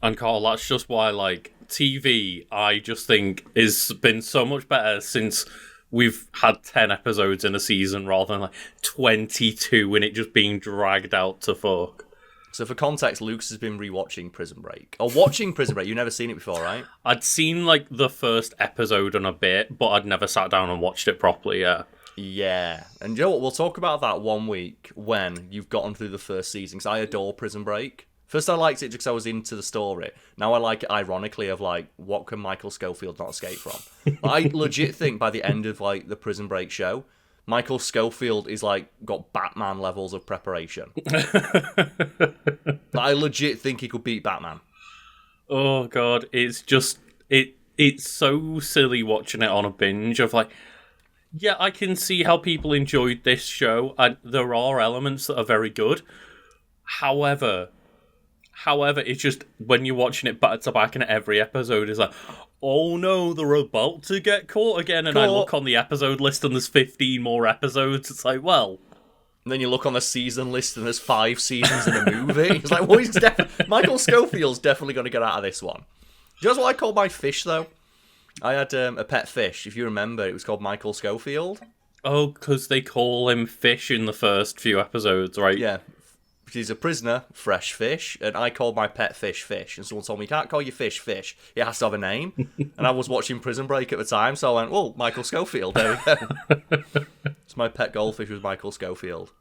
And Carl, that's just why, like, TV, I just think, has been so much better since we've had 10 episodes in a season rather than, like, 22 and it just being dragged out to fuck. So for context, Lucas has been rewatching Prison Break. Or watching Prison Break. You've never seen it before, right? I'd seen, like, the first episode and a bit, but I'd never sat down and watched it properly, yeah. Yeah. And you know what? We'll talk about that one week when you've gotten through the first season, because I adore Prison Break. First I liked it just because I was into the story. Now I like it ironically of, like, what can Michael Scofield not escape from? I legit think by the end of, like, the Prison Break show, Michael Scofield is, like, got Batman levels of preparation. I legit think he could beat Batman. Oh, God. It's just... It's so silly watching it on a binge of, like... Yeah, I can see how people enjoyed this show, and there are elements that are very good. However, it's just when you're watching it back to back and every episode is like, oh no, they're about to get caught again. And I look on the episode list and there's 15 more episodes. It's like, well. And then you look on the season list and there's 5 seasons in a movie. It's like, well, Michael Scofield's definitely going to get out of this one. Do you know what I call my fish, though? I had a pet fish. If you remember, it was called Michael Scofield. Oh, because they call him Fish in the first few episodes, right? Yeah. He's a prisoner, fresh fish, and I called my pet fish Fish. And someone told me, you can't call your fish Fish. It has to have a name. And I was watching Prison Break at the time, so I went, well, Michael Scofield, there we go. So my pet goldfish was Michael Scofield.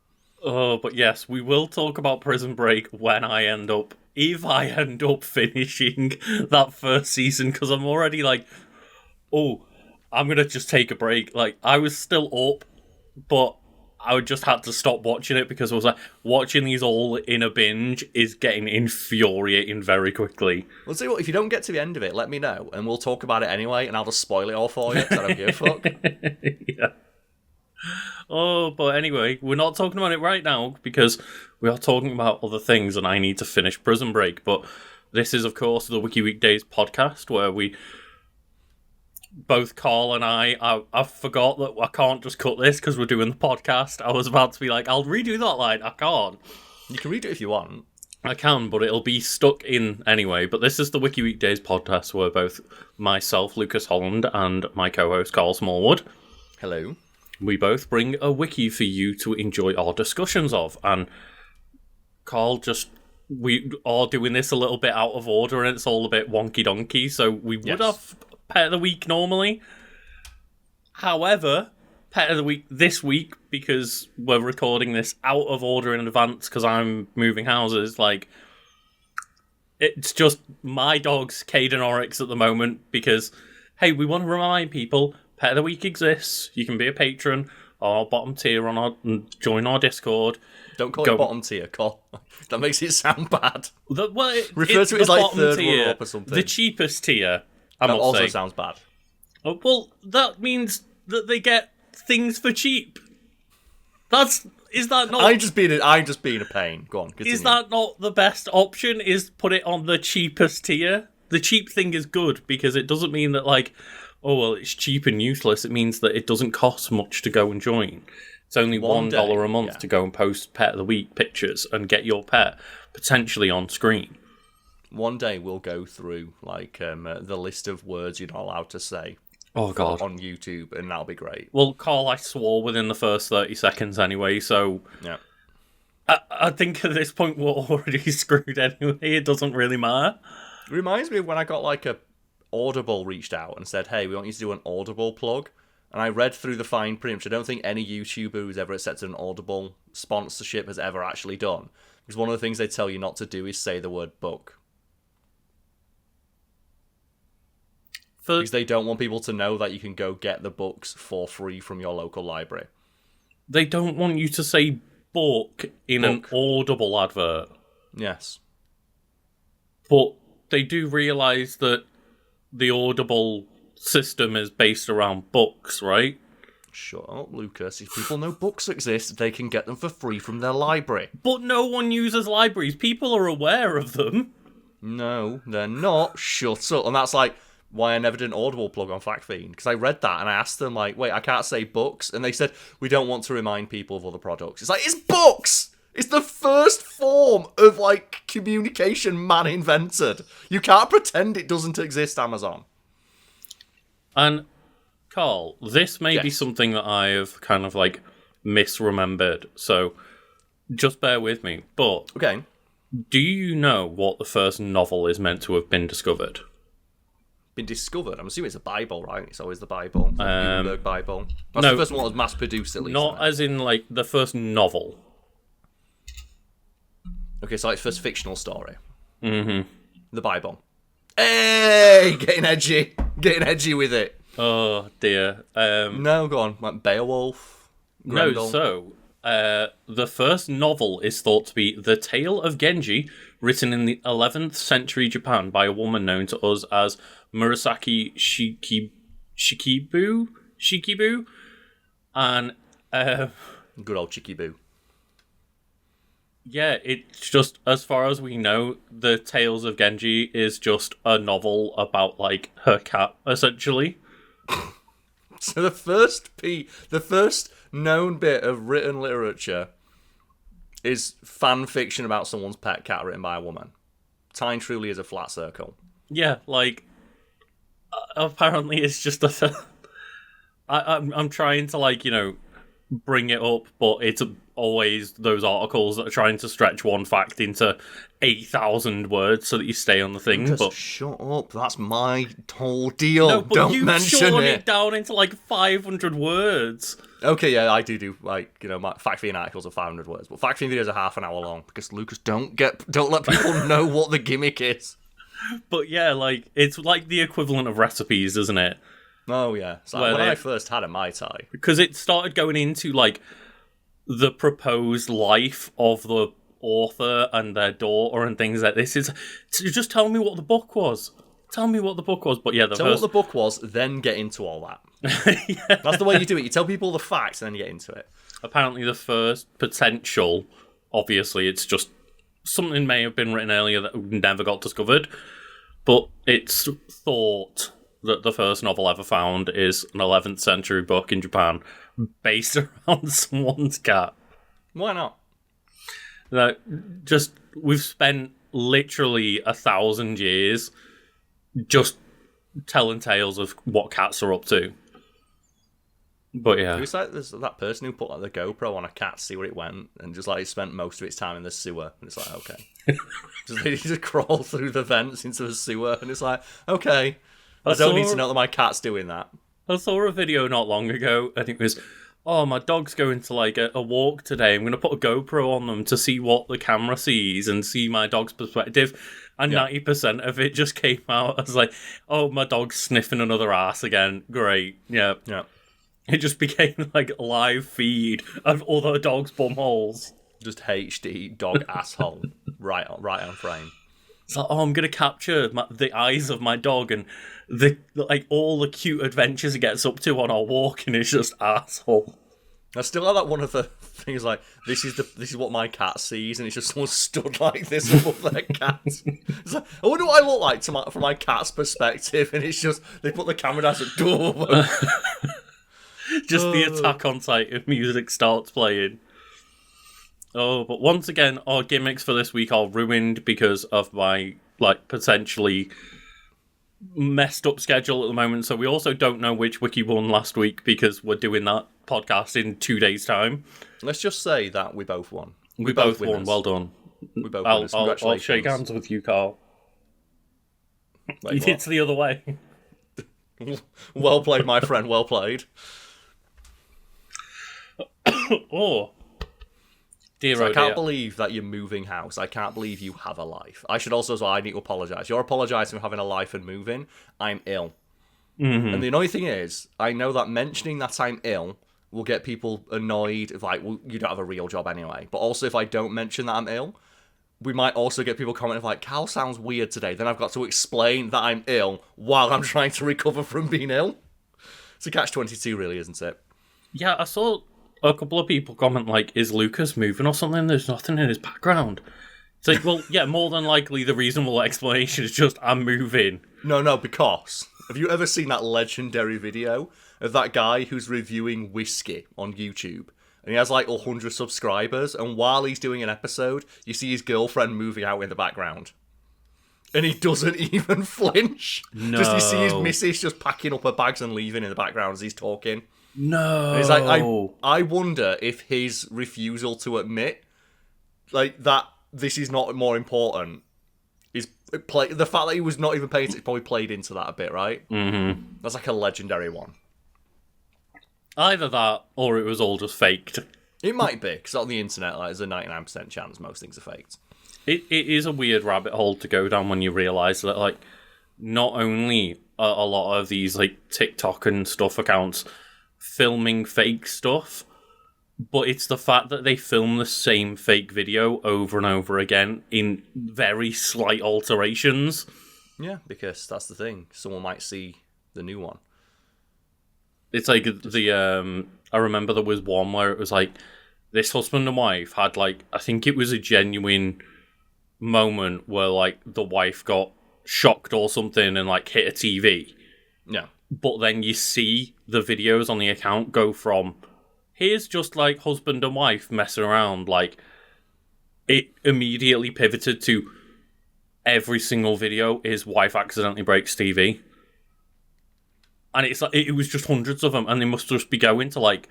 Oh, but yes, we will talk about Prison Break when if I end up finishing that first season, because I'm already like, oh, I'm going to just take a break. Like, I was still up, but I just had to stop watching it because I was like, watching these all in a binge is getting infuriating very quickly. Well, see what, if you don't get to the end of it, let me know, and we'll talk about it anyway, and I'll just spoil it all for you, because I don't give a fuck. Yeah. Oh, but anyway, we're not talking about it right now, because we are talking about other things, and I need to finish Prison Break, but this is, of course, the Wiki Weekdays podcast, where we... Both Carl and I forgot that I can't just cut this because we're doing the podcast. I was about to be like, I'll redo that line. I can't. You can redo it if you want. I can, but it'll be stuck in anyway. But this is the Wiki Weekdays podcast where both myself, Lucas Holland, and my co-host, Karl Smallwood. Hello. We both bring a wiki for you to enjoy our discussions of. And Carl we are doing this a little bit out of order and it's all a bit wonky-donkey. So we would have... Pet of the Week normally. However, Pet of the Week this week, because we're recording this out of order in advance because I'm moving houses, like, it's just my dogs, Cade and Oryx, at the moment, because, hey, we want to remind people, Pet of the Week exists, you can be a patron, or bottom tier and join our Discord. Don't call it bottom tier, Cole. That makes it sound bad. Refer to it as like third tier, up or something. The cheapest tier. That also sounds bad. Oh, well, that means that they get things for cheap. Is that not... I'm just being a pain. Go on, continue. Is that not the best option, is put it on the cheapest tier? The cheap thing is good, because it doesn't mean that, like, oh, well, it's cheap and useless. It means that it doesn't cost much to go and join. It's only $1 a month to go and post Pet of the Week pictures and get your pet potentially on screen. One day we'll go through like the list of words you're not allowed to say. Oh God! On YouTube, and that'll be great. Well, Carl, I swore within the first 30 seconds anyway, so yeah. I think at this point we're already screwed anyway. It doesn't really matter. It reminds me of when I got like a Audible reached out and said, "Hey, we want you to do an Audible plug." And I read through the fine print, which I don't think any YouTuber who's ever accepted an Audible sponsorship has ever actually done. Because one of the things they tell you not to do is say the word book. Because they don't want people to know that you can go get the books for free from your local library. They don't want you to say book in an Audible advert. Yes. But they do realise that the Audible system is based around books, right? Shut up, Lucas. If people know books exist, they can get them for free from their library. But no one uses libraries. People are aware of them. No, they're not. Shut up. And that's like... why I never did an Audible plug on FactFiend, because I read that and I asked them, like, wait, I can't say books, and they said, we don't want to remind people of other products. It's like, it's books! It's the first form of, like, communication man invented. You can't pretend it doesn't exist, Amazon. And, Carl, this may be Yes. something that I have kind of, like, misremembered, so just bear with me. But Okay. do you know what the first novel is meant to have been discovered? Been discovered. I'm assuming it's a Bible, right? It's always the Bible. It's like the Gutenberg Bible. That's no. the first one that was mass-produced, at least. Not as in, like, the first novel. Okay, so like first fictional story. Mm-hmm. The Bible. Hey! Getting edgy. Getting edgy with it. Oh, dear. No, go on. Like Beowulf. No, Grendel. so, the first novel is thought to be The Tale of Genji, written in the 11th century Japan by a woman known to us as Murasaki Shikibu? And, Good old Chicky-Boo. yeah, it's just, as far as we know, The Tales of Genji is just a novel about, like, her cat, essentially. So the first known bit of written literature is fan fiction about someone's pet cat written by a woman. Time truly is a flat circle. Yeah, like, apparently it's just I'm trying to, like, bring it up, but it's always those articles that are trying to stretch one fact into 8,000 words so that you stay on the thing. Just but shut up. That's my whole deal. no, but Don't you mention shorten it. it down into like 500 words. Okay, yeah, I do like, my fact feeding articles are 500 words, but fact feeding videos are half an hour long because Lucas don't let people know what the gimmick is. But yeah, like, it's like the equivalent of recipes, isn't it? Oh yeah, so Well, when they- I first had a Mai Tai, Because it started going into like the proposed life of the author and their daughter and things like this. Is just tell me what the book was. Tell me what the book was. But yeah, tell what the book was, then get into all that. yeah. That's the way you do it. You tell people the facts, and then you get into it. Apparently the first potential, obviously it's just something may have been written earlier that never got discovered, but it's thought that the first novel ever found is an 11th century book in Japan based around someone's cat. Why not? We've spent literally 1,000 years just telling tales of what cats are up to. But yeah. It's like there's that person who put like the GoPro on a cat to see where it went, and just like spent most of its time in the sewer, and it's like, okay. They just crawl through the vents into the sewer, and it's like, okay. I don't need to know that my cat's doing that. I saw a video not long ago, and it was, oh, my dog's going to like a walk today. I'm going to put a GoPro on them to see what the camera sees and see my dog's perspective. And 90% of it just came out as like, oh, my dog's sniffing another ass again. Great. Yeah. Yeah. It just became like a live feed of other dogs' bumholes. Just HD dog asshole right on frame. It's like, oh, I'm going to capture the eyes of my dog and all the cute adventures he gets up to on our walk, and it's just asshole. I still have that one of the things like, this is what my cat sees, and it's just someone stood like this above their cat. It's like, I wonder what I look like from my cat's perspective, and it's just they put the camera down and Just the Attack on Titan music starts playing. Oh, but once again, our gimmicks for this week are ruined because of my potentially messed up schedule at the moment. So we also don't know which wiki won last week because we're doing that podcast in 2 days' time. Let's just say that we both won. We both won. winners. Well done. We both I'll winners. Congratulations. shake hands with you, Carl. Wait, It's the other way. Well played, my friend. Well played. Oh. Dear, So oh I can't dear. believe that you're moving house. I can't believe you have a life. I should also, I need to apologise. You're apologising for having a life and moving. I'm ill. Mm-hmm. And the annoying thing is, I know that mentioning that I'm ill will get people annoyed if, like, well, you don't have a real job anyway. But also, if I don't mention that I'm ill, we might also get people commenting like, Cal sounds weird today. Then I've got to explain that I'm ill while I'm trying to recover from being ill. It's a catch-22, really, isn't it? Yeah, I saw a couple of people comment like, is Lucas moving or something? There's nothing in his background. It's like, well, yeah, more than likely the reasonable explanation is just I'm moving. No, because have you ever seen that legendary video of that guy who's reviewing whiskey on YouTube? And he has like 100 subscribers. And while he's doing an episode, you see his girlfriend moving out in the background. And he doesn't even flinch. No. Just you see his missus just packing up her bags and leaving in the background as he's talking. No. And he's like, I wonder if his refusal to admit like that this is not more important is the fact that he was not even paying attention probably played into that a bit, right? Mm-hmm. That's like a legendary one. Either that, or it was all just faked. It might be, because on the internet, like, there's a 99% chance most things are faked. It is a weird rabbit hole to go down when you realise that, like, not only are a lot of these, like, TikTok and stuff accounts filming fake stuff, but it's the fact that they film the same fake video over and over again in very slight alterations. Yeah, because that's the thing. Someone might see the new one. It's like I remember there was one where it was like this husband and wife had like, I think it was a genuine moment where like the wife got shocked or something and like hit a TV. Yeah. But then you see the videos on the account go from, here's just like husband and wife messing around, like it immediately pivoted to every single video his wife accidentally breaks TV. And it's like it was just hundreds of them, and they must just be going to like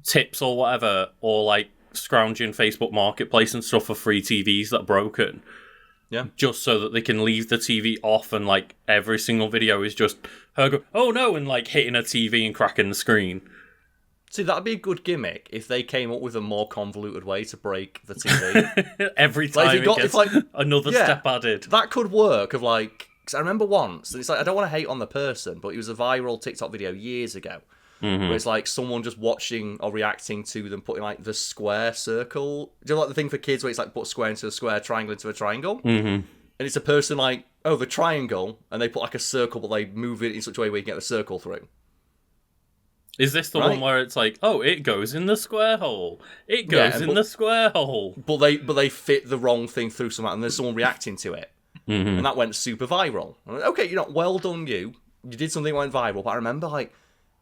tips or whatever, or like scrounging Facebook Marketplace and stuff for free TVs that are broken. Yeah. Just so that they can leave the TV off, and like every single video is just her go, oh no, and like hitting a TV and cracking the screen. See, that'd be a good gimmick if they came up with a more convoluted way to break the TV. Every time like, it gets like, another step added. That could work. Of like, because I remember once, and it's like I don't want to hate on the person, but it was a viral TikTok video years ago. Mm-hmm. Where it's like someone just watching or reacting to them putting like the square circle. Do you know like the thing for kids where it's like put square into a square, triangle into a triangle? Mm-hmm. And it's a person like, oh, the triangle, and they put like a circle, but they move it in such a way where you can get the circle through. Is this the one where it's like, oh, it goes in the square hole. It goes in the square hole. But they fit the wrong thing through somehow, and there's someone reacting to it. Mm-hmm. And that went super viral. I'm like, okay, well done you. You did something that went viral, but I remember like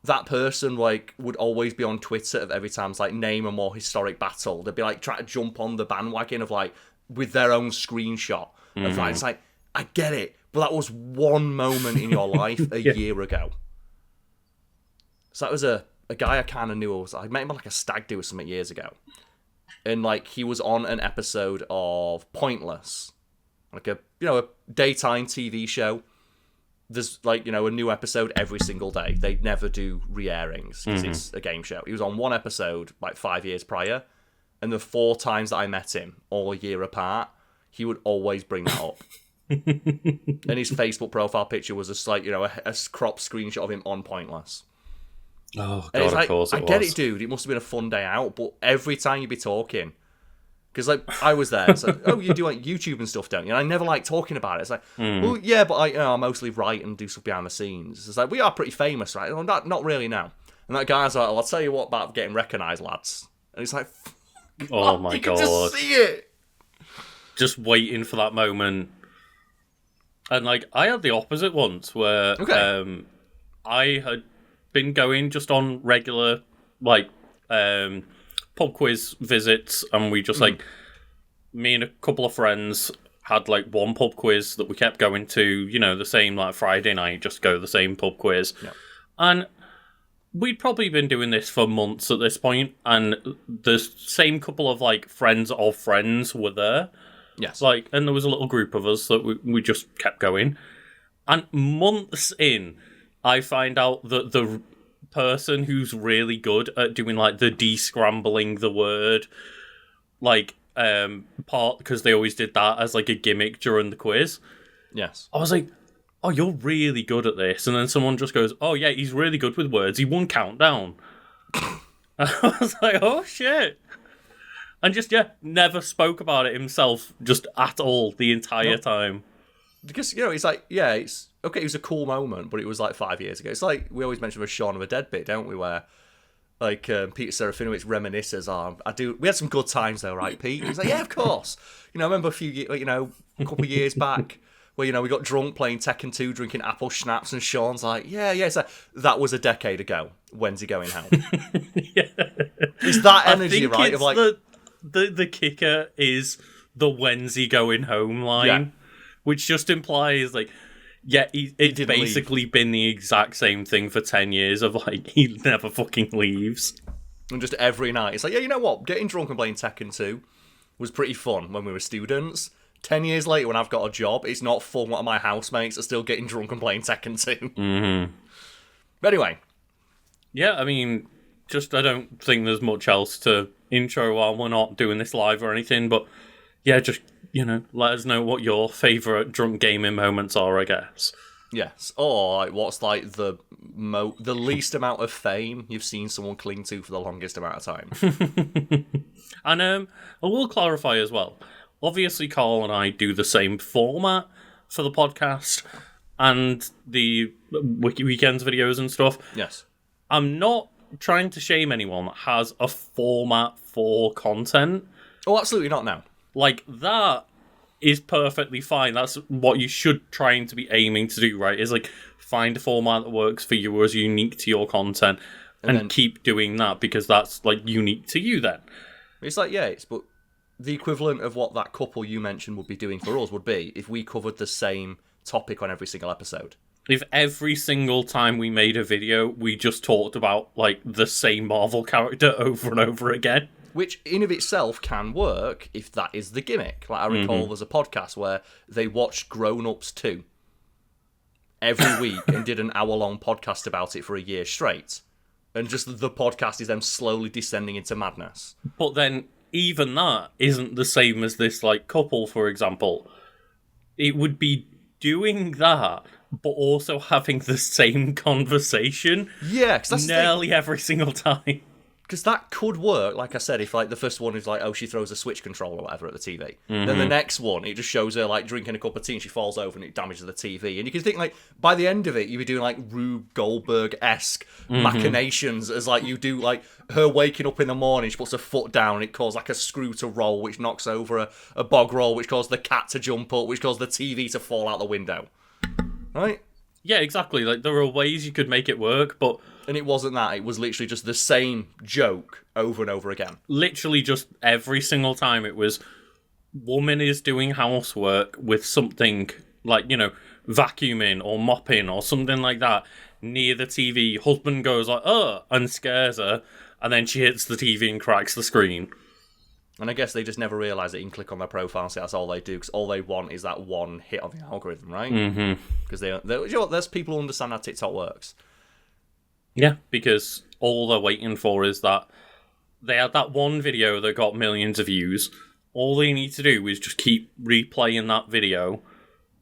that person like would always be on Twitter of every time like name a more historic battle. They'd be like trying to jump on the bandwagon of like with their own screenshot. Mm-hmm. Of that. It's like, I get it, but that was one moment in your life a year ago. So that was a guy I kind of knew. I met him on like a stag do or something years ago. And like he was on an episode of Pointless. Like a daytime TV show. There's like, a new episode every single day. They never do re-airings because it's a game show. He was on one episode like 5 years prior. And the 4 times that I met him, all a year apart, he would always bring that up. And his Facebook profile picture was just like, a crop screenshot of him on Pointless. Oh, God, like, of course it was. I get it, dude. It must have been a fun day out. But every time you'd be talking... Because like I was there, so you do like YouTube and stuff, don't you? And I never like talking about it. It's like, well, yeah, but I mostly write and do stuff behind the scenes. It's like we are pretty famous, right? Well, not really now. And that guy's like, I'll tell you what about getting recognised, lads. And it's like, oh my God, you can just see it, just waiting for that moment. And like I had the opposite once, where I had been going just on regular like. Pub quiz visits, and we just like me and a couple of friends had like one pub quiz that we kept going to, the same like Friday night, just go to the same pub quiz. Yeah. And we'd probably been doing this for months at this point, and the same couple of like friends of friends were there. Yes. Like, and there was a little group of us that we just kept going. And months in, I find out that the person who's really good at doing like the de-scrambling the word part, because they always did that as like a gimmick during the quiz. Yes. I was like, oh, you're really good at this. And then someone just goes, oh yeah, he's really good with words, he won Countdown. I was like, oh shit. And just never spoke about it himself just at all the entire time. Because it's like, it's okay, it was a cool moment, but it was like 5 years ago. It's like we always mention with Shaun of the Dead bit, don't we? Where like Peter Serafinowicz reminisces on, we had some good times though, right, Pete? He's like, yeah, of course. I remember a couple of years back where, we got drunk playing Tekken 2, drinking apple schnapps, and Sean's like, yeah, so that was a decade ago. When's he going home? Yeah. It's that energy, I think right? It's Of like, the kicker is the when's he going home line, which just implies like, yeah, it's basically been the exact same thing for 10 years of like, he never fucking leaves. And just every night, it's like, yeah, you know what? Getting drunk and playing Tekken 2 was pretty fun when we were students. 10 years later, when I've got a job, it's not fun. One of my housemates are still getting drunk and playing Tekken 2. Mm-hmm. But anyway. Yeah, I mean, I don't think there's much else to intro while we're not doing this live or anything. But yeah, just, let us know what your favourite drunk gaming moments are, I guess. Yes. Or like, what's like the least amount of fame you've seen someone cling to for the longest amount of time. And I will clarify as well. Obviously, Carl and I do the same format for the podcast and the Wiki Weekends videos and stuff. Yes. I'm not trying to shame anyone that has a format for content. Oh, absolutely not now. Like, that is perfectly fine. That's what you should trying to be aiming to do, right? Is like, find a format that works for you or is unique to your content and then keep doing that because that's, like, unique to you then. It's like, but the equivalent of what that couple you mentioned would be doing for us would be if we covered the same topic on every single episode. If every single time we made a video, we just talked about, like, the same Marvel character over and over again. Which, in of itself, can work if that is the gimmick. Like, I recall there's a podcast where they watched Grown Ups 2 every week and did an hour-long podcast about it for a year straight. And just the podcast is them slowly descending into madness. But then, even that isn't the same as this, like, couple, for example. It would be doing that, but also having the same conversation. Yeah, because that's nearly every single time. Because that could work, like I said, if like the first one is like, oh, she throws a Switch controller or whatever at the TV. Then the next one, it just shows her like drinking a cup of tea and she falls over and it damages the TV. And you can think like, by the end of it, you'd be doing like Rube Goldberg-esque machinations as like you do like her waking up in the morning, she puts her foot down and it causes like a screw to roll, which knocks over a bog roll, which causes the cat to jump up, which causes the TV to fall out the window. Right? Yeah, exactly. Like, there are ways you could make it work, but... And it wasn't that. It was literally just the same joke over and over again. Literally just every single time it was, woman is doing housework with something like, vacuuming or mopping or something like that near the TV. Husband goes like, and scares her, and then she hits the TV and cracks the screen. And I guess they just never realise that you can click on their profile and say that's all they do, because all they want is that one hit on the algorithm, right? Because there's people who understand how TikTok works. Yeah, because all they're waiting for is that they had that one video that got millions of views. All they need to do is just keep replaying that video,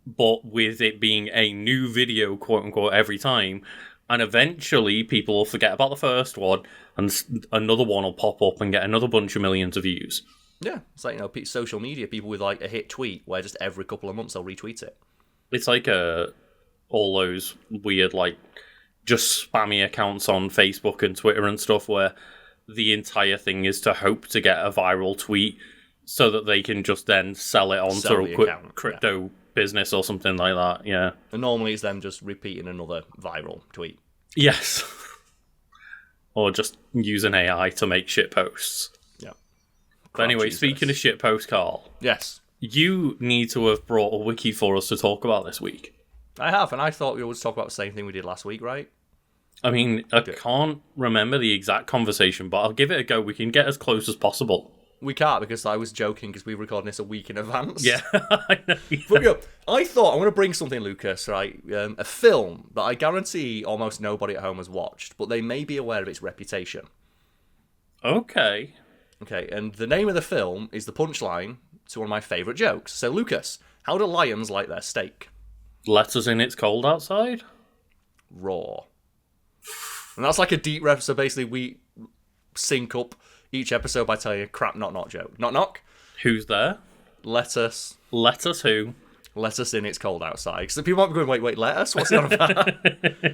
but with it being a new video, quote-unquote, every time. And eventually, people will forget about the first one, and another one will pop up and get another bunch of millions of views. Yeah, it's like, social media, people with like a hit tweet, where just every couple of months they'll retweet it. It's like all those weird, like, just spammy accounts on Facebook and Twitter and stuff where the entire thing is to hope to get a viral tweet so that they can just then sell it onto a crypto business or something like that, yeah. And normally it's them just repeating another viral tweet. Yes. Or just using AI to make shit posts. Yeah. But anyway, speaking of shit posts, Carl. Yes. You need to have brought a wiki for us to talk about this week. I have, and I thought we would talk about the same thing we did last week, right? I mean, I can't remember the exact conversation, but I'll give it a go. We can get as close as possible. We can't, because I was joking, because we're recording this a week in advance. Yeah, I know. But I thought I'm going to bring something, Lucas, right? A film that I guarantee almost nobody at home has watched, but they may be aware of its reputation. Okay, and the name of the film is the punchline to one of my favourite jokes. So, Lucas, how do lions like their steak? Letters in It's Cold Outside? Raw. And that's like a deep ref, so basically we sync up each episode by telling a crap knock-knock joke. Knock-knock? Who's there? Let us who? Let us in, it's cold outside. So people might be going, wait, let us? What's it on about?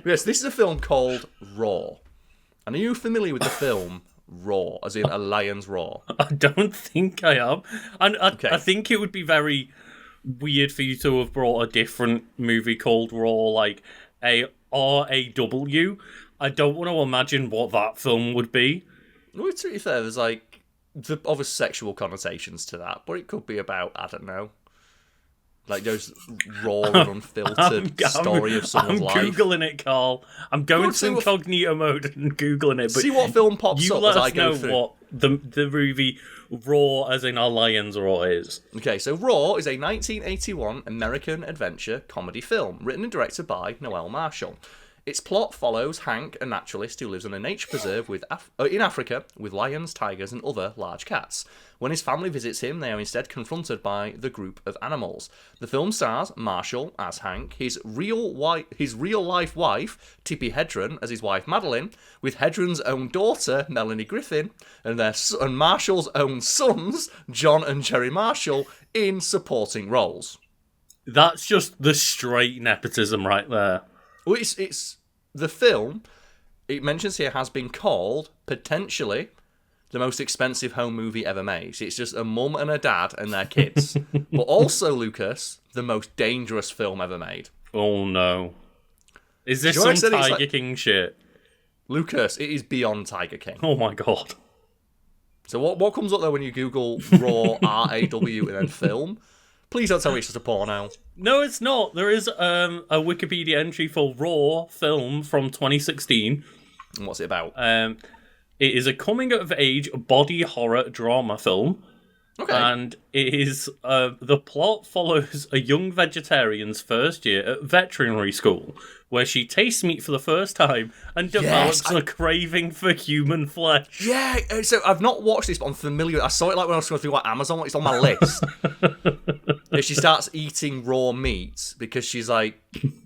Yes, this is a film called Raw. And are you familiar with the film Raw, as in a lion's roar? I don't think I am. And I think it would be very weird for you to have brought a different movie called Raw, like a RAW. I don't want to imagine what that film would be. Well, to be fair, there's like the obvious sexual connotations to that, but it could be about, I don't know, like those raw and unfiltered story of someone's life. I'm Googling it, Carl. I'm going to incognito mode and Googling it. But see what film pops you up let as I us go know through. what the movie Raw, as in our Lions Raw, is. Okay, so Raw is a 1981 American adventure comedy film, written and directed by Noel Marshall. Its plot follows Hank, a naturalist who lives on a nature preserve in Africa with lions, tigers, and other large cats. When his family visits him, they are instead confronted by the group of animals. The film stars Marshall as Hank, his real-life wife, Tippi Hedren, as his wife Madeline, with Hedren's own daughter, Melanie Griffin, and Marshall's own sons, John and Jerry Marshall, in supporting roles. That's just the straight nepotism right there. Well, it's the film, it mentions here, has been called, potentially, the most expensive home movie ever made. It's just a mum and a dad and their kids. But also, Lucas, the most dangerous film ever made. Oh, no. Is this some Tiger King shit? Lucas, it is beyond Tiger King. Oh, my God. So what comes up, though, when you Google Raw, R-A-W, and then film? Please don't tell me it's just a porno. No, it's not. There is a Wikipedia entry for Raw film from 2016. And what's it about? It is a coming-of-age body horror drama film. Okay. And it is the plot follows a young vegetarian's first year at veterinary school, where she tastes meat for the first time and develops a craving for human flesh. Yeah, so I've not watched this, but I'm familiar. I saw it like when I was going through like Amazon. It's on my list. She starts eating raw meat because she's like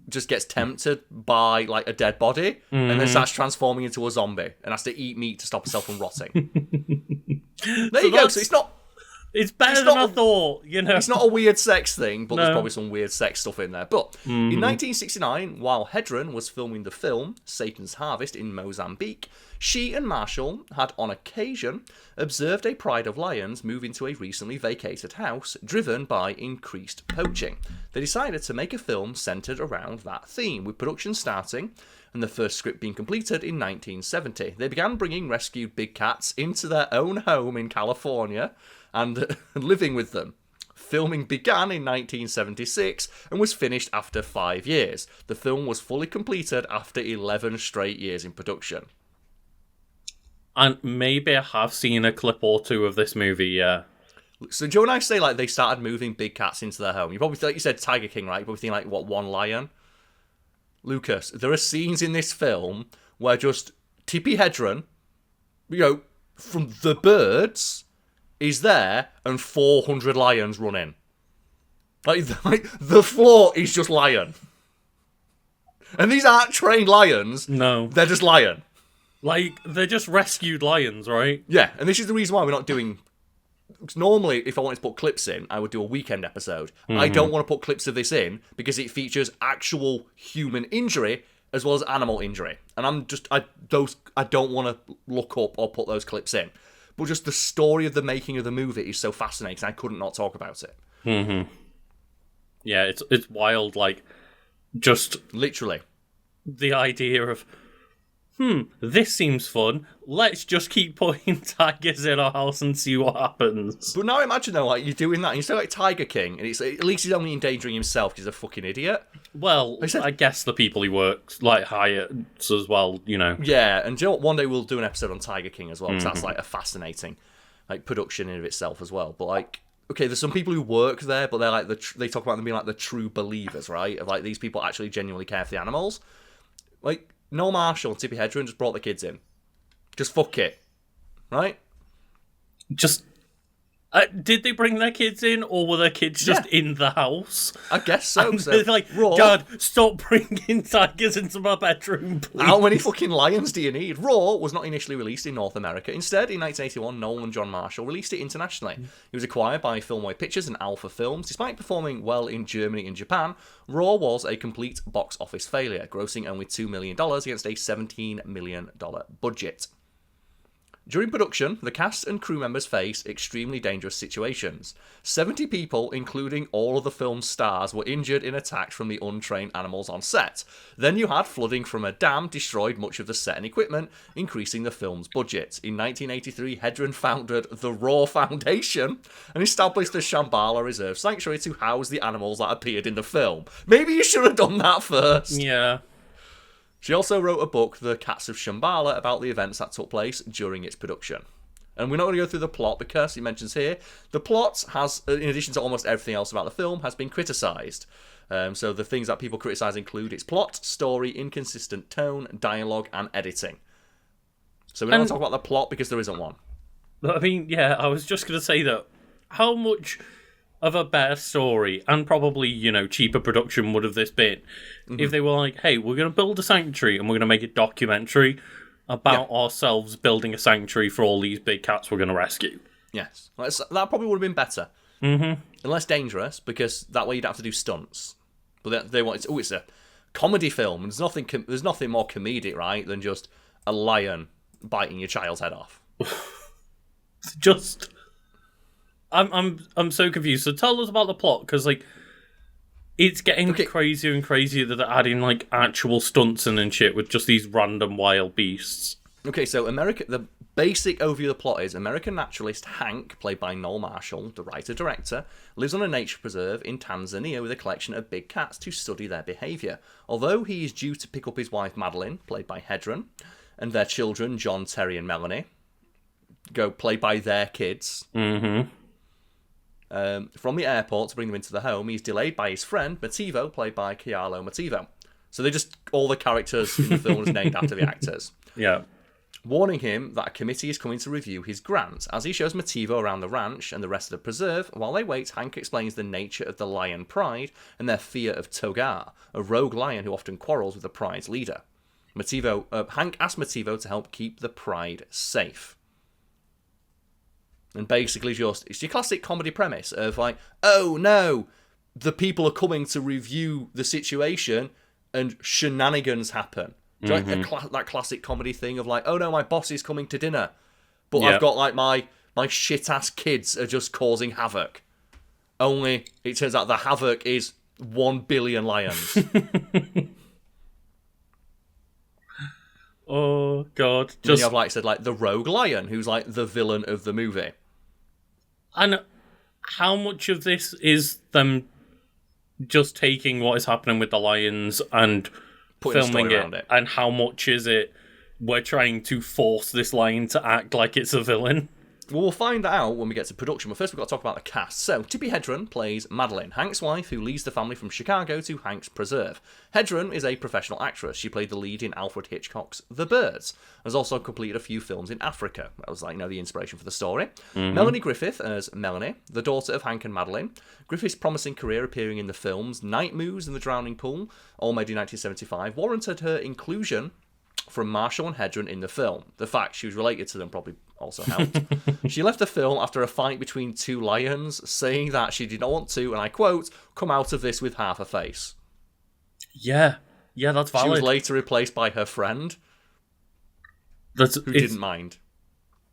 just gets tempted by like a dead body, and then starts transforming into a zombie and has to eat meat to stop herself from rotting. There you go. So it's not. It's better than I thought, you know. It's not a weird sex thing, but there's probably some weird sex stuff in there. But in 1969, while Hedren was filming the film Satan's Harvest in Mozambique, she and Marshall had on occasion observed a pride of lions move into a recently vacated house, driven by increased poaching. They decided to make a film centered around that theme, with production starting and the first script being completed in 1970. They began bringing rescued big cats into their own home in California and living with them. Filming began in 1976 and was finished after 5 years. The film was fully completed after 11 straight years in production. And maybe I have seen a clip or two of this movie, yeah. So Joe and I say like they started moving big cats into their home. You probably thought you said Tiger King, right? You probably think like, what, one lion? Lucas, there are scenes in this film where just Tippi Hedren, you know, from the birds, is there and 400 lions run in. Like the floor is just lion. And these aren't trained lions. No. They're just lion. Like, they're just rescued lions, right? Yeah, and this is the reason why we're not doing... Normally, if I wanted to put clips in, I would do a weekend episode. I don't want to put clips of this in because it features actual human injury as well as animal injury. And I don't want to look up or put those clips in. But just the story of the making of the movie is so fascinating, I couldn't not talk about it. Mm-hmm. Yeah, it's wild, like, just... Literally. The idea of, this seems fun. Let's just keep putting tigers in our house and see what happens. But now imagine, though, like, you're doing that, and you say, like, Tiger King, and it's at least he's only endangering himself because he's a fucking idiot. Well, I guess the people he works, like, hires as well, you know. Yeah, and do you know what? One day we'll do an episode on Tiger King as well, because that's, like, a fascinating, like, production in of itself as well. But, like, okay, there's some people who work there, but they're, like, they talk about them being, like, the true believers, right? Of, like, these people actually genuinely care for the animals. Like, Noel Marshall and Tippi Hedren just brought the kids in. Just fuck it. Right? Just... did they bring their kids in, or were their kids just in the house? I guess so. And So they're like, Raw, Dad, stop bringing tigers into my bedroom, please. how many fucking lions do you need? Raw was not initially released in North America. Instead, in 1981, Noel and John Marshall released it internationally. It was acquired by Filmway Pictures and Alpha Films. Despite performing well in Germany and Japan, Raw was a complete box office failure, grossing only $2 million against a $17 million budget. During production, the cast and crew members face extremely dangerous situations. 70 people, including all of the film's stars, were injured in attacks from the untrained animals on set. Then you had flooding from a dam destroyed much of the set and equipment, increasing the film's budget. In 1983, Hedren founded the Raw Foundation and established the Shambhala Reserve Sanctuary to house the animals that appeared in the film. Maybe you should have done that first. Yeah. She also wrote a book, The Cats of Shambhala, about the events that took place during its production. And we're not going to go through the plot because it mentions here, the plot has, in addition to almost everything else about the film, has been criticised. So the things that people criticise include its plot, story, inconsistent tone, dialogue, and editing. So we don't want to talk about the plot because there isn't one. I mean, yeah, I was just going to say that how much of a better story and probably, cheaper production would have this been if they were like, hey, we're going to build a sanctuary and we're going to make a documentary about ourselves building a sanctuary for all these big cats we're going to rescue. Yes. That probably would have been better. Mm-hmm. And less dangerous, because that way you'd have to do stunts. But they want it's a comedy film. There's nothing more comedic, right, than just a lion biting your child's head off. Just... I'm so confused. So tell us about the plot, because it's getting crazier and crazier that they're adding actual stunts and shit with just these random wild beasts. Okay, so the basic overview of the plot is American naturalist Hank, played by Noel Marshall, the writer-director, lives on a nature preserve in Tanzania with a collection of big cats to study their behaviour. Although he is due to pick up his wife Madeline, played by Hedren, and their children John, Terry, and Melanie, played by their kids. Mm-hmm. From the airport to bring them into the home, he's delayed by his friend, Mativo, played by Chialo Mativo. So all the characters in the film is named after the actors. Yeah. Warning him that a committee is coming to review his grant. As he shows Mativo around the ranch and the rest of the preserve, while they wait, Hank explains the nature of the lion pride and their fear of Togar, a rogue lion who often quarrels with the pride's leader. Hank asks Mativo to help keep the pride safe. And basically it's your classic comedy premise of oh no, the people are coming to review the situation and shenanigans happen. Mm-hmm. That classic comedy thing of oh no, my boss is coming to dinner, but I've got my shit-ass kids are just causing havoc. Only it turns out the havoc is 1 billion lions. Oh god. And you have the rogue lion who's the villain of the movie. And how much of this is them just taking what is happening with the lions and filming it? And how much is it we're trying to force this lion to act like it's a villain? Well, we'll find out when we get to production, but first we've got to talk about the cast. So, Tippi Hedren plays Madeline, Hank's wife who leads the family from Chicago to Hank's preserve. Hedren is a professional actress. She played the lead in Alfred Hitchcock's The Birds. Has also completed a few films in Africa. That was the inspiration for the story. Mm-hmm. Melanie Griffith as Melanie, the daughter of Hank and Madeline. Griffith's promising career appearing in the films Night Moves and The Drowning Pool, all made in 1975, warranted her inclusion from Marshall and Hedren in the film. The fact she was related to them probably also helped. She left the film after a fight between two lions, saying that she did not want to, and I quote, come out of this with half a face. Yeah, that's valid. She was later replaced by her friend, who didn't mind.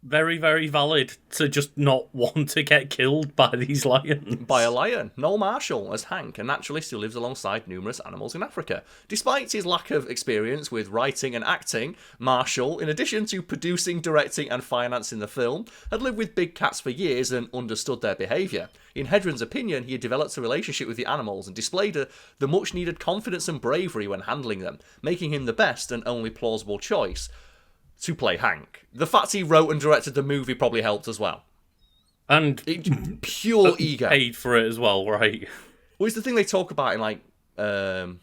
Very, very valid to just not want to get killed by these lions. By a lion. Noel Marshall as Hank, a naturalist who lives alongside numerous animals in Africa. Despite his lack of experience with writing and acting, Marshall, in addition to producing, directing and financing the film, had lived with big cats for years and understood their behaviour. In Hedren's opinion, he had developed a relationship with the animals and displayed the much-needed confidence and bravery when handling them, making him the best and only plausible choice to play Hank. The fact he wrote and directed the movie probably helped as well. And pure ego. Paid for it as well, right? Well, it's the thing they talk about in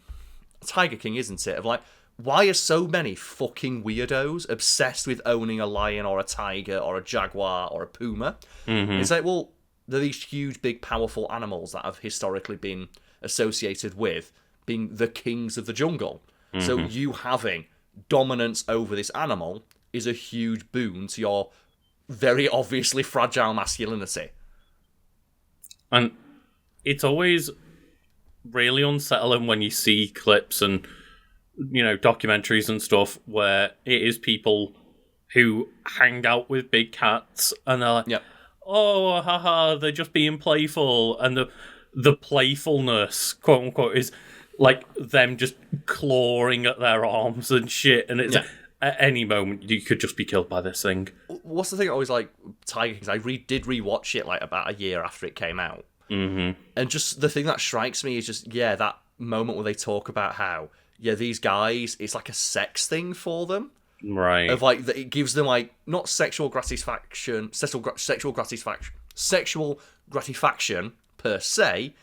Tiger King, isn't it? Of why are so many fucking weirdos obsessed with owning a lion or a tiger or a jaguar or a puma? Mm-hmm. It's well, they're these huge, big, powerful animals that have historically been associated with being the kings of the jungle. Mm-hmm. So you having dominance over this animal is a huge boon to your very obviously fragile masculinity. And it's always really unsettling when you see clips and documentaries and stuff where it is people who hang out with big cats, and they're like, Yep. oh, haha, they're just being playful, and the playfulness, quote unquote, is like them just clawing at their arms and shit, and it's at any moment you could just be killed by this thing. What's the thing I always like Tiger King? I did rewatch it like about a year after it came out, and just the thing that strikes me is just that moment where they talk about how these guys, it's like a sex thing for them. Right. Of like that, it gives them like not sexual gratification per se,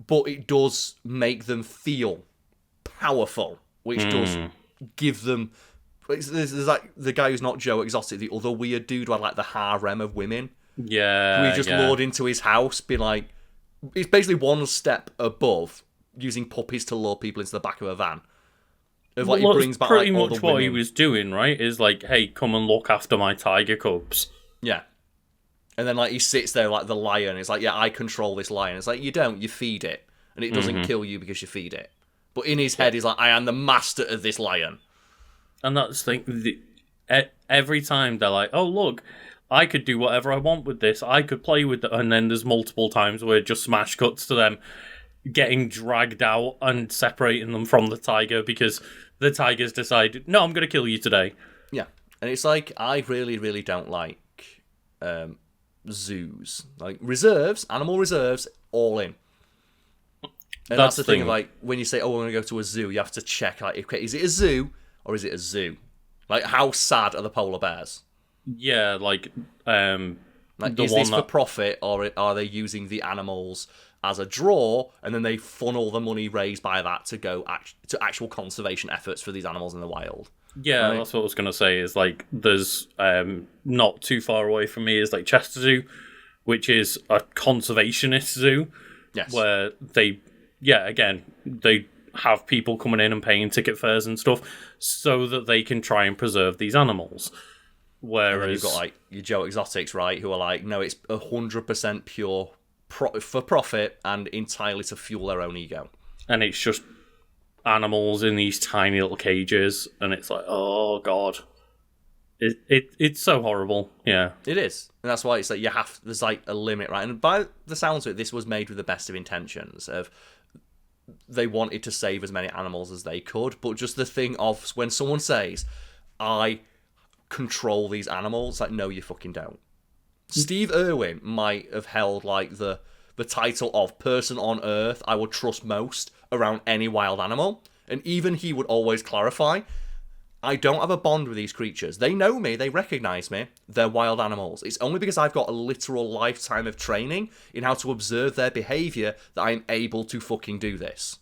but it does make them feel powerful, which does give them. There's like the guy who's not Joe Exotic, the other weird dude who had like the harem of women. Yeah. Who he just lured into his house, being like, it's basically one step above using puppies to lure people into the back of a van. Of like, he brings back pretty like, all much the what women. he was doing, right? Is like, hey, come and look after my tiger cubs. Yeah. And then like he sits there like the lion. It's like, I control this lion. It's like, you don't, you feed it. And it doesn't kill you because you feed it. But in his head, he's like, I am the master of this lion. And that's the thing. Every time they're like, oh, look, I could do whatever I want with this. I could play with it. And then there's multiple times where it just smash cuts to them getting dragged out and separating them from the tiger because the tiger's decided, no, I'm going to kill you today. Yeah. And it's like, I really, really don't like zoos. Like, reserves, animal reserves, all in. And that's the thing of, like, when you say, oh, we're going to go to a zoo, you have to check, like, okay, is it a zoo or is it a zoo? Like, how sad are the polar bears? Yeah, like is this for profit, or are they using the animals as a draw, and then they funnel the money raised by that to go to actual conservation efforts for these animals in the wild? Yeah, right? That's what I was going to say, is like, there's not too far away from me is like Chester Zoo, which is a conservationist zoo. Yes. Where they have people coming in and paying ticket fares and stuff so that they can try and preserve these animals. Whereas you've got like your Joe Exotics, right, who are like, no, it's 100% pure for profit and entirely to fuel their own ego. And it's just animals in these tiny little cages, and it's like, oh god, it's so horrible. Yeah, it is, and that's why it's like there's like a limit, right? And by the sounds of it, this was made with the best of intentions. Of they wanted to save as many animals as they could, but just the thing of when someone says, I control these animals, like, no, you fucking don't. Steve Irwin might have held like the title of person on earth I would trust most around any wild animal, and even he would always clarify, I don't have a bond with these creatures. They know me, they recognize me, they're wild animals. It's only because I've got a literal lifetime of training in how to observe their behaviour that I'm able to fucking do this.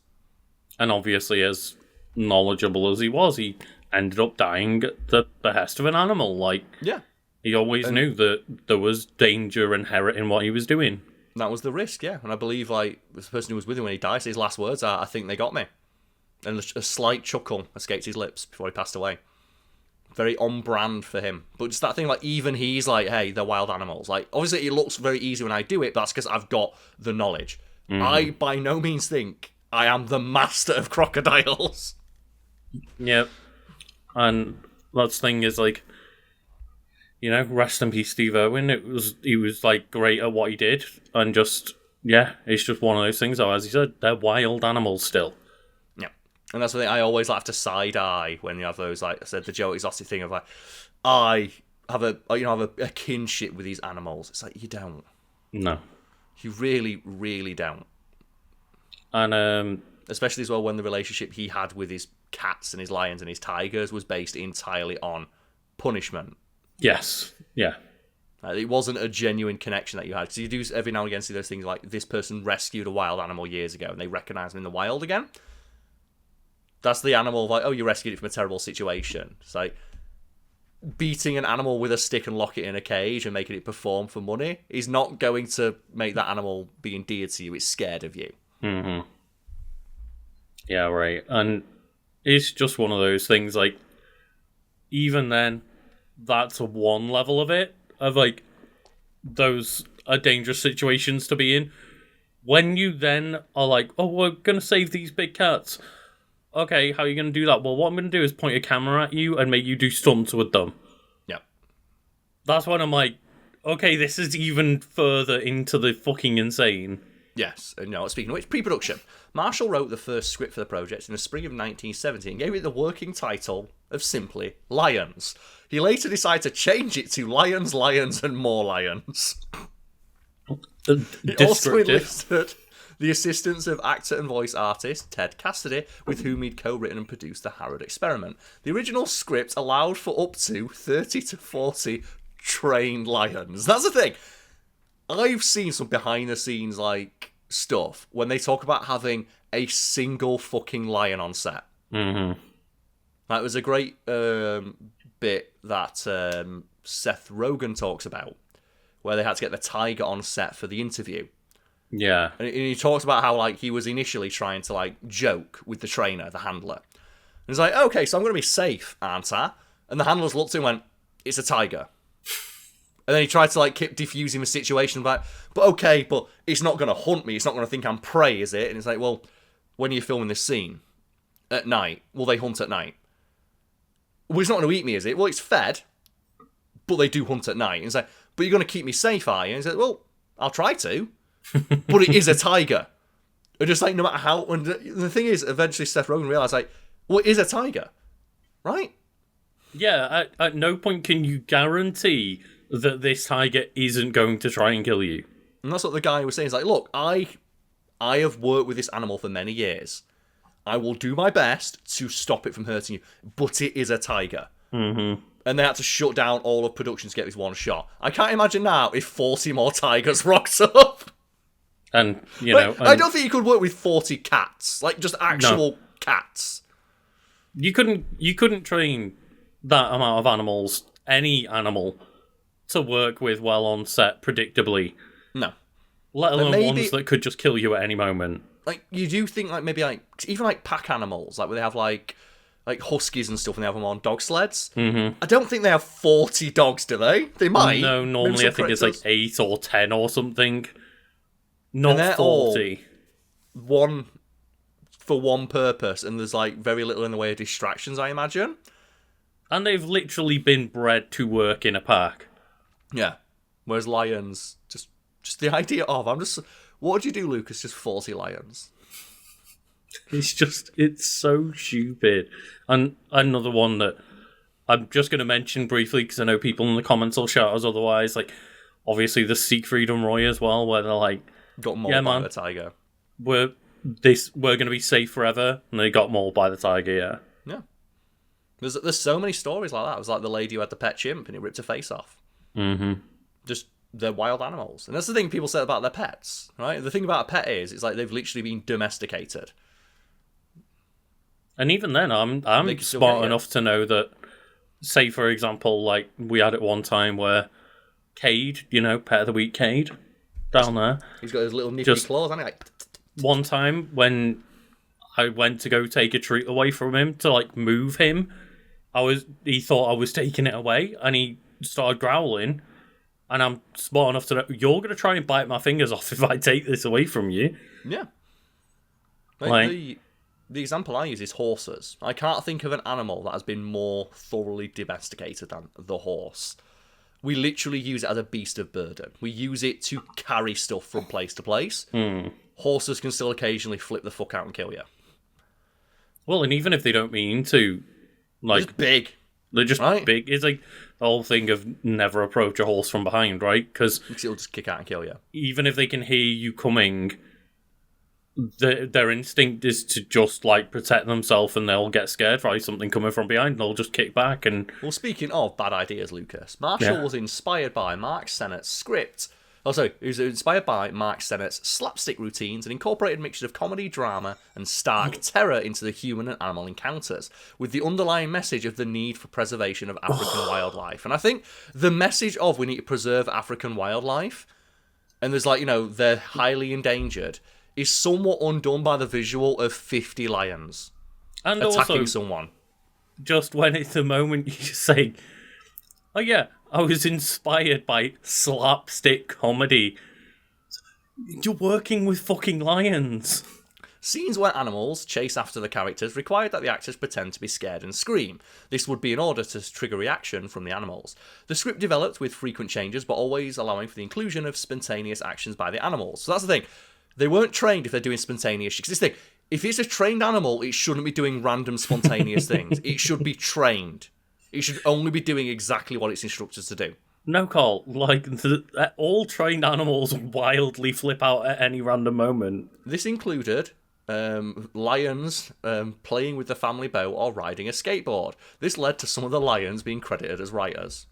And obviously, as knowledgeable as he was, he ended up dying at the behest of an animal. Like, yeah, he always knew that there was danger inherent in what he was doing. That was the risk, yeah. And I believe, like, the person who was with him when he died, his last words are, I think they got me. And a slight chuckle escaped his lips before he passed away. Very on brand for him. But just that thing, like, even he's like, hey, they're wild animals. Like, obviously it looks very easy when I do it, but that's because I've got the knowledge. I, by no means, think I am the master of crocodiles. Yep. And that thing is, like, you know, rest in peace, Steve Irwin. He was like great at what he did, and just it's just one of those things. Though, as you said, they're wild animals still. Yeah, and that's the thing. I always like to side eye when you have those, like I said, the Joe Exotic thing of like, I have a kinship with these animals. It's like, you don't. No, you really, really don't. And especially as well when the relationship he had with his cats and his lions and his tigers was based entirely on punishment. Yes, yeah. It wasn't a genuine connection that you had. Because you do every now and again see those things like, this person rescued a wild animal years ago and they recognise him in the wild again. That's the animal, like, oh, you rescued it from a terrible situation. It's like, beating an animal with a stick and lock it in a cage and making it perform for money is not going to make that animal be endeared to you. It's scared of you. Mm-hmm. Yeah, right. And it's just one of those things, like, even then, that's one level of it, of like, those are dangerous situations to be in. When you then are like, oh, we're going to save these big cats. Okay, how are you going to do that? Well, what I'm going to do is point a camera at you and make you do stunts with them. Yeah. That's when I'm like, okay, this is even further into the fucking insane. Yes, and speaking of which, pre-production. Marshall wrote the first script for the project in the spring of 1970 and gave it the working title of simply Lions. He later decided to change it to Lions, Lions, and More Lions. He also enlisted the assistance of actor and voice artist Ted Cassidy, with whom he'd co-written and produced The Harrod Experiment. The original script allowed for up to 30 to 40 trained lions. That's the thing. I've seen some behind-the-scenes, stuff when they talk about having a single fucking lion on set. Mm-hmm. That was a great bit that Seth Rogen talks about, where they had to get the tiger on set for the interview. Yeah. And he talks about how, he was initially trying to, joke with the trainer, the handler. And he's like, okay, so I'm going to be safe, aren't I? And the handlers looked at him and went, it's a tiger. And then he tried to, keep diffusing the situation, but okay, but it's not going to hunt me. It's not going to think I'm prey, is it? And it's like, well, when are you filming this scene? At night. Will they hunt at night? Well, it's not going to eat me, is it? Well, it's fed, but they do hunt at night. And it's like, but you're going to keep me safe, are you? And he's like, well, I'll try to. But it is a tiger. And just, no matter how... And the thing is, eventually Seth Rogen realised, well, it is a tiger. Right? Yeah, at no point can you guarantee that this tiger isn't going to try and kill you. And that's what the guy was saying. He's like, look, I have worked with this animal for many years. I will do my best to stop it from hurting you, but it is a tiger. Mm-hmm. And they had to shut down all of production to get this one shot. I can't imagine now if 40 more tigers rocks up. And, I don't think you could work with 40 cats. Just actual cats. You couldn't train that amount of animals, any animal, to work with well on set predictably. No. Let alone ones that could just kill you at any moment. You do think, maybe, even, pack animals, where they have, huskies and stuff, and they have them on dog sleds. Mm-hmm. I don't think they have 40 dogs, do they? They might. No, normally I think it's, 8 or 10 or something. And Not 40. One for one purpose, and there's, very little in the way of distractions, I imagine. And they've literally been bred to work in a pack. Yeah. Whereas lions, just the idea of, what would you do, Lucas? Just 40 lions. It's so stupid. And another one that I'm just going to mention briefly, because I know people in the comments will shout us otherwise, obviously the Siegfried and Roy as well, where they're got mauled by the tiger. We're going to be safe forever, and they got mauled by the tiger, yeah. Yeah. There's so many stories like that. It was like the lady who had the pet chimp, and it ripped her face off. Mm-hmm. Just, they're wild animals. And that's the thing people say about their pets, right? The thing about a pet is, it's they've literally been domesticated. And even then, I'm smart enough to know that, say, for example, we had it one time where Cade, Pet of the Week Cade, down there. He's got his little nippy claws, hasn't he? One time when I went to go take a treat away from him to, move him, he thought I was taking it away, and he started growling, and I'm smart enough to know, you're going to try and bite my fingers off if I take this away from you. Yeah. The example I use is horses. I can't think of an animal that has been more thoroughly domesticated than the horse. We literally use it as a beast of burden. We use it to carry stuff from place to place. Horses can still occasionally flip the fuck out and kill you. Well, and even if they don't mean to, they're just big. They're just big. It's the whole thing of never approach a horse from behind, right? Because it'll just kick out and kill you. Even if they can hear you coming, their instinct is to just protect themselves, and they'll get scared by something coming from behind, and they'll just kick back. And well, speaking of bad ideas, Lucas, Marshall was inspired by Mark Sennett's script. He was inspired by Mark Sennett's slapstick routines and incorporated a mixture of comedy, drama, and stark terror into the human and animal encounters, with the underlying message of the need for preservation of African wildlife. And I think the message of we need to preserve African wildlife, and there's they're highly endangered, is somewhat undone by the visual of 50 lions and attacking also, someone. Just when it's the moment you say, oh yeah, I was inspired by slapstick comedy. You're working with fucking lions. Scenes where animals chase after the characters required that the actors pretend to be scared and scream. This would be in order to trigger reaction from the animals. The script developed with frequent changes, but always allowing for the inclusion of spontaneous actions by the animals. So that's the thing. They weren't trained if they're doing spontaneous shit. 'Cause this thing, if it's a trained animal, it shouldn't be doing random spontaneous things. It should be trained. It should only be doing exactly what it's instructed to do. No, Carl. Like, all trained animals wildly flip out at any random moment. This included lions playing with the family boat or riding a skateboard. This led to some of the lions being credited as writers.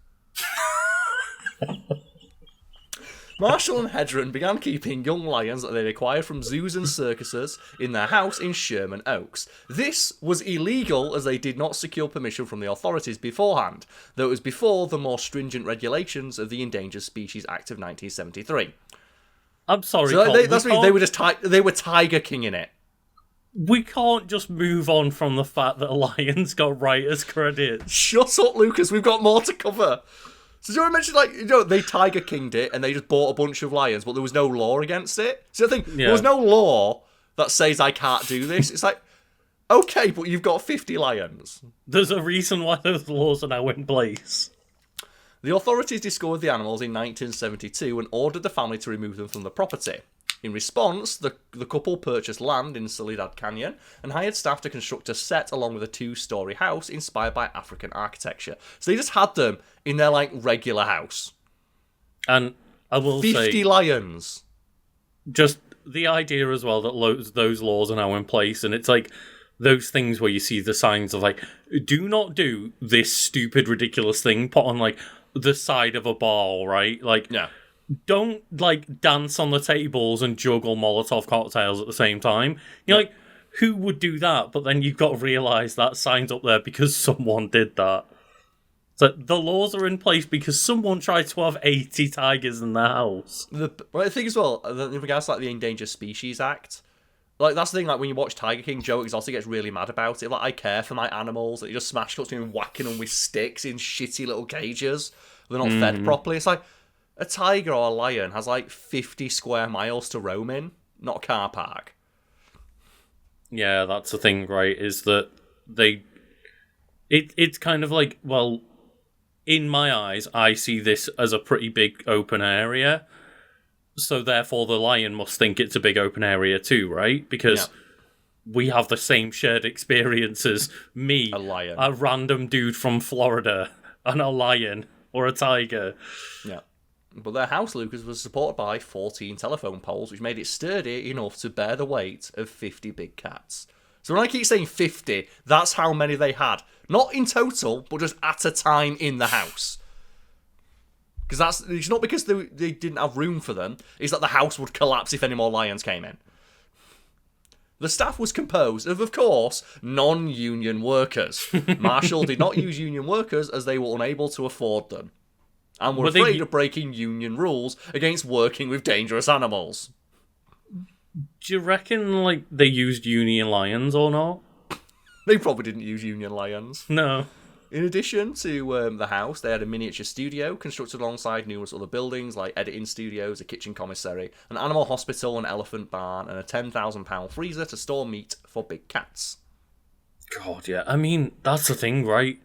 Marshall and Hedren began keeping young lions that they acquired from zoos and circuses in their house in Sherman Oaks. This was illegal as they did not secure permission from the authorities beforehand, though it was before the more stringent regulations of the Endangered Species Act of 1973. I'm sorry, So Carl, they were Tiger King in it. we can't just move on from the fact that lions got writers' credits. Shut up, Lucas. We've got more to cover. So do you want to mention, they Tiger Kinged it and they just bought a bunch of lions, but there was no law against it? So I think there was no law that says I can't do this. It's like, okay, but you've got 50 lions. There's a reason why those laws are now in place. The authorities discovered the animals in 1972 and ordered the family to remove them from the property. In response, the couple purchased land in Soledad Canyon and hired staff to construct a set along with a 2-story house inspired by African architecture. So they just had them in their, regular house. And I will 50 lions. Just the idea as well that those laws are now in place, and it's like those things where you see the signs of, do not do this stupid, ridiculous thing put on, the side of a bar, right? Yeah. Don't, dance on the tables and juggle Molotov cocktails at the same time. You're who would do that? But then you've got to realise that sign's up there because someone did that. So the laws are in place because someone tried to have 80 tigers in their house. The thing as well, in regards to the Endangered Species Act, that's the thing, when you watch Tiger King, Joe Exotic gets really mad about it. I care for my animals. He just smash cuts and whacking them with sticks in shitty little cages. They're not fed properly. It's a tiger or a lion has 50 square miles to roam in, not a car park. Yeah, that's the thing, right? Is that it's kind of in my eyes, I see this as a pretty big open area. So therefore the lion must think it's a big open area too, right? Because we have the same shared experiences. Me, a lion, a random dude from Florida, and a lion or a tiger. Yeah. But their house, Lucas, was supported by 14 telephone poles, which made it sturdy enough to bear the weight of 50 big cats. So when I keep saying 50, that's how many they had. Not in total, but just at a time in the house. Because it's not because they didn't have room for them, it's that the house would collapse if any more lions came in. The staff was composed of course, non-union workers. Marshall did not use union workers as they were unable to afford them. And were afraid of breaking union rules against working with dangerous animals. Do you reckon, they used union lions or not? They probably didn't use union lions. No. In addition to the house, they had a miniature studio constructed alongside numerous other buildings like editing studios, a kitchen commissary, an animal hospital, an elephant barn, and a £10,000 freezer to store meat for big cats. God, yeah. I mean, that's the thing, right?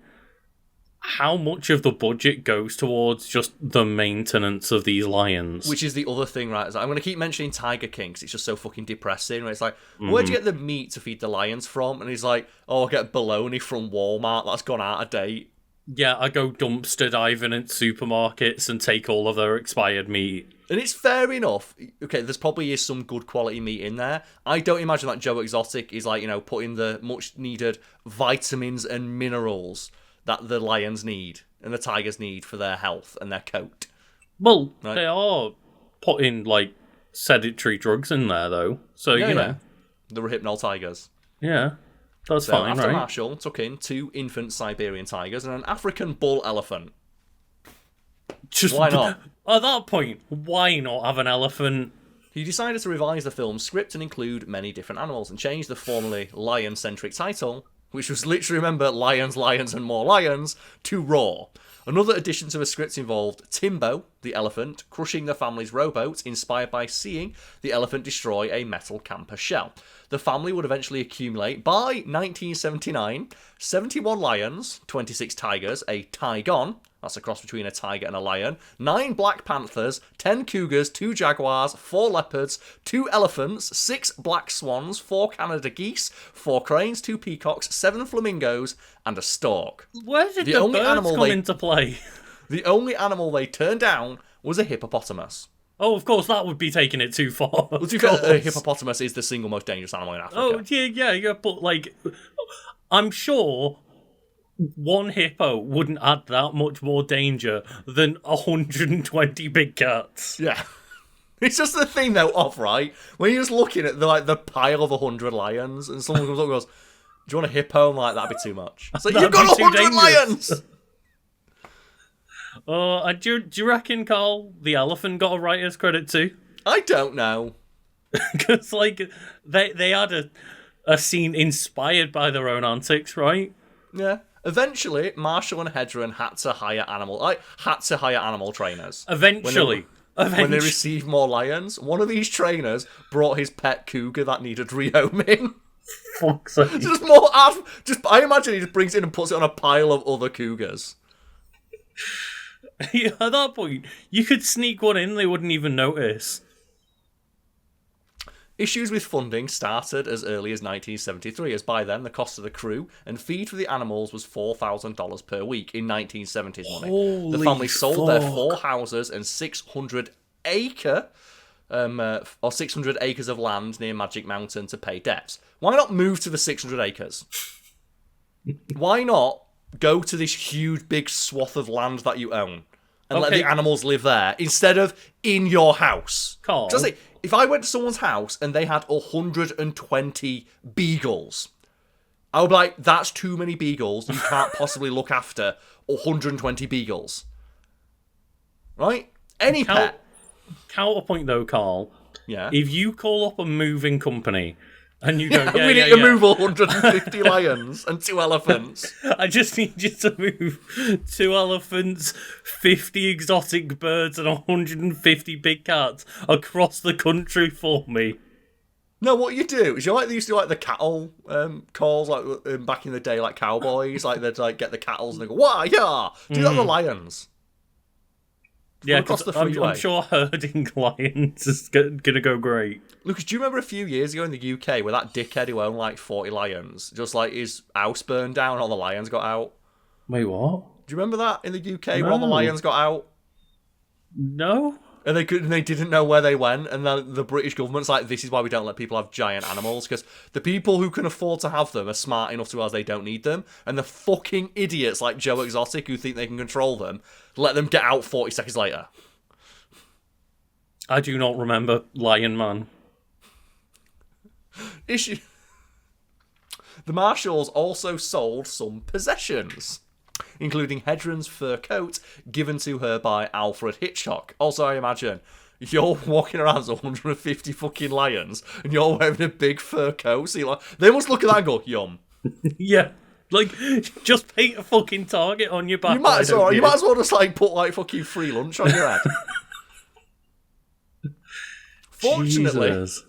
How much of the budget goes towards just the maintenance of these lions? Which is the other thing, right? I'm going to keep mentioning Tiger King because it's just so fucking depressing. Where it's where'd you get the meat to feed the lions from? And he's like, I get bologna from Walmart that's gone out of date. Yeah, I go dumpster diving in supermarkets and take all of their expired meat. And it's fair enough. Okay, there's probably is some good quality meat in there. I don't imagine that Joe Exotic is putting the much needed vitamins and minerals that the lions need and the tigers need for their health and their coat. Well, right? They are putting, sedentary drugs in there, though. So, you know. The Rohypnol tigers. Yeah, that's fine, after right? Marshall took in 2 infant Siberian tigers and an African bull elephant. Why not? At that point, why not have an elephant? He decided to revise the film's script and include many different animals and change the formerly lion-centric title which was literally, remember, lions, lions, and more lions, to roar. Another addition to the script involved Timbo, the elephant, crushing the family's rowboat, inspired by seeing the elephant destroy a metal camper shell. The family would eventually accumulate, by 1979, 71 lions, 26 tigers, a tigon, that's a cross between a tiger and a lion, 9 black panthers, 10 cougars, 2 jaguars, 4 leopards, 2 elephants, 6 black swans, 4 Canada geese, 4 cranes, 2 peacocks, 7 flamingos, and a stork. Where did the birds come into play? The only animal they turned down was a hippopotamus. Oh, of course, that would be taking it too far. Well, a hippopotamus is the single most dangerous animal in Africa. Oh, yeah, but, like, I'm sure one hippo wouldn't add that much more danger than 120 big cats. Yeah. It's just the thing, though, right? When you're just looking at, the pile of 100 lions, and someone comes up and goes, do you want a hippo? I'm like, that'd be too much. It's like, you've got 100 lions! And do you reckon, Carl, the elephant got a writer's credit too? I don't know. Because, like, they had a scene inspired by their own antics, right? Yeah. Eventually, Marshall and Hedren had to hire animal trainers. Eventually. When they received more lions, one of these trainers brought his pet cougar that needed rehoming. Fuck's sake. I imagine he just brings it in and puts it on a pile of other cougars. Yeah, at that point, you could sneak one in, they wouldn't even notice. Issues with funding started as early as 1973, as by then the cost of the crew and feed for the animals was $4,000 per week in 1970s money. Holy the family sold fuck. their 4 houses and 600 acres of land near Magic Mountain to pay debts. Why not move to the 600 acres? Why not go to this huge big swath of land that you own and let the animals live there instead of in your house? Carl. Just say, if I went to someone's house and they had 120 beagles, I would be like, that's too many beagles. You can't possibly look after 120 beagles. Right? Any pet. Counterpoint though, Carl. Yeah. If you call up a moving company and you go, we need to move 150 lions and 2 elephants. I just need you to move 2 elephants, 50 exotic birds, and 150 big cats across the country for me. No, what you do is they used to do like the cattle calls like back in the day, like cowboys, like they'd like get the cattle and they go, "Wah, yeah!" Do that with the lions. Yeah, because I'm sure herding lions is going to go great. Lucas, do you remember a few years ago in the UK where that dickhead who owned like 40 lions, just like his house burned down and all the lions got out? Wait, what? Do you remember that in the UK where all the lions got out? No. And they didn't know where they went, and then the British government's like, this is why we don't let people have giant animals, because the people who can afford to have them are smart enough to realize they don't need them, and the fucking idiots like Joe Exotic who think they can control them, let them get out 40 seconds later. I do not remember Lion Man. The Marshalls also sold some possessions, including Hedren's fur coat given to her by Alfred Hitchcock. Also, I imagine you're walking around as 150 fucking lions and you're wearing a big fur coat. So they must look at that and go, yum. Yeah. Like, just paint a fucking target on your back. You might as well just like put like fucking free lunch on your head. Fortunately, Jesus.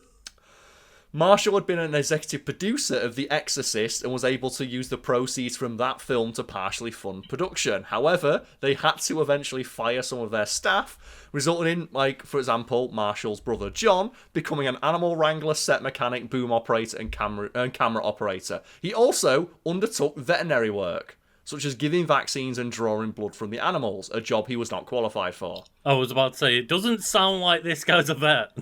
Marshall had been an executive producer of The Exorcist and was able to use the proceeds from that film to partially fund production. However, they had to eventually fire some of their staff, resulting in, like, for example, Marshall's brother John becoming an animal wrangler, set mechanic, boom operator, and camera operator. He also undertook veterinary work, such as giving vaccines and drawing blood from the animals, a job he was not qualified for. I was about to say, it doesn't sound like this guy's a vet.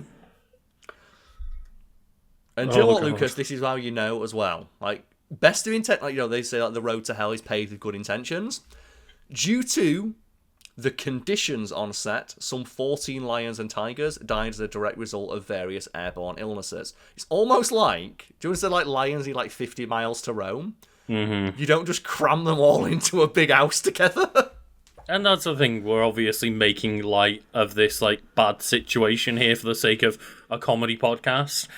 And do you know what, Lucas? This is how you know as well. Like, best of intent, like, they say like the road to hell is paved with good intentions. Due to the conditions on set, some 14 lions and tigers died as a direct result of various airborne illnesses. It's almost like, do you want to say like lions need like 50 miles to roam? Mm-hmm. You don't just cram them all into a big house together. And that's the thing, we're obviously making light of this like bad situation here for the sake of a comedy podcast.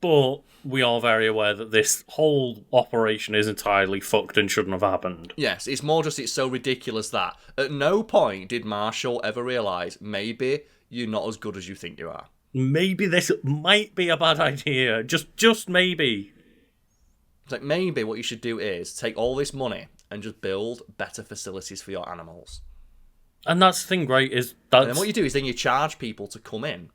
But we are very aware that this whole operation is entirely fucked and shouldn't have happened. Yes, it's more just it's so ridiculous that at no point did Marshall ever realise maybe you're not as good as you think you are. Maybe this might be a bad idea. Just maybe. It's like, maybe what you should do is take all this money and just build better facilities for your animals. And that's the thing, right, is And then what you do is then you charge people to come in,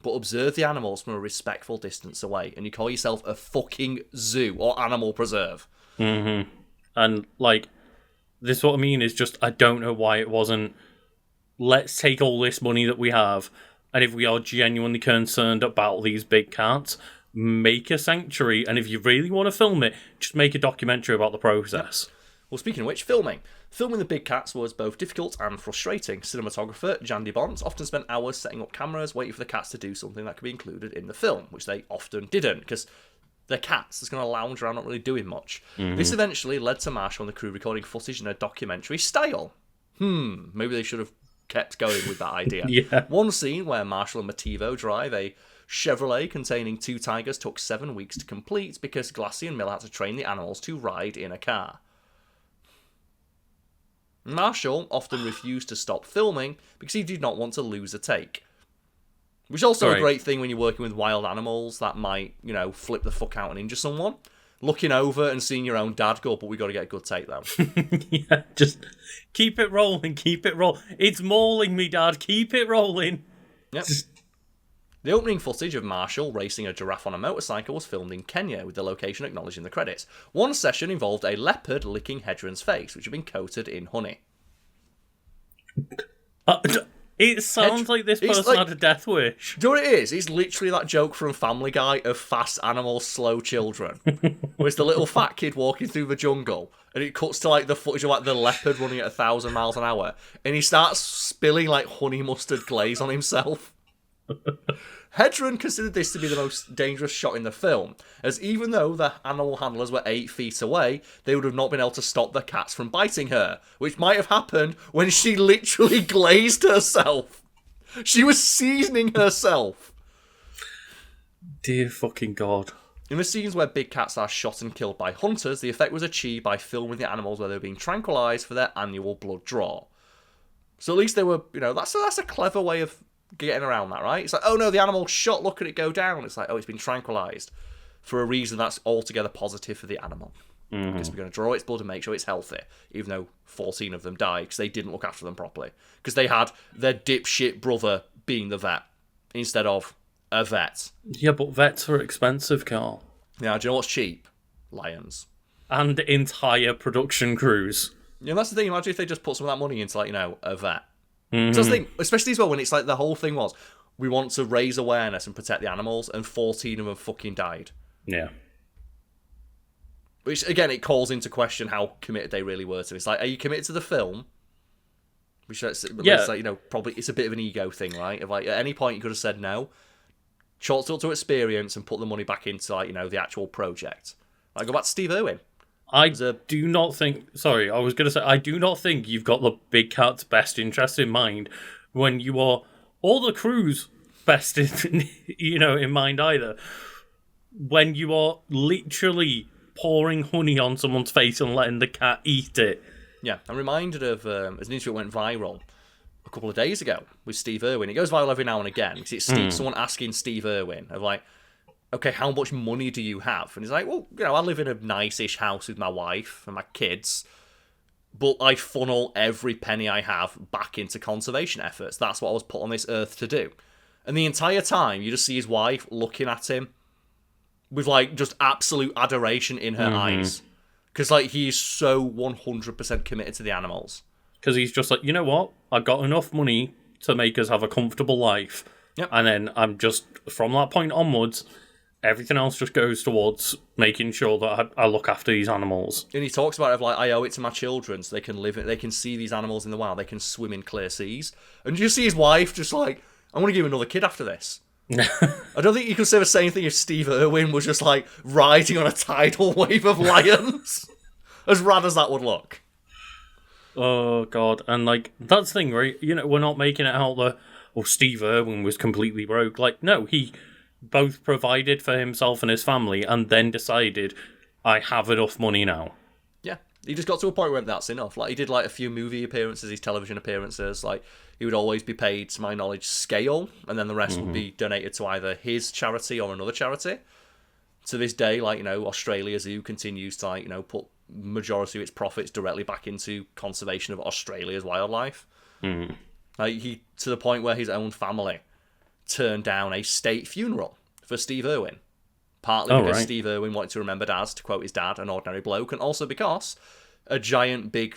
but observe the animals from a respectful distance away, and you call yourself a fucking zoo or animal preserve. Mm-hmm. And, like, this what I mean is just, I don't know why it wasn't, let's take all this money that we have, and if we are genuinely concerned about these big cats, make a sanctuary, and if you really want to film it, just make a documentary about the process. Well, speaking of which, filming. Filming the big cats was both difficult and frustrating. Cinematographer Jandy Bonds often spent hours setting up cameras, waiting for the cats to do something that could be included in the film, which they often didn't, because they're cats. It's going to lounge around, not really doing much. Mm-hmm. This eventually led to Marshall and the crew recording footage in a documentary style. Maybe they should have kept going with that idea. Yeah. One scene where Marshall and Motivo drive a Chevrolet containing 2 tigers took 7 weeks to complete because Glassy and Miller had to train the animals to ride in a car. Marshall often refused to stop filming because he did not want to lose a take. Which is also a great thing when you're working with wild animals that might, flip the fuck out and injure someone. Looking over and seeing your own dad go, but we got to get a good take though. Yeah, just keep it rolling, keep it rolling. It's mauling me, Dad, keep it rolling. Yep. The opening footage of Marshall racing a giraffe on a motorcycle was filmed in Kenya, with the location acknowledged in the credits. One session involved a leopard licking Hedron's face, which had been coated in honey. It sounds like this person had a death wish. Do you know what it is? It's literally that joke from Family Guy of fast animals, slow children. Where it's the little fat kid walking through the jungle, and it cuts to the footage of the leopard running at 1,000 miles an hour, and he starts spilling honey mustard glaze on himself. Hedron considered this to be the most dangerous shot in the film, as even though the animal handlers were 8 feet away, they would have not been able to stop the cats from biting her, which might have happened when she literally glazed herself. She was seasoning herself. Dear fucking God. In the scenes where big cats are shot and killed by hunters, the effect was achieved by filming the animals where they were being tranquilized for their annual blood draw. So at least they were, that's a clever way of getting around that, right? It's like, oh no, the animal's shot, look at it go down. It's like, oh, it's been tranquilized for a reason that's altogether positive for the animal. Because we're going to draw its blood and make sure it's healthy, even though 14 of them died because they didn't look after them properly. Because they had their dipshit brother being the vet instead of a vet. Yeah, but vets are expensive, Carl. Now, do you know what's cheap? Lions. And entire production crews. Yeah, that's the thing. Imagine if they just put some of that money into, a vet. So that's the thing, especially as well when it's the whole thing was, we want to raise awareness and protect the animals, and 14 of them fucking died. Yeah. Which, again, it calls into question how committed they really were to it. It's like, are you committed to the film? Which, it's probably it's a bit of an ego thing, right? Of at any point you could have said no, chalked it up to experience and put the money back into, the actual project. Go back to Steve Irwin. I do not think you've got the big cat's best interest in mind when you are all the crew's best in mind either. When you are literally pouring honey on someone's face and letting the cat eat it. Yeah, I'm reminded of as an interview went viral a couple of days ago with Steve Irwin. It goes viral every now and again because it's someone asking Steve Irwin of okay, how much money do you have? And he's like, well, I live in a nice-ish house with my wife and my kids, but I funnel every penny I have back into conservation efforts. That's what I was put on this earth to do. And the entire time, you just see his wife looking at him with, just absolute adoration in her eyes. Because, he's so 100% committed to the animals. Because he's just you know what? I got enough money to make us have a comfortable life. Yep. And then I'm just, from that point onwards, everything else just goes towards making sure that I look after these animals. And he talks about it I owe it to my children so they can live it, they can see these animals in the wild, they can swim in clear seas. And you see his wife just I want to give him another kid after this. I don't think you could say the same thing if Steve Irwin was just riding on a tidal wave of lions. As rad as that would look. Oh God. And that's the thing, right? We're not making it out that Steve Irwin was completely broke. No, he both provided for himself and his family, and then decided, I have enough money now. Yeah, he just got to a point where that's enough. Like, he did like a few movie appearances, his television appearances. Like, he would always be paid, to my knowledge, scale, and then the rest would be donated to either his charity or another charity. To this day, like, you know, Australia Zoo continues to, like, you know, put majority of its profits directly back into conservation of Australia's wildlife. Like, he, to the point where his own family turned down a state funeral for Steve Irwin. Partly because Steve Irwin wanted to be remembered as, to quote his dad, an ordinary bloke, and also because a giant, big,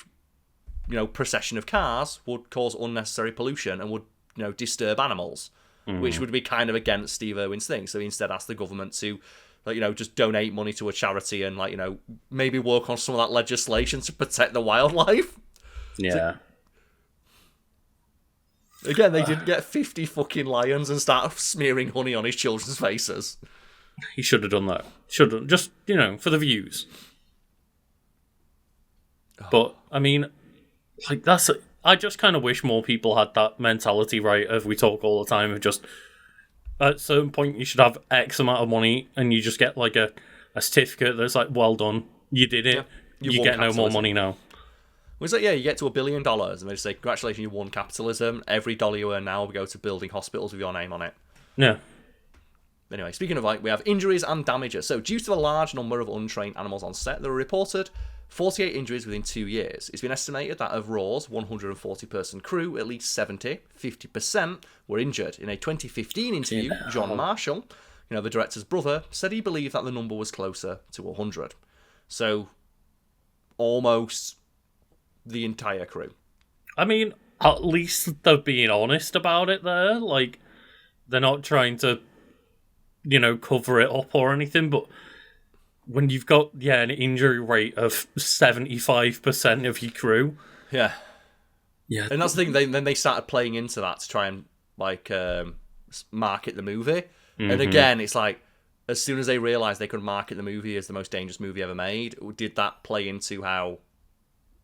you know, procession of cars would cause unnecessary pollution and would, you know, disturb animals, which would be kind of against Steve Irwin's thing. So he instead asked the government to, like, you know, just donate money to a charity and, like, you know, maybe work on some of that legislation to protect the wildlife. Yeah. Again, they didn't get 50 fucking lions and start smearing honey on his children's faces. He should have done that. Should have. Just, you know, for the views. But, I mean, like, I just kind of wish more people had that mentality, right? Of we talk all the time of just, at a certain point, you should have X amount of money and you just get, like, a certificate that's like, well done, you did it. Yeah, you get no more money now. Was like, yeah, you get to $1 billion and they just say, congratulations, you won capitalism. Every dollar you earn now will go to building hospitals with your name on it. Yeah. Anyway, speaking of, like, we have injuries and damages. So, due to the large number of untrained animals on set, there were reported 48 injuries within 2 years. It's been estimated that of Raw's 140-person crew, at least 50% were injured. In a 2015 interview, John Marshall, you know, the director's brother, said he believed that the number was closer to 100. So, almost the entire crew. I mean, at least they're being honest about it there. Like, they're not trying to, you know, cover it up or anything, but when you've got, an injury rate of 75% of your crew. Yeah. Yeah. And that's the thing, then they started playing into that to try and, like, market the movie. And again, it's like, as soon as they realised they could market the movie as the most dangerous movie ever made, did that play into how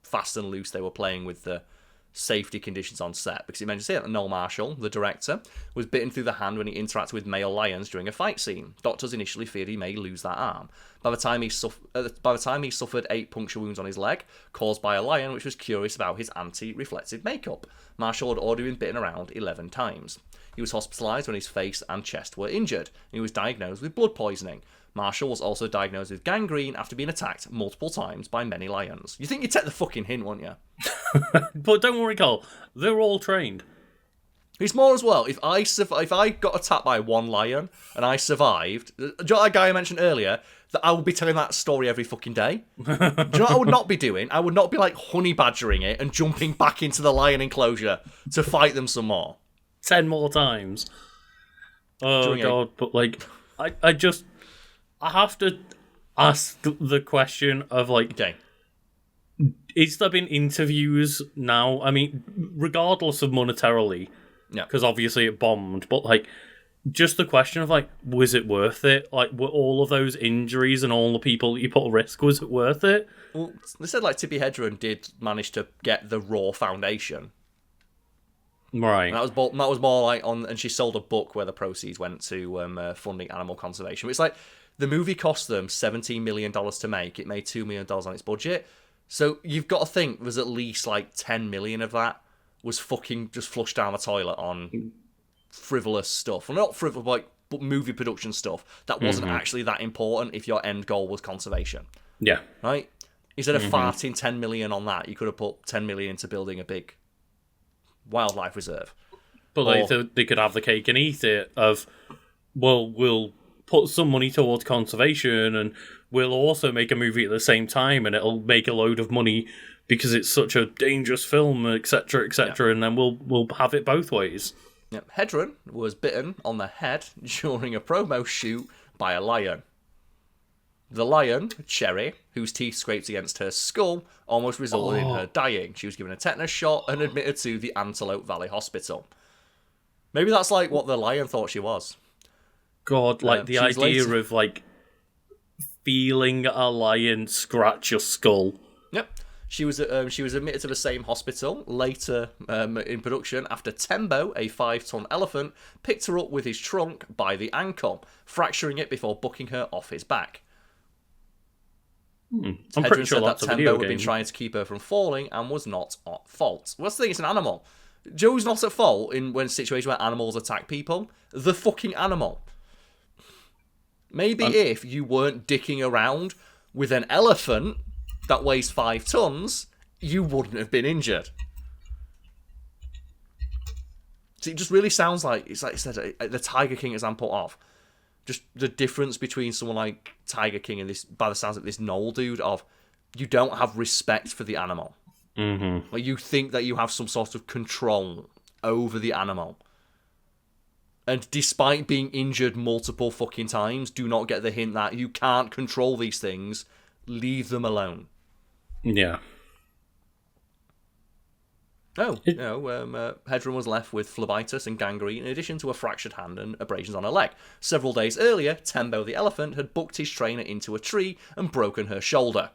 fast and loose they were playing with the safety conditions on set? Because it mentions here that Noel Marshall, the director, was bitten through the hand when he interacted with male lions during a fight scene. Doctors initially feared he may lose that arm. By the time he suffered 8 puncture wounds on his leg, caused by a lion which was curious about his anti-reflective makeup. Marshall had already been bitten around 11 times. He was hospitalised when his face and chest were injured, and he was diagnosed with blood poisoning. Marshall was also diagnosed with gangrene after being attacked multiple times by many lions. You think you'd take the fucking hint, wouldn't you? But don't worry, Carl. They're all trained. It's more as well, if I got attacked by one lion and I survived, do you know that guy I mentioned earlier, that I would be telling that story every fucking day? Do you know what I would not be doing? I would not be, like, honey badgering it and jumping back into the lion enclosure to fight them some more. 10 more times. Oh, God. But, like, I have to ask the question of, like, okay, is there been interviews now? I mean, regardless of monetarily, because obviously it bombed, but, like, just the question of, like, was it worth it? Like, were all of those injuries and all the people that you put at risk, was it worth it? Well, they said, like, Tippi Hedren did manage to get the Raw Foundation. Right. And that was more like and she sold a book where the proceeds went to funding animal conservation. It's like, the movie cost them $17 million to make. It made $2 million on its budget. So you've got to think there's at least, like, 10 million of that was fucking just flushed down the toilet on frivolous stuff. Well, not frivolous, like, but movie production stuff that wasn't actually that important if your end goal was conservation. Yeah. Right? Instead of farting 10 million on that, you could have put 10 million into building a big wildlife reserve. But they could have the cake and eat it of, well, we'll put some money towards conservation and we'll also make a movie at the same time and it'll make a load of money because it's such a dangerous film, etc., etc., and then we'll have it both ways. Yep. Hedren was bitten on the head during a promo shoot by a lion. The lion, Cherry, whose teeth scraped against her skull, almost resulted in her dying. She was given a tetanus shot and admitted to the Antelope Valley Hospital. Maybe that's, like, what the lion thought she was. God, like, the idea of, like, feeling a lion scratch your skull. Yep. She was admitted to the same hospital later in production after Tembo, a 5-ton elephant, picked her up with his trunk by the ankle, fracturing it before bucking her off his back. I'm pretty sure that's a video Tembo game. had been trying to keep her from falling and was not at fault. Well, that's the thing, it's an animal. Joe's not at fault when situations where animals attack people. The fucking animal. Maybe if you weren't dicking around with an elephant that weighs 5 tons, you wouldn't have been injured. So it just really sounds like it's the Tiger King example of just the difference between someone like Tiger King and this, by the sounds of this Noel dude, of you don't have respect for the animal. Mm-hmm. Like, you think that you have some sort of control over the animal. And despite being injured multiple fucking times, do not get the hint that you can't control these things. Leave them alone. Yeah. Hedron was left with phlebitis and gangrene in addition to a fractured hand and abrasions on her leg. Several days earlier, Tembo the elephant had bucked his trainer into a tree and broken her shoulder.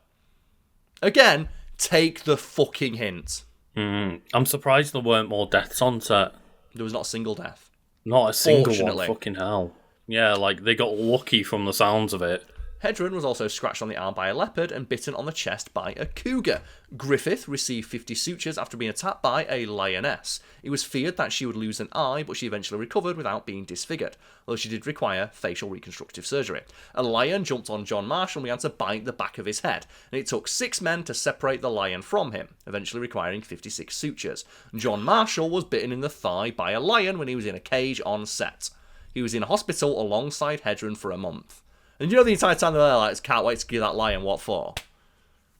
Again, take the fucking hint. I'm surprised there weren't more deaths on set. There was not a single death. Not a single one, fucking hell. Yeah, like, they got lucky from the sounds of it. Hedron was also scratched on the arm by a leopard and bitten on the chest by a cougar. Griffith received 50 sutures after being attacked by a lioness. It was feared that she would lose an eye, but she eventually recovered without being disfigured, although she did require facial reconstructive surgery. A lion jumped on John Marshall and began to bite the back of his head, and it took 6 men to separate the lion from him, eventually requiring 56 sutures. John Marshall was bitten in the thigh by a lion when he was in a cage on set. He was in a hospital alongside Hedron for a month. And you know the entire time they're like, can't wait to give that lion what for?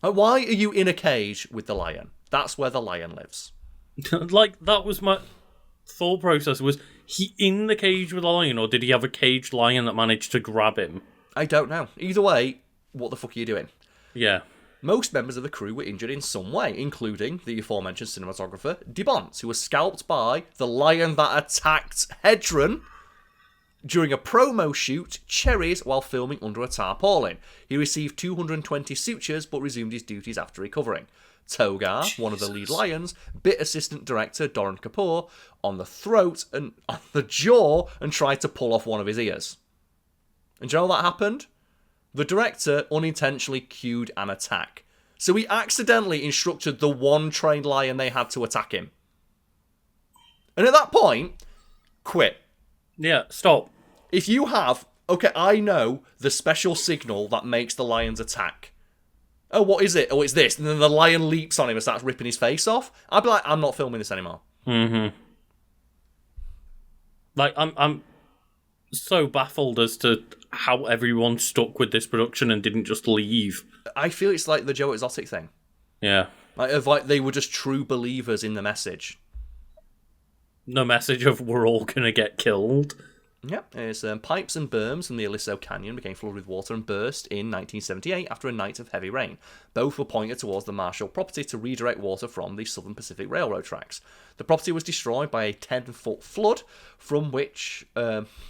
Like, why are you in a cage with the lion? That's where the lion lives. Like, that was my thought process. Was he in the cage with the lion, or did he have a caged lion that managed to grab him? I don't know. Either way, what the fuck are you doing? Yeah. Most members of the crew were injured in some way, including the aforementioned cinematographer, DeBont, who was scalped by the lion that attacked Hedron during a promo shoot, Cherries, while filming under a tarpaulin. He received 220 sutures, but resumed his duties after recovering. Togar, one of the lead lions, bit assistant director Doran Kapoor on the throat and on the jaw and tried to pull off one of his ears. And do you know what happened? The director unintentionally cued an attack. So he accidentally instructed the one trained lion they had to attack him. And at that point, quit. Yeah, stop. If you have, okay, I know the special signal that makes the lions attack. Oh, what is it? Oh, it's this. And then the lion leaps on him and starts ripping his face off. I'd be like, I'm not filming this anymore. Mm-hmm. Like, I'm so baffled as to how everyone stuck with this production and didn't just leave. I feel it's like the Joe Exotic thing. Yeah. Like they were just true believers in the message. The message of we're all gonna get killed. Yep, it's pipes and berms from the Aliso Canyon became flooded with water and burst in 1978 after a night of heavy rain. Both were pointed towards the Marshall property to redirect water from the Southern Pacific Railroad tracks. The property was destroyed by a 10-foot flood, from which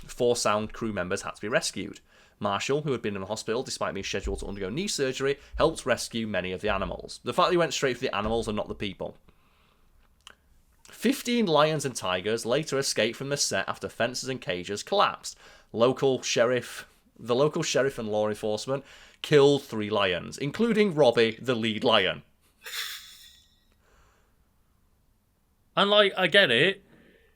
4 sound crew members had to be rescued. Marshall, who had been in the hospital despite being scheduled to undergo knee surgery, helped rescue many of the animals. The fact that he went straight for the animals and not the people. 15 lions and tigers later escaped from the set after fences and cages collapsed. The local sheriff and law enforcement killed 3 lions, including Robbie, the lead lion. And like, I get it.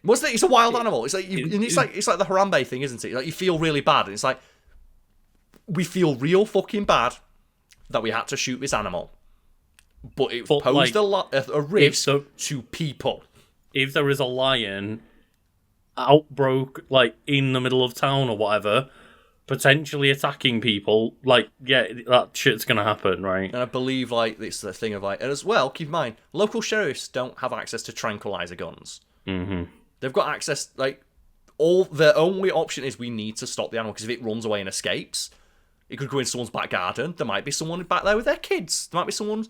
Wasn't it? It's a wild animal. It's like it's like the Harambe thing, isn't it? Like, you feel really bad. It's like we feel real fucking bad that we had to shoot this animal, but it posed a risk to people. If there is a lion outbroke, like, in the middle of town or whatever, potentially attacking people, like, yeah, that shit's gonna happen, right? And I believe, like, it's the thing of, like, and as well, keep in mind, local sheriffs don't have access to tranquilizer guns. Mm-hmm. They've got access, like, their only option is we need to stop the animal, because if it runs away and escapes, it could go in someone's back garden. There might be someone back there with their kids. There might be someone,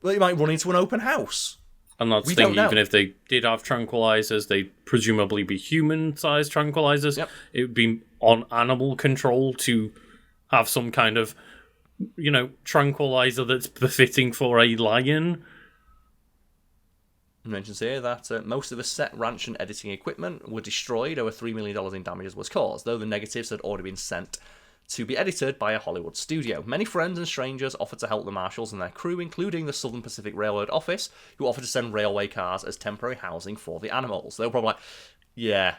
they might run into an open house. And that's the thing, even if they did have tranquilizers, they'd presumably be human-sized tranquilizers. Yep. It would be on animal control to have some kind of tranquilizer that's befitting for a lion. It mentions here that most of the set, ranch, and editing equipment were destroyed. Over $3 million in damages was caused, though the negatives had already been sent to be edited by a Hollywood studio. Many friends and strangers offered to help the marshals and their crew, including the Southern Pacific Railroad office, who offered to send railway cars as temporary housing for the animals. They were probably like, yeah,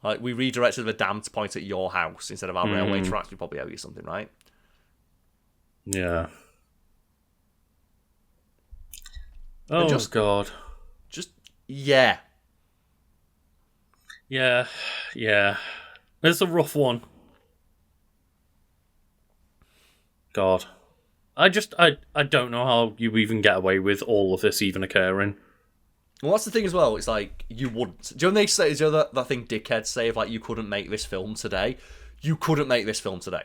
like, we redirected the dam to point at your house instead of our railway tracks. We probably owe you something, right? Yeah. Oh, God. Yeah. Yeah. It's a rough one. God. I don't know how you even get away with all of this even occurring. Well, that's the thing as well. It's like, you wouldn't. Do you know when they say, do you know that thing dickheads say of, like, you couldn't make this film today? You couldn't make this film today.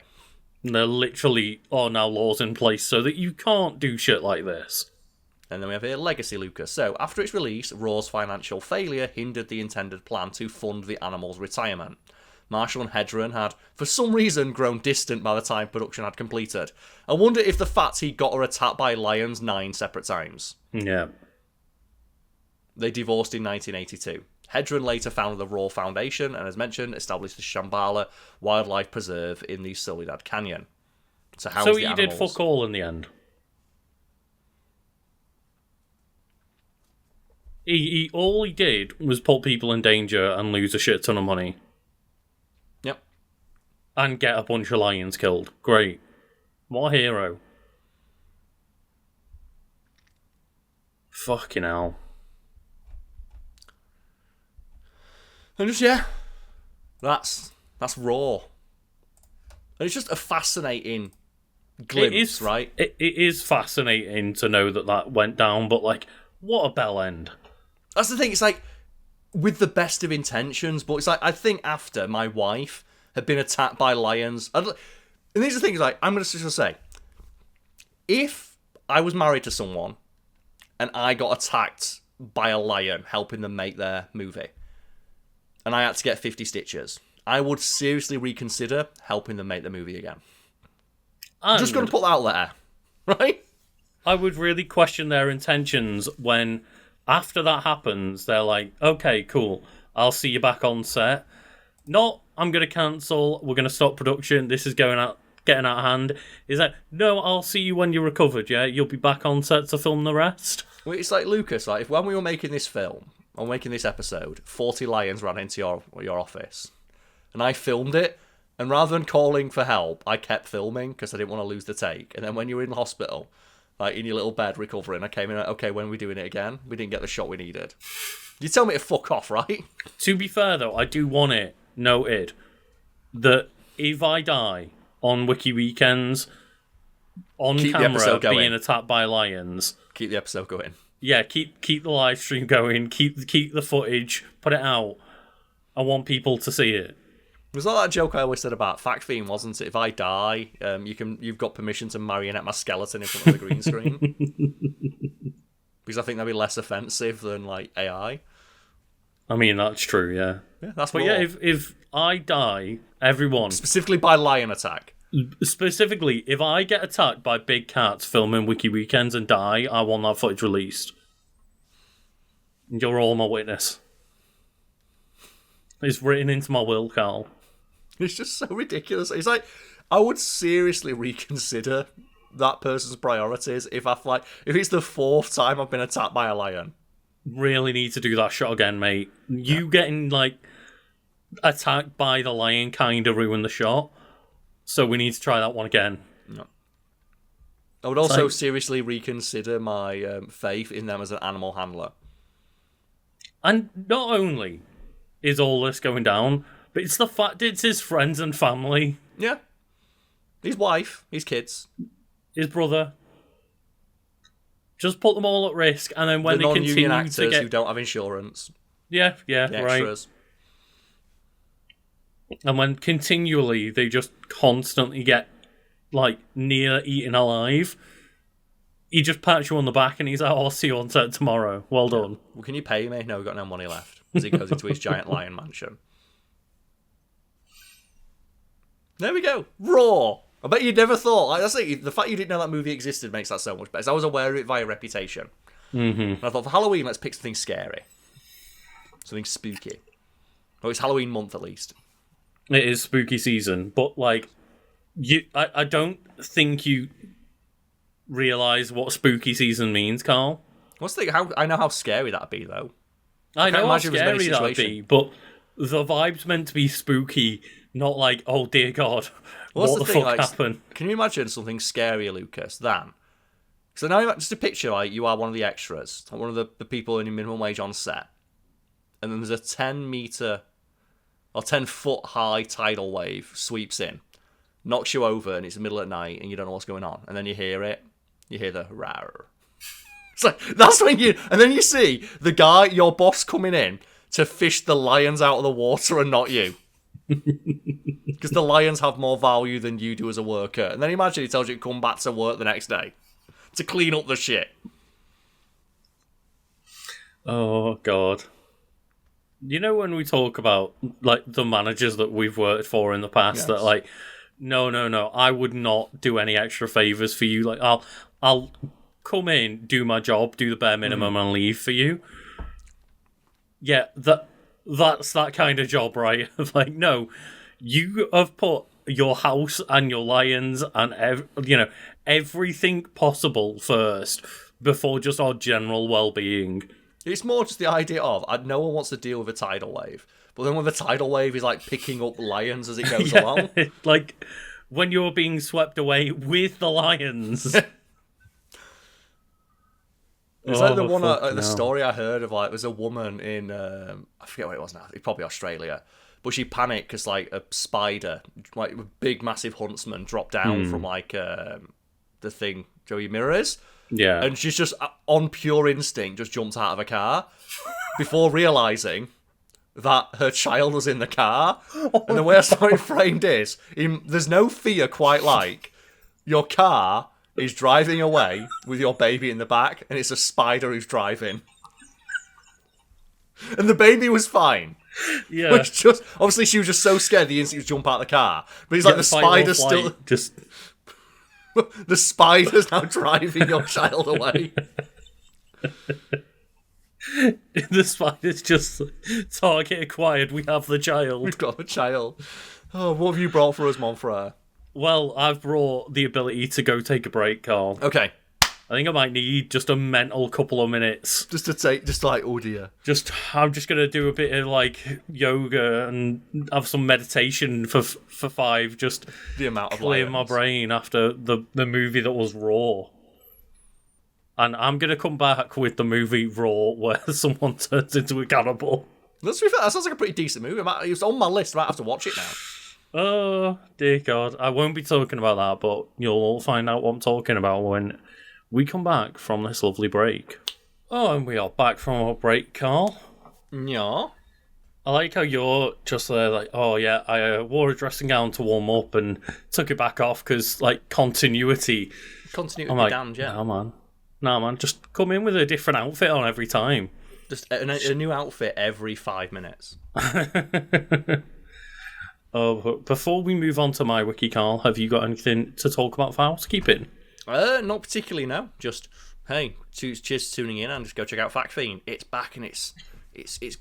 There literally are now laws in place so that you can't do shit like this. And then we have here Legacy Lucas. So, after its release, Raw's financial failure hindered the intended plan to fund the animal's retirement. Marshall and Hedren had, for some reason, grown distant by the time production had completed. I wonder if the fact he got her attacked by lions 9 separate times. Yeah. They divorced in 1982. Hedren later founded the Raw Foundation and, as mentioned, established the Shambhala Wildlife Preserve in the Soledad Canyon. So he did fuck all in the end. All he did was put people in danger and lose a shit ton of money. Yep. And get a bunch of lions killed. Great. What a hero. Fucking hell. And just, yeah, that's Raw. And it's just a fascinating glimpse, right? It is fascinating to know that went down, but, like, what a bell end. That's the thing, it's like, with the best of intentions, but it's like, I think after my wife had been attacked by lions, and these are things like, I'm going to just say, if I was married to someone and I got attacked by a lion helping them make their movie, and I had to get 50 stitches, I would seriously reconsider helping them make the movie again. I'm just going to put that out there, right? I would really question their intentions when, after that happens, they're like, okay, cool, I'll see you back on set. Not, I'm going to cancel, we're going to stop production, this is getting out of hand. Is that, no, I'll see you when you're recovered, yeah? You'll be back on set to film the rest. Well, it's like, Lucas, like, if when we were making this film, or making this episode, 40 lions ran into your office, and I filmed it, and rather than calling for help, I kept filming, because I didn't want to lose the take. And then when you were in hospital, like, in your little bed recovering, I came in and, okay, when are we doing it again? We didn't get the shot we needed. You tell me to fuck off, right? To be fair, though, I do want it noted that if I die on Wiki Weekends, on camera, being attacked by lions... Keep the episode going. Yeah, keep the live stream going, keep the footage, put it out. I want people to see it. It was like that joke I always said about Fact Theme, wasn't it? If I die, you've got permission to marionette my skeleton in front of the green screen. Because I think that'd be less offensive than, like, AI. I mean, that's true, yeah. Yeah, that's but more. Yeah, if I die, everyone... Specifically by lion attack. Specifically, if I get attacked by big cats filming Wiki Weekends and die, I want that footage released. You're all my witness. It's written into my will, Carl. It's just so ridiculous. It's like, I would seriously reconsider that person's priorities if it's the 4th time I've been attacked by a lion. Really need to do that shot again, mate. You getting, like, attacked by the lion kind of ruined the shot. So we need to try that one again. No. I would also seriously reconsider my faith in them as an animal handler. And not only is all this going down, but it's the fact it's his friends and family. Yeah. His wife, his kids. His brother. Just put them all at risk, and then when they continue actors to get... who don't have insurance. Yeah, right. Extras. And when continually they just constantly get, like, near eaten alive, he just pats you on the back and he's like, I'll see you on set tomorrow. Well done. Well, can you pay me? No, we've got no money left. As he goes into his giant lion mansion. There we go. Raw. I bet you never thought. Like, that's it. The fact you didn't know that movie existed makes that so much better. I was aware of it via reputation. Mm-hmm. And I thought, for Halloween, let's pick something scary. Something spooky. Oh, it's Halloween month at least. It is spooky season, but like, I don't think you realise what spooky season means, Carl. What's the thing? I know how scary that'd be, though. I know how scary that'd be, but the vibe's meant to be spooky, not like, oh dear God, what the fuck happened? Can you imagine something scarier, Lucas, than... So now, just a picture, like, you are one of the extras, one of the people earning minimum wage on set, and then there's a 10-metre or 10-foot high tidal wave sweeps in, knocks you over, and it's the middle of the night, and you don't know what's going on, and then you hear it. You hear the rawr. It's like, that's when you... And then you see the guy, your boss, coming in to fish the lions out of the water and not you. Because the lions have more value than you do as a worker. And then imagine he tells you to come back to work the next day to clean up the shit. Oh, God. You know when we talk about, like, the managers that we've worked for in the past that, like, no, I would not do any extra favours for you. Like, I'll come in, do my job, do the bare minimum, and leave for you. Yeah, that's that kind of job, right? Like, no, you have put your house and your lions and everything possible first before just our general well-being. It's more just the idea of no one wants to deal with a tidal wave, but then when the tidal wave is like picking up lions as it goes along, like when you're being swept away with the lions. It's like the one, the story I heard of, like, there's a woman in, I forget what it was now, it's probably Australia, but she panicked because, like, a spider, like, a big, massive huntsman dropped down from, like, the thing, Joey Mirrors. Yeah. And she's just, on pure instinct, just jumped out of a car before realising that her child was in the car. And the way I saw it framed is, there's no fear quite like your car is driving away with your baby in the back, and it's a spider who's driving. And the baby was fine. Yeah. Which just, obviously, she was just so scared the instant you jump out of the car. But he's like, the spider's still... Just... The spider's now driving your child away. The spider's just... Target acquired, we have the child. We've got the child. Oh, what have you brought for us, Monfrere? Well, I've brought the ability to go take a break, Carl. Okay. I think I might need just a mental couple of minutes. Just like, oh dear. I'm just going to do a bit of, like, yoga and have some meditation for 5, just the amount of clear my brain after the movie that was Raw. And I'm going to come back with the movie Raw, where someone turns into a cannibal. That sounds like a pretty decent movie. It's on my list. I might have to watch it now. Oh, dear God. I won't be talking about that, but you'll all find out what I'm talking about when we come back from this lovely break. Oh, and we are back from our break, Carl. Yeah. I like how you're just there, like, oh yeah, I wore a dressing gown to warm up and took it back off because, like, continuity. Continuity, I'm like, damned, yeah. Nah, man, just come in with a different outfit on every time. Just a new outfit every 5 minutes. Oh, before we move on to my wiki, Carl, have you got anything to talk about for housekeeping? Not particularly, no. Just, hey, cheers to tuning in and just go check out Fact Fiend. It's back and it's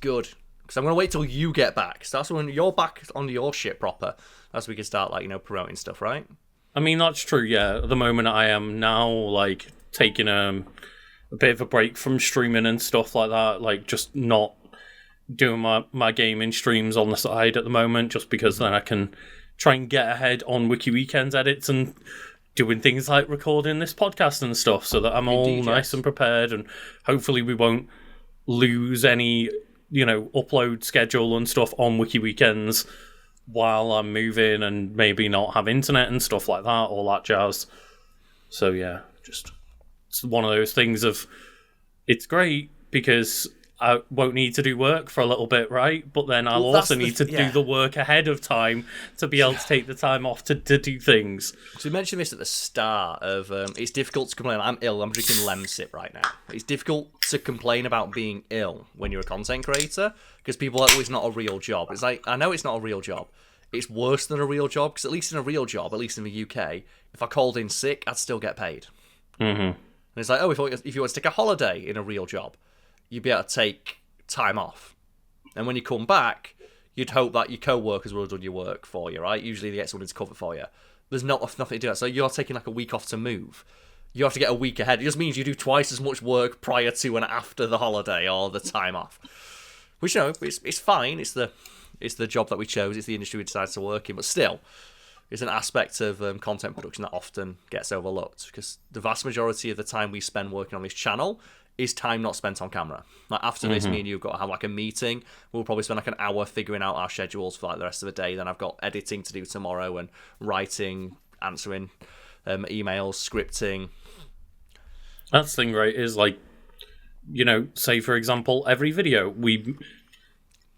good. Because I'm going to wait till you get back. So that's when you're back on your shit proper. That's when we can start, like, promoting stuff, right? I mean, that's true, yeah. At the moment, I am now, like, taking a bit of a break from streaming and stuff like that. Like, just not doing my gaming streams on the side at the moment, just because then I can try and get ahead on Wiki Weekends edits and doing things like recording this podcast and stuff, so that I'm all nice and prepared, and hopefully we won't lose any, upload schedule and stuff on Wiki Weekends while I'm moving and maybe not have internet and stuff like that, all that jazz. So yeah, just it's one of those things of, it's great because I won't need to do work for a little bit, right? But then I'll also need to do the work ahead of time to be able to take the time off to do things. So we mentioned this at the start of, it's difficult to complain. I'm ill, I'm drinking Lemsip right now. It's difficult to complain about being ill when you're a content creator, because people are like, oh, it's not a real job. It's like, I know it's not a real job. it's worse than a real job, because at least in a real job, at least in the UK, if I called in sick, I'd still get paid. Mm-hmm. And it's like, oh, if you want to take a holiday in a real job, you'd be able to take time off. And when you come back, you'd hope that your co-workers will have done your work for you, right? Usually they get someone to cover for you. There's nothing to do that. So you're taking like a week off to move. You have to get a week ahead. It just means you do twice as much work prior to and after the holiday or the time off. Which, it's fine. It's the job that we chose. It's the industry we decided to work in. But still, it's an aspect of content production that often gets overlooked, because the vast majority of the time we spend working on this channel is time not spent on camera. Like after this, me and you have got to have like a meeting. We'll probably spend like an hour figuring out our schedules for like the rest of the day. Then I've got editing to do tomorrow and writing, answering emails, scripting. That's the thing, right? Is like, say for example, every video we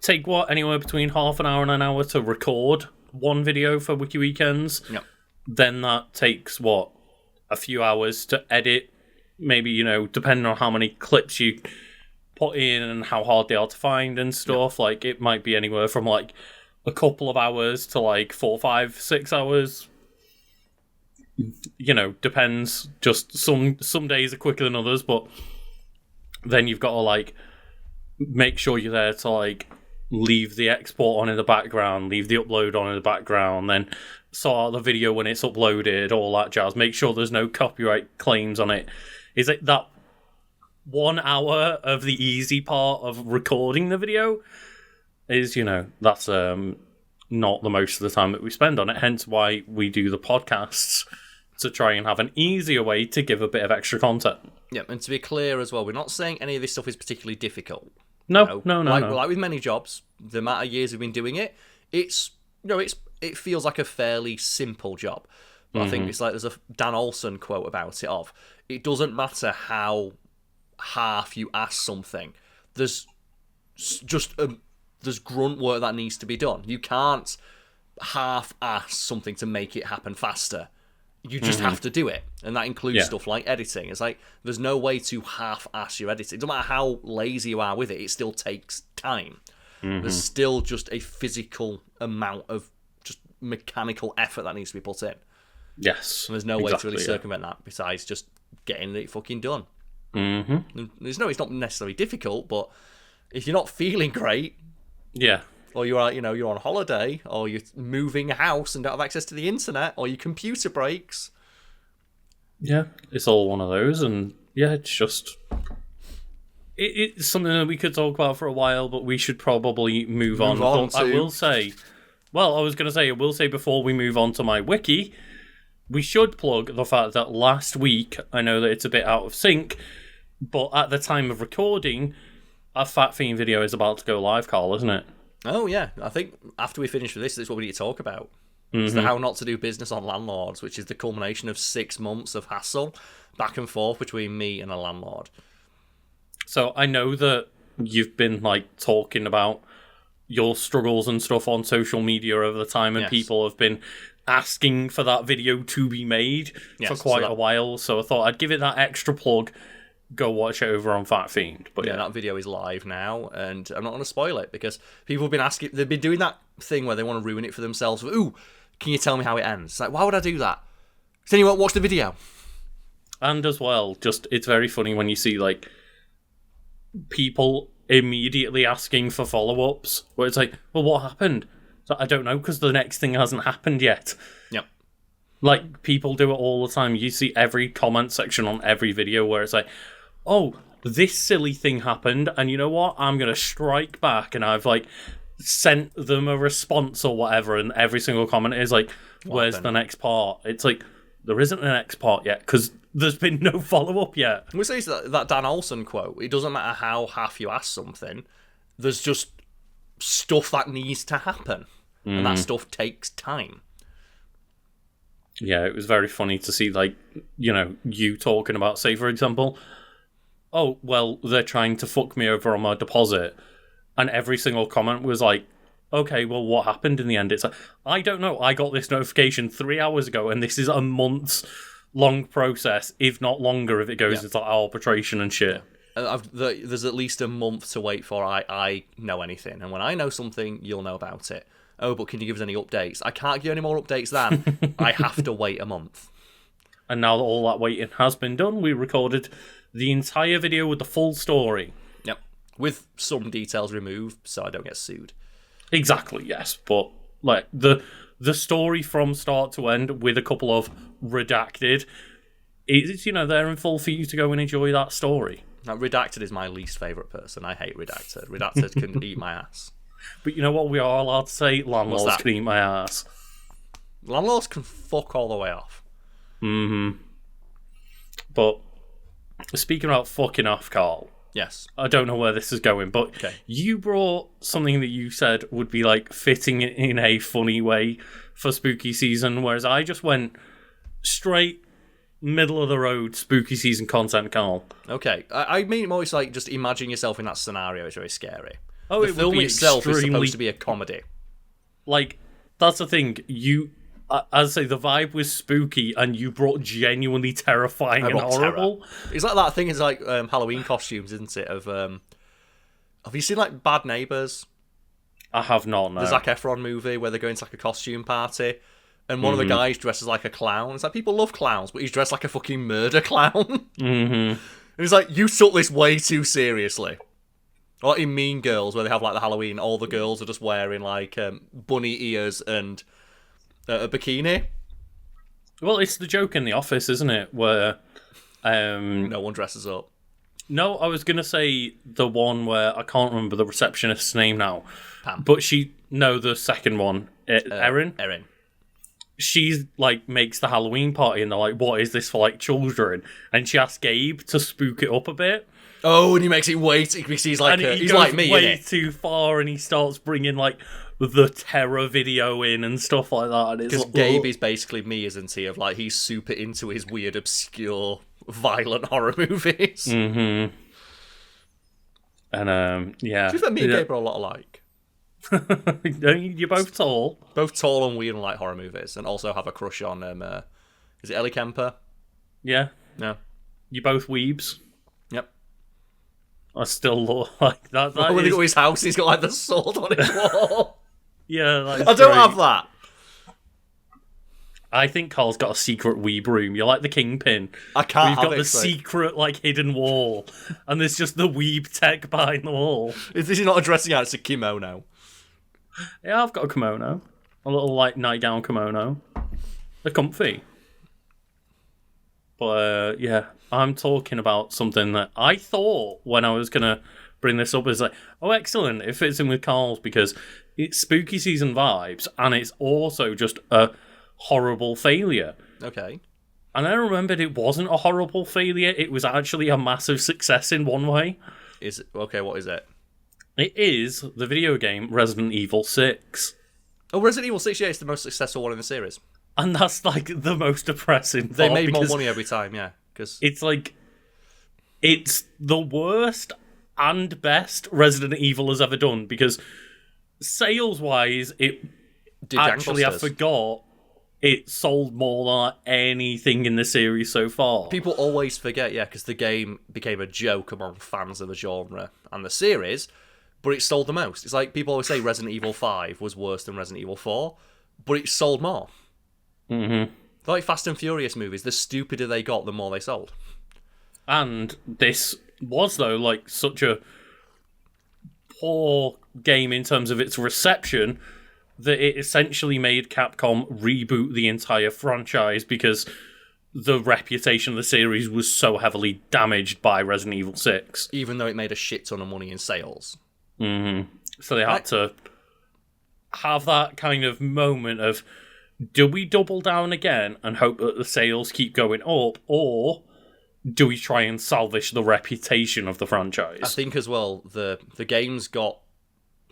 take anywhere between half an hour and an hour to record one video for Wiki Weekends. Yep. Then that takes a few hours to edit. Maybe, depending on how many clips you put in and how hard they are to find and stuff. Yep. Like, it might be anywhere from, like, a couple of hours to, like, 4, 5, 6 hours. Depends. Just some days are quicker than others, but then you've got to, like, make sure you're there to, like, leave the export on in the background, leave the upload on in the background, then sort out the video when it's uploaded, all that jazz. Make sure there's no copyright claims on it. Is it that 1 hour of the easy part of recording the video is, that's not the most of the time that we spend on it. Hence why we do the podcasts, to try and have an easier way to give a bit of extra content. Yeah, and to be clear as well, we're not saying any of this stuff is particularly difficult. No. Like with many jobs, the amount of years we've been doing it, it feels like a fairly simple job. But I think it's like there's a Dan Olsen quote about it it doesn't matter how half you ask something. There's there's grunt work that needs to be done. You can't half ask something to make it happen faster. You just have to do it. And that includes stuff like editing. It's like, there's no way to half-ass your editing. It doesn't matter how lazy you are with it, it still takes time. There's still just a physical amount of just mechanical effort that needs to be put in. Yes. And there's no way to really circumvent that besides just getting it fucking done. It's not necessarily difficult, but if you're not feeling great... Yeah. Or you're on holiday, or you're moving a house and don't have access to the internet, or your computer breaks. Yeah, it's all one of those, and yeah, it's just... It's something that we could talk about for a while, but we should probably move on. I will say before we move on to my wiki, we should plug the fact that last week, I know that it's a bit out of sync, but at the time of recording, a Fat Fiend video is about to go live, Carl, isn't it? Oh, yeah. I think after we finish with this is what we need to talk about. It's the how not to do business on landlords, which is the culmination of 6 months of hassle back and forth between me and a landlord. So I know that you've been like talking about your struggles and stuff on social media over the time, and people have been asking for that video to be made for quite a while. So I thought I'd give it that extra plug. Go watch it over on Fat Fiend. But yeah, that video is live now, and I'm not going to spoil it because people have been asking. They've been doing that thing where they want to ruin it for themselves. Ooh, can you tell me how it ends? It's like, why would I do that? Then you won't watch the video. And as well, just it's very funny when you see like people immediately asking for follow-ups, where it's like, well, what happened? So I don't know, because the next thing hasn't happened yet. Yep. Like, people do it all the time. You see every comment section on every video where it's like, oh, this silly thing happened, and you know what? I'm going to strike back, and I've, like, sent them a response or whatever, and every single comment is like, where's the next part? It's like, there isn't a next part yet, because there's been no follow-up yet. We say that Dan Olsen quote, it doesn't matter how half you ask something, there's just stuff that needs to happen, and that stuff takes time. Yeah, it was very funny to see, like, you talking about, say, for example, oh, well, they're trying to fuck me over on my deposit. And every single comment was like, okay, well, what happened in the end? It's like, I don't know. I got this notification 3 hours ago, and this is a months-long process, if not longer, if it goes into arbitration and shit. There's at least a month to wait for I know anything. And when I know something, you'll know about it. oh, but can you give us any updates? I can't give you any more updates than I have to wait a month. And now that all that waiting has been done, we recorded the entire video with the full story. Yep. With some details removed so I don't get sued. Exactly, yes. But like the story from start to end with a couple of redacted, it's, you know, there in full for you to go and enjoy that story. Now, Redacted is my least favourite person. I hate Redacted. Redacted can eat my ass. But you know what we are allowed to say? Landlords can eat my ass. Landlords can fuck all the way off. But speaking about fucking off, Carl. Yes. I don't know where this is going, but you brought something that you said would be like fitting in a funny way for spooky season, whereas I just went straight middle of the road spooky season content, Carl. Okay. I mean more like just imagine yourself in that scenario. It's very scary. Oh, the film itself is supposed to be a comedy. Like, that's the thing. You, as I say, the vibe was spooky, and you brought genuinely terrifying and horrible. Terror. It's like that thing. It's like Halloween costumes, isn't it? Of have you seen like Bad Neighbours? I have not. No. The Zac Efron movie where they're going to like a costume party, and one of the guys dresses like a clown. It's like people love clowns, but he's dressed like a fucking murder clown. And he's like, you took this way too seriously. Or in Mean Girls, where they have like the Halloween, all the girls are just wearing like bunny ears and a bikini. Well, it's the joke in The Office, isn't it? Where no one dresses up. No, I was gonna say the one where I can't remember the receptionist's name now. Pam. But the second one, Erin. Erin. She like makes the Halloween party, and they're like, "What is this for, like children?" And she asks Gabe to spook it up a bit. Oh, and he makes it way too, because he's like he's like me, way innit? too far, and he starts bringing like the terror video in and stuff like that. Because Gabe is basically me, isn't he? Of like he's super into his weird, obscure, violent horror movies. And yeah, Do you think me and Gabe are a lot alike? You're both tall, both tall and weird and like horror movies, and also have a crush on is it Ellie Kemper? Yeah, no, you're both weebs. Yep. I still look like that. When he got his house, he's got like the sword on his wall. Yeah, I don't have that. I think Carl's got a secret weeb room. You're like the Kingpin. I can't. We've got the secret like hidden wall, and there's just the weeb tech behind the wall. This is not a dressing out; it's a kimono. Yeah, I've got a kimono, a little like nightgown kimono. They're comfy. But yeah, I'm talking about something that I thought when I was gonna bring this up is like, oh, excellent! It fits in with Carl's because it's spooky season vibes, and it's also just a horrible failure. Okay. And I remembered it wasn't a horrible failure. It was actually a massive success in one way. Is it okay? What is it? It is the video game Resident Evil 6. Oh, Resident Evil 6, yeah, it's the most successful one in the series. And that's like the most depressing part. They made more money every time, yeah. Cause it's like, it's the worst and best Resident Evil has ever done, because sales-wise, it actually, I forgot, it sold more than anything in the series so far. People always forget, yeah, because the game became a joke among fans of the genre and the series, but it sold the most. It's like people always say Resident Evil 5 was worse than Resident Evil 4, but it sold more. Mm-hmm. Like Fast and Furious movies, the stupider they got, the more they sold. And this was, though, like such a poor game in terms of its reception that it essentially made Capcom reboot the entire franchise because the reputation of the series was so heavily damaged by Resident Evil 6. Even though it made a shit ton of money in sales. Mm-hmm. So they had to have that kind of moment of, do we double down again and hope that the sales keep going up, or do we try and salvage the reputation of the franchise? I think as well, the games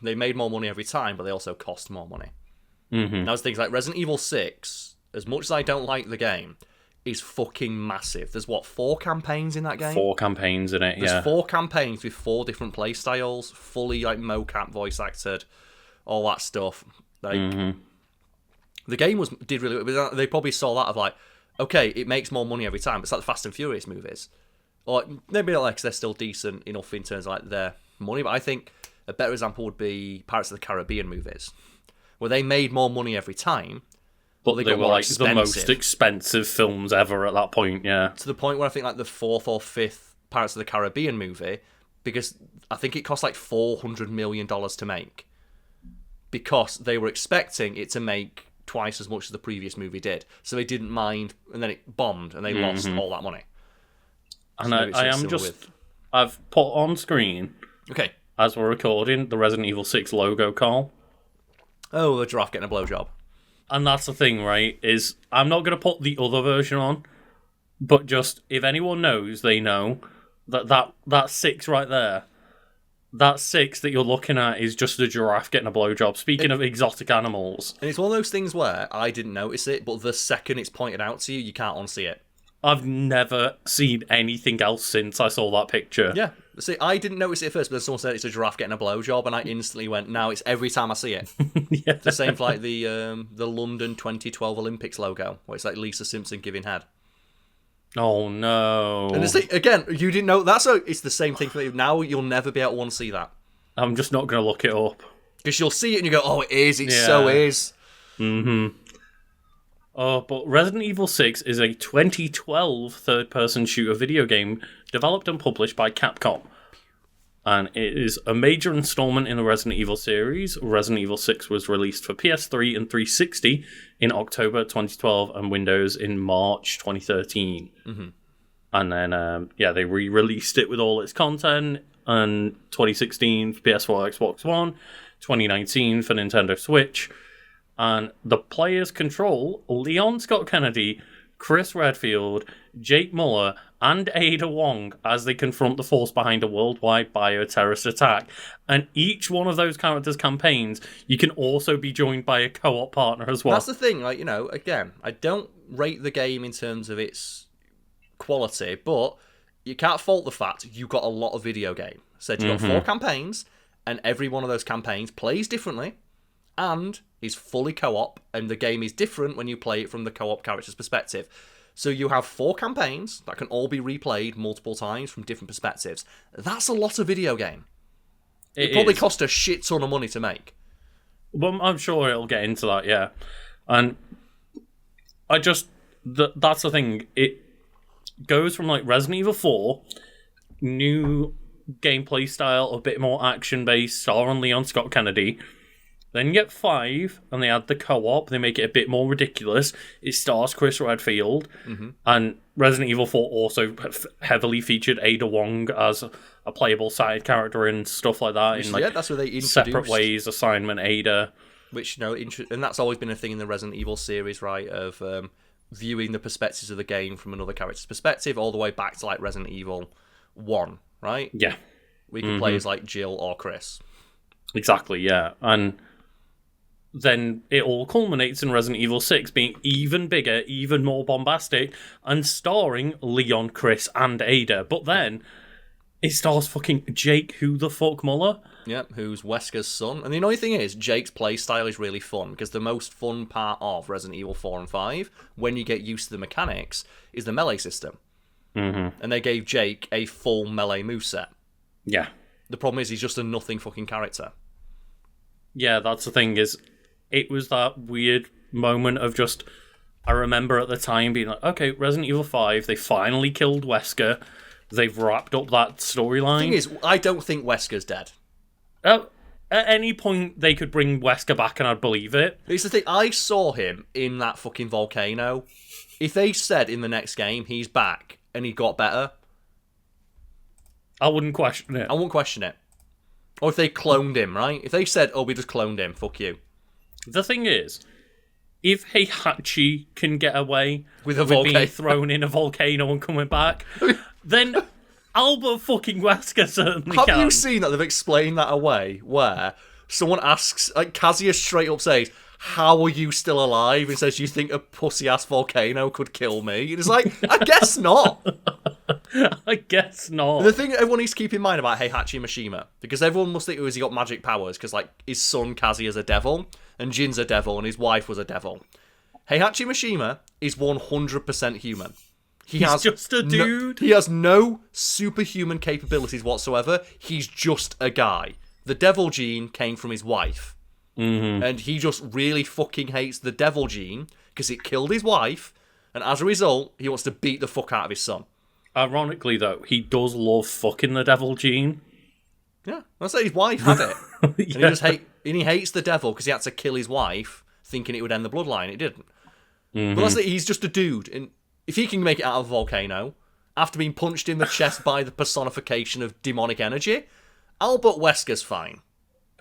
they made more money every time, but they also cost more money. Mm-hmm. Now, things like Resident Evil 6, as much as I don't like the game, is fucking massive. There's, 4 campaigns in that game? 4 campaigns in it, There's 4 campaigns with 4 different play styles, fully, like, mocap voice acted, all that stuff. Like, the game did really well. They probably saw that of, like, okay, it makes more money every time. It's like the Fast and Furious movies. Or maybe not, like, 'cause they're still decent enough in terms of, like, their money, but I think a better example would be Pirates of the Caribbean movies, where they made more money every time, But they they got were more like the most expensive films ever at that point, yeah. to the point where I think like the 4th or 5th Pirates of the Caribbean movie, because I think it cost like $400 million to make, because they were expecting it to make twice as much as the previous movie did, so they didn't mind, and then it bombed and they lost all that money. And I've put on screen, Okay. as we're recording, the Resident Evil 6 logo, Carl. Oh, the giraffe getting a blowjob. And that's the thing, right, is I'm not going to put the other version on, but just, if anyone knows, they know that 6 right there, that 6 that you're looking at is just a giraffe getting a blowjob. Speaking of exotic animals. And it's one of those things where I didn't notice it, but the second it's pointed out to you, you can't unsee it. I've never seen anything else since I saw that picture. Yeah. See, I didn't notice it at first, but then someone said it's a giraffe getting a blowjob, and I instantly went, now it's every time I see it. Yeah. The same for like the London 2012 Olympics logo, where it's like Lisa Simpson giving head. Oh no. And again, you didn't know it's the same thing for me. Now you'll never be able to unsee that. I'm just not going to look it up. Because you'll see it and you go, oh, it is, so is. Mm-hmm. Oh, but Resident Evil 6 is a 2012 third-person shooter video game developed and published by Capcom. And it is a major installment in the Resident Evil series. Resident Evil 6 was released for PS3 and 360 in October 2012 and Windows in March 2013. Mm-hmm. And then, they re-released it with all its content in 2016 for PS4, Xbox One, 2019 for Nintendo Switch. And the players control Leon Scott Kennedy, Chris Redfield, Jake Muller, and Ada Wong as they confront the force behind a worldwide bioterrorist attack. And each one of those characters' campaigns, you can also be joined by a co-op partner as well. That's the thing, like, again, I don't rate the game in terms of its quality, but you can't fault the fact you got a lot of video game. Said you got 4 campaigns, and every one of those campaigns plays differently, and is fully co-op, and the game is different when you play it from the co-op character's perspective. So you have 4 campaigns that can all be replayed multiple times from different perspectives. That's a lot of video game. It probably cost a shit ton of money to make. Well, I'm sure it'll get into that, yeah. And that's the thing. It goes from like Resident Evil 4, new gameplay style, a bit more action-based, starring Leon Scott Kennedy. Then you get 5, and they add the co-op. They make it a bit more ridiculous. It stars Chris Redfield, and Resident Evil 4 also heavily featured Ada Wong as a playable side character and stuff like that. That's where they introduced Separate Ways, Assignment Ada. Which, and that's always been a thing in the Resident Evil series, right? Of viewing the perspectives of the game from another character's perspective, all the way back to like Resident Evil 1, right? Yeah. We can play as like Jill or Chris. Exactly, yeah. And then it all culminates in Resident Evil 6 being even bigger, even more bombastic, and starring Leon, Chris, and Ada. But then it stars fucking Jake who the fuck Muller. Yep, who's Wesker's son. And the annoying thing is, Jake's playstyle is really fun, because the most fun part of Resident Evil 4 and 5, when you get used to the mechanics, is the melee system. Mm-hmm. And they gave Jake a full melee moveset. Yeah. The problem is he's just a nothing fucking character. Yeah, that's the thing, is it was that weird moment of just, I remember at the time being like, okay, Resident Evil 5, they finally killed Wesker, they've wrapped up that storyline. The thing is, I don't think Wesker's dead. At any point, they could bring Wesker back and I'd believe it. It's the thing, I saw him in that fucking volcano. If they said in the next game he's back and he got better, I wouldn't question it. I wouldn't question it. Or if they cloned him, right? If they said, oh, we just cloned him, fuck you. The thing is, if Heihachi can get away with being thrown in a volcano and coming back, then Albert fucking Wesker certainly can. Have you seen that they've explained that away, where someone asks, like Kazuya straight up says, how are you still alive? And says, you think a pussy-ass volcano could kill me? And it's like, I guess not. I guess not. The thing everyone needs to keep in mind about Heihachi Mishima, because everyone must think, oh, has he got magic powers? Because, like, his son Kazuya's a devil, and Jin's a devil, and his wife was a devil. Heihachi Mishima is 100% human. He's just a dude. He has no superhuman capabilities whatsoever. He's just a guy. The devil gene came from his wife. And he just really fucking hates the devil gene because it killed his wife, and as a result, he wants to beat the fuck out of his son. Ironically, though, he does love fucking the devil gene. Yeah, I say his wife had it, Yeah. and he hates the devil because he had to kill his wife, thinking it would end the bloodline. It didn't. But that's it. He's just a dude, and if he can make it out of a volcano after being punched in the chest by the personification of demonic energy, Albert Wesker's fine.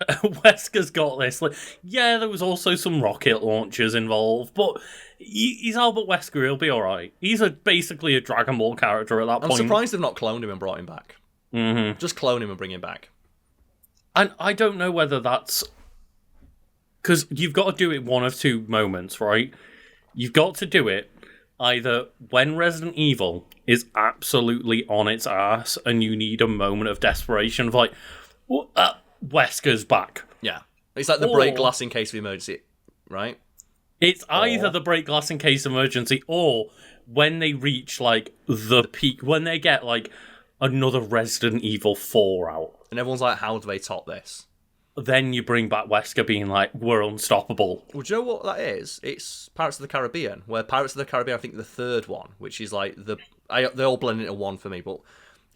Wesker's got this. Like, yeah, there was also some rocket launchers involved, but he's Albert Wesker. He'll be all right. He's basically a Dragon Ball character at that point. I'm surprised they've not cloned him and brought him back. Just clone him and bring him back. And I don't know whether that's because you've got to do it one of two moments, right? You've got to do it either when Resident Evil is absolutely on its ass and you need a moment of desperation of like, Wesker's back. Yeah. It's like the break glass in case of emergency, right? It's either the break glass in case of emergency or when they reach like the peak, when they get like another Resident Evil 4 out. And everyone's like, how do they top this? Then you bring back Wesker being like, we're unstoppable. Well, do you know what that is? It's Pirates of the Caribbean, where Pirates of the Caribbean, I think the third one, which is like they all blend into one for me, but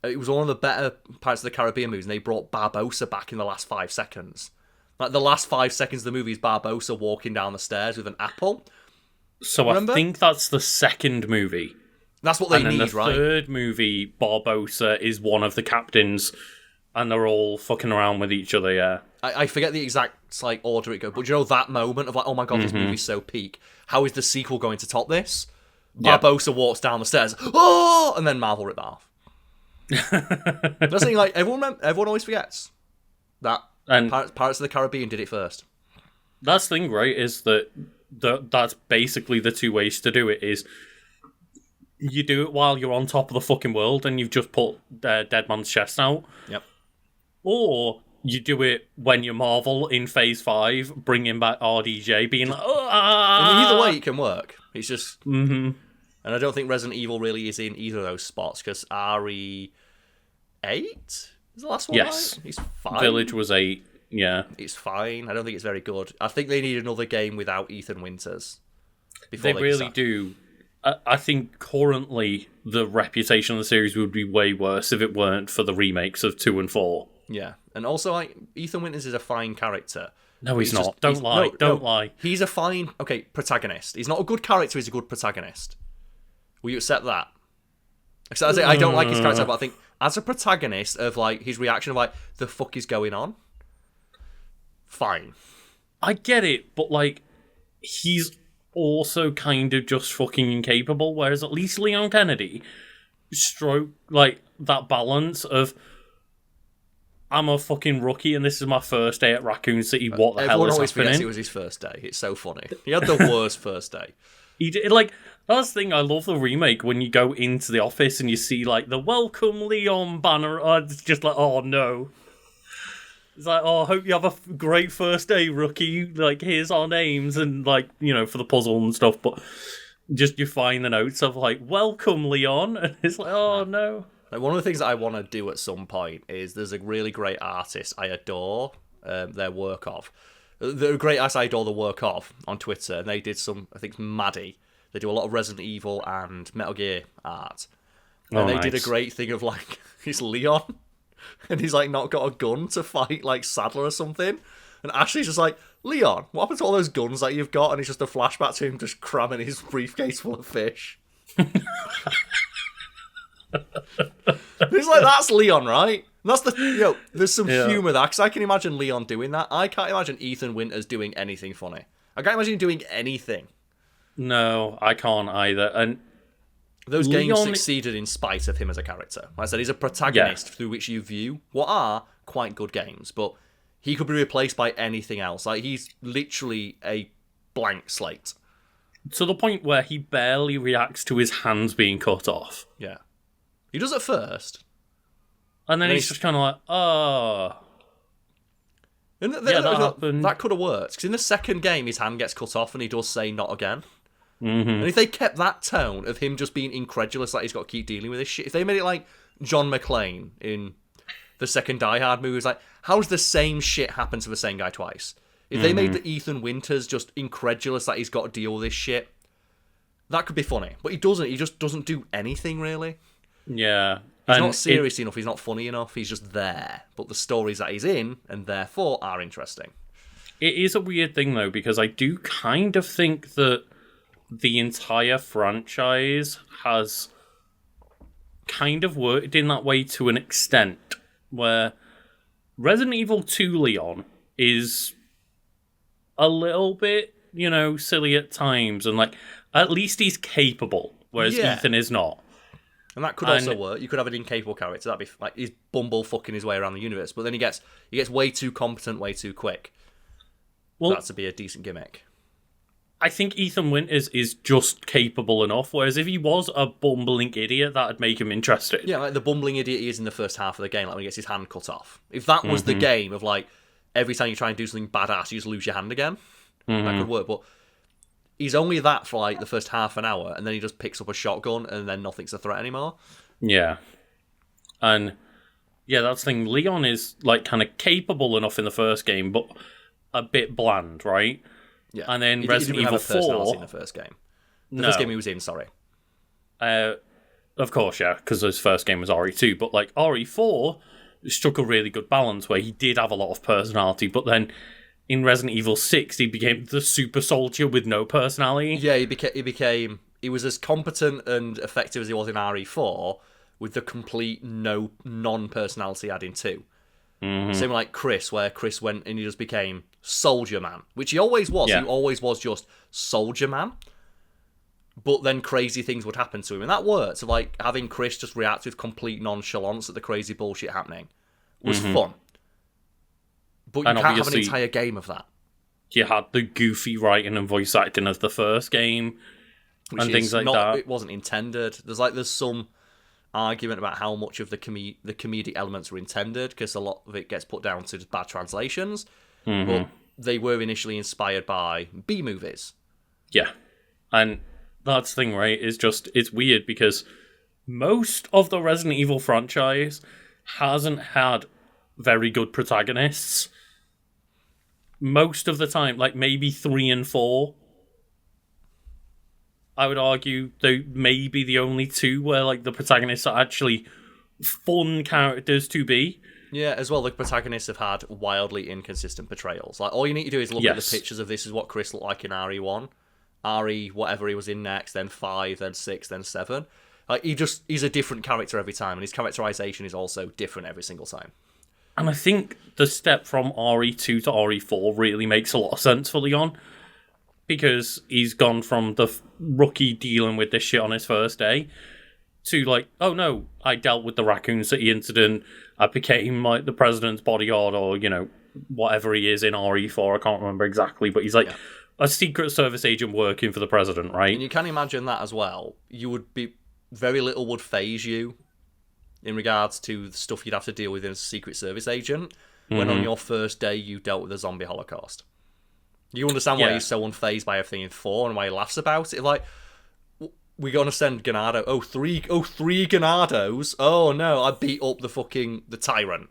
it was one of the better Pirates of the Caribbean movies, and they brought Barbossa back in the last 5 seconds. Like, the last 5 seconds of the movie is Barbossa walking down the stairs with an apple. So Remember? I think that's the second movie. That's what they and then need, the right? third movie, Barbossa is one of the captains, and they're all fucking around with each other, yeah. I forget the exact like order it goes, but you know that moment of like, oh my god, this movie's so peak. How is the sequel going to top this? Yeah. Barbossa walks down the stairs, oh, and then Marvel ripped that off. That's the thing, like everyone always forgets that And Pirates of the Caribbean did it first. that's the thing, right, is that that's basically the two ways to do it is you do it while you're on top of the fucking world and you've just put Dead Man's chest out. Yep. Or you do it when you're Marvel in Phase 5, bringing back RDJ, being like, I mean, either way, it can work. It's just, and I don't think Resident Evil really is in either of those spots because RE8 is the last one. Yes. Right? It's fine. Village was 8, yeah. It's fine. I don't think it's very good. I think they need another game without Ethan Winters. Before They really do. I think currently the reputation of the series would be way worse if it weren't for the remakes of 2 and 4. Yeah, and also like Ethan Winters is a fine character. No, he's not. Don't lie. Don't lie. He's a fine, protagonist. He's not a good character. He's a good protagonist. Will you accept that? Because I don't like his character, but I think as a protagonist of like his reaction of like the fuck is going on. Fine. I get it, but like he's also kind of just fucking incapable. Whereas at least Leon Kennedy stroke like that balance of I'm a fucking rookie and this is my first day at Raccoon City. What the hell Everyone is always forgets happening? it was his first day. It's so funny. He had the worst first day. He did, like, that's the thing. I love the remake when you go into the office and you see like the Welcome Leon banner. It's just like, oh no. It's like, oh, I hope you have a great first day, rookie. Like, here's our names and like, you know, for the puzzle and stuff. But just you find the notes of like, welcome Leon, and it's like, oh no. Like, one of the things that I want to do at some point is there's a really great artist I adore their work of. The great artist I adore the work of on Twitter, and they did some, I think it's Maddie. They do a lot of Resident Evil and Metal Gear art. And they did a great thing of like, he's Leon, and he's like not got a gun to fight like Sadler or something. And Ashley's just like, Leon, what happened to all those guns that you've got? And it's just a flashback to him just cramming his briefcase full of fish. It's like, that's Leon, right? That's the there's some humour there because I can imagine Leon doing that. I can't imagine Ethan Winters doing anything funny. I can't imagine him doing anything. No, I can't either. And those games Leon succeeded in spite of him as a character. Like I said, he's a protagonist through which you view what are quite good games, but he could be replaced by anything else. Like, he's literally a blank slate. to the point where he barely reacts to his hands being cut off. Yeah. He does at first. And then he's just kind of like, oh. And that happened. That could have worked. Because in the second game, his hand gets cut off and he does say, not again. Mm-hmm. And if they kept that tone of him just being incredulous, like he's got to keep dealing with this shit, if they made it like John McClane in the second Die Hard movie, was like, how's the same shit happen to the same guy twice? If they made the Ethan Winters just incredulous that he's got to deal with this shit, that could be funny. But he doesn't. He just doesn't do anything, really. Yeah. He's not serious enough. He's not funny enough. He's just there. But the stories that he's in, and therefore, are interesting. It is a weird thing, though, because I do kind of think that the entire franchise has kind of worked in that way to an extent, where Resident Evil 2 Leon is a little bit, silly at times, and at least he's capable, whereas Ethan is not. And that could also work. You could have an incapable character. That'd be he's bumble fucking his way around the universe, but then he gets way too competent, way too quick. Well, that to be a decent gimmick. I think Ethan Winters is just capable enough, whereas if he was a bumbling idiot, that'd make him interesting. Yeah, like the bumbling idiot he is in the first half of the game, like when he gets his hand cut off. If that was the game of every time you try and do something badass, you just lose your hand again, that could work. But he's only that for the first half an hour, and then he just picks up a shotgun, and then nothing's a threat anymore. Yeah. And yeah, that's the thing. Leon is kind of capable enough in the first game, but a bit bland, right? Yeah. And then he Resident didn't Evil have a personality 4 in the first game. The first game he was in, sorry. Of course, yeah, because his first game was RE2, but RE4 struck a really good balance where he did have a lot of personality, but then in Resident Evil 6 he became the super soldier with no personality. Yeah, he was as competent and effective as he was in RE4 with the complete non-personality he had in 2. Same like Chris, where Chris went and he just became Soldier Man, which he always was. Yeah. He always was just Soldier Man. But then crazy things would happen to him, and that worked. So having Chris just react with complete nonchalance at the crazy bullshit happening was fun. But you can't have an entire game of that. You had the goofy writing and voice acting of the first game, and things like that. It wasn't intended. There's some argument about how much of the comedic elements were intended, because a lot of it gets put down to just bad translations. But they were initially inspired by B-movies. Yeah. And that's the thing, right? It's weird because most of the Resident Evil franchise hasn't had very good protagonists. Most of the time, maybe 3 and 4. I would argue they may be the only 2 where the protagonists are actually fun characters to be. Yeah, as well, the protagonists have had wildly inconsistent portrayals. All you need to do is look at the pictures of this is what Chris looked like in RE1. RE, whatever he was in next, then 5, then 6, then 7. He's a different character every time, and his characterization is also different every single time. And I think the step from RE2 to RE4 really makes a lot of sense for Leon, because he's gone from the rookie dealing with this shit on his first day to oh no, I dealt with the Raccoon City incident, I became the president's bodyguard, or whatever he is in RE4, I can't remember exactly, but he's a Secret Service agent working for the president, right? And you can imagine that as well. You would be very little would phase you in regards to the stuff you'd have to deal with as a Secret Service agent when on your first day you dealt with a zombie holocaust. You understand why he's so unfazed by everything in 4 and why he laughs about it. We're going to send Ganado. Three Ganados? Oh no, I beat up the tyrant.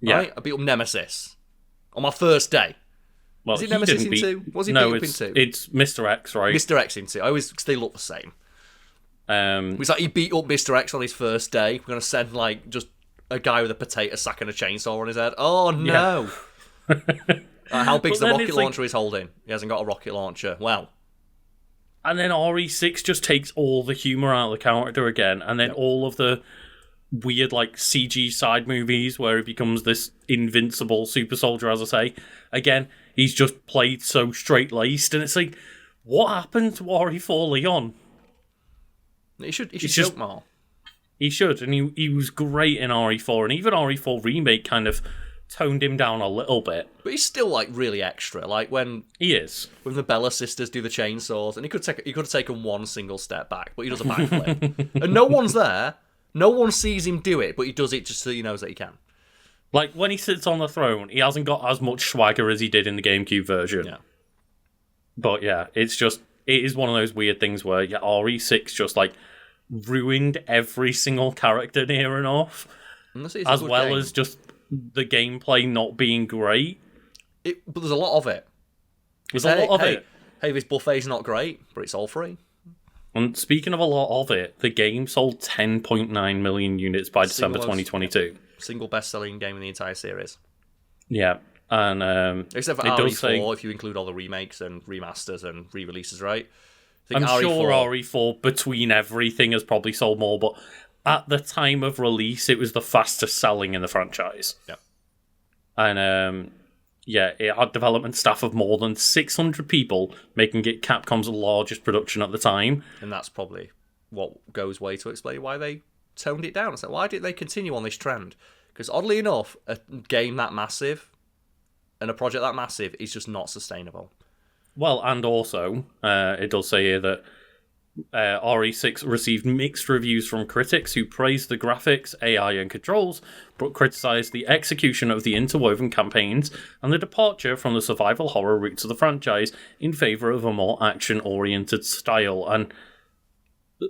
Yeah. Right? I beat up Nemesis on my first day. Well, is it Nemesis in 2? Was he beat up in 2? It's Mr. X, right? Mr. X in 2. Because they look the same. It's he beat up Mr. X on his first day. We're going to send, just a guy with a potato sack and a chainsaw on his head. Oh, no. Yeah. How big's the rocket launcher he's holding? He hasn't got a rocket launcher. Well. And then RE6 just takes all the humour out of the character again, and then all of the weird, CG side movies where he becomes this invincible super soldier, as I say. Again, he's just played so straight-laced, and it's what happened to RE4 Leon? He should joke more. He should, and he was great in RE4, and even RE4 Remake kind of toned him down a little bit. But he's still really extra. When he is, when the Bella sisters do the chainsaws, and he could have taken one single step back, but he does a backflip, and no one's there. No one sees him do it, but he does it just so he knows that he can. When he sits on the throne, he hasn't got as much swagger as he did in the GameCube version. Yeah. But yeah, it is one of those weird things where RE6 just ruined every single character near enough, as well as just the gameplay not being great. But there's a lot of it. There's a lot of it. Hey, this buffet's not great, but it's all free. And speaking of a lot of it, the game sold 10.9 million units by December 2022. Single best-selling game in the entire series. Yeah, and except for RE4, if you include all the remakes and remasters and re-releases, right? I'm sure RE4 between everything has probably sold more, but at the time of release, it was the fastest selling in the franchise. Yeah, and it had development staff of more than 600 people, making it Capcom's largest production at the time. And that's probably what goes way to explain why they toned it down. It's like, why didn't they continue on this trend? Because oddly enough, a game that massive and a project that massive is just not sustainable. Well, and also, it does say here that RE6 received mixed reviews from critics who praised the graphics, AI, and controls, but criticised the execution of the interwoven campaigns and the departure from the survival horror roots of the franchise in favour of a more action-oriented style. And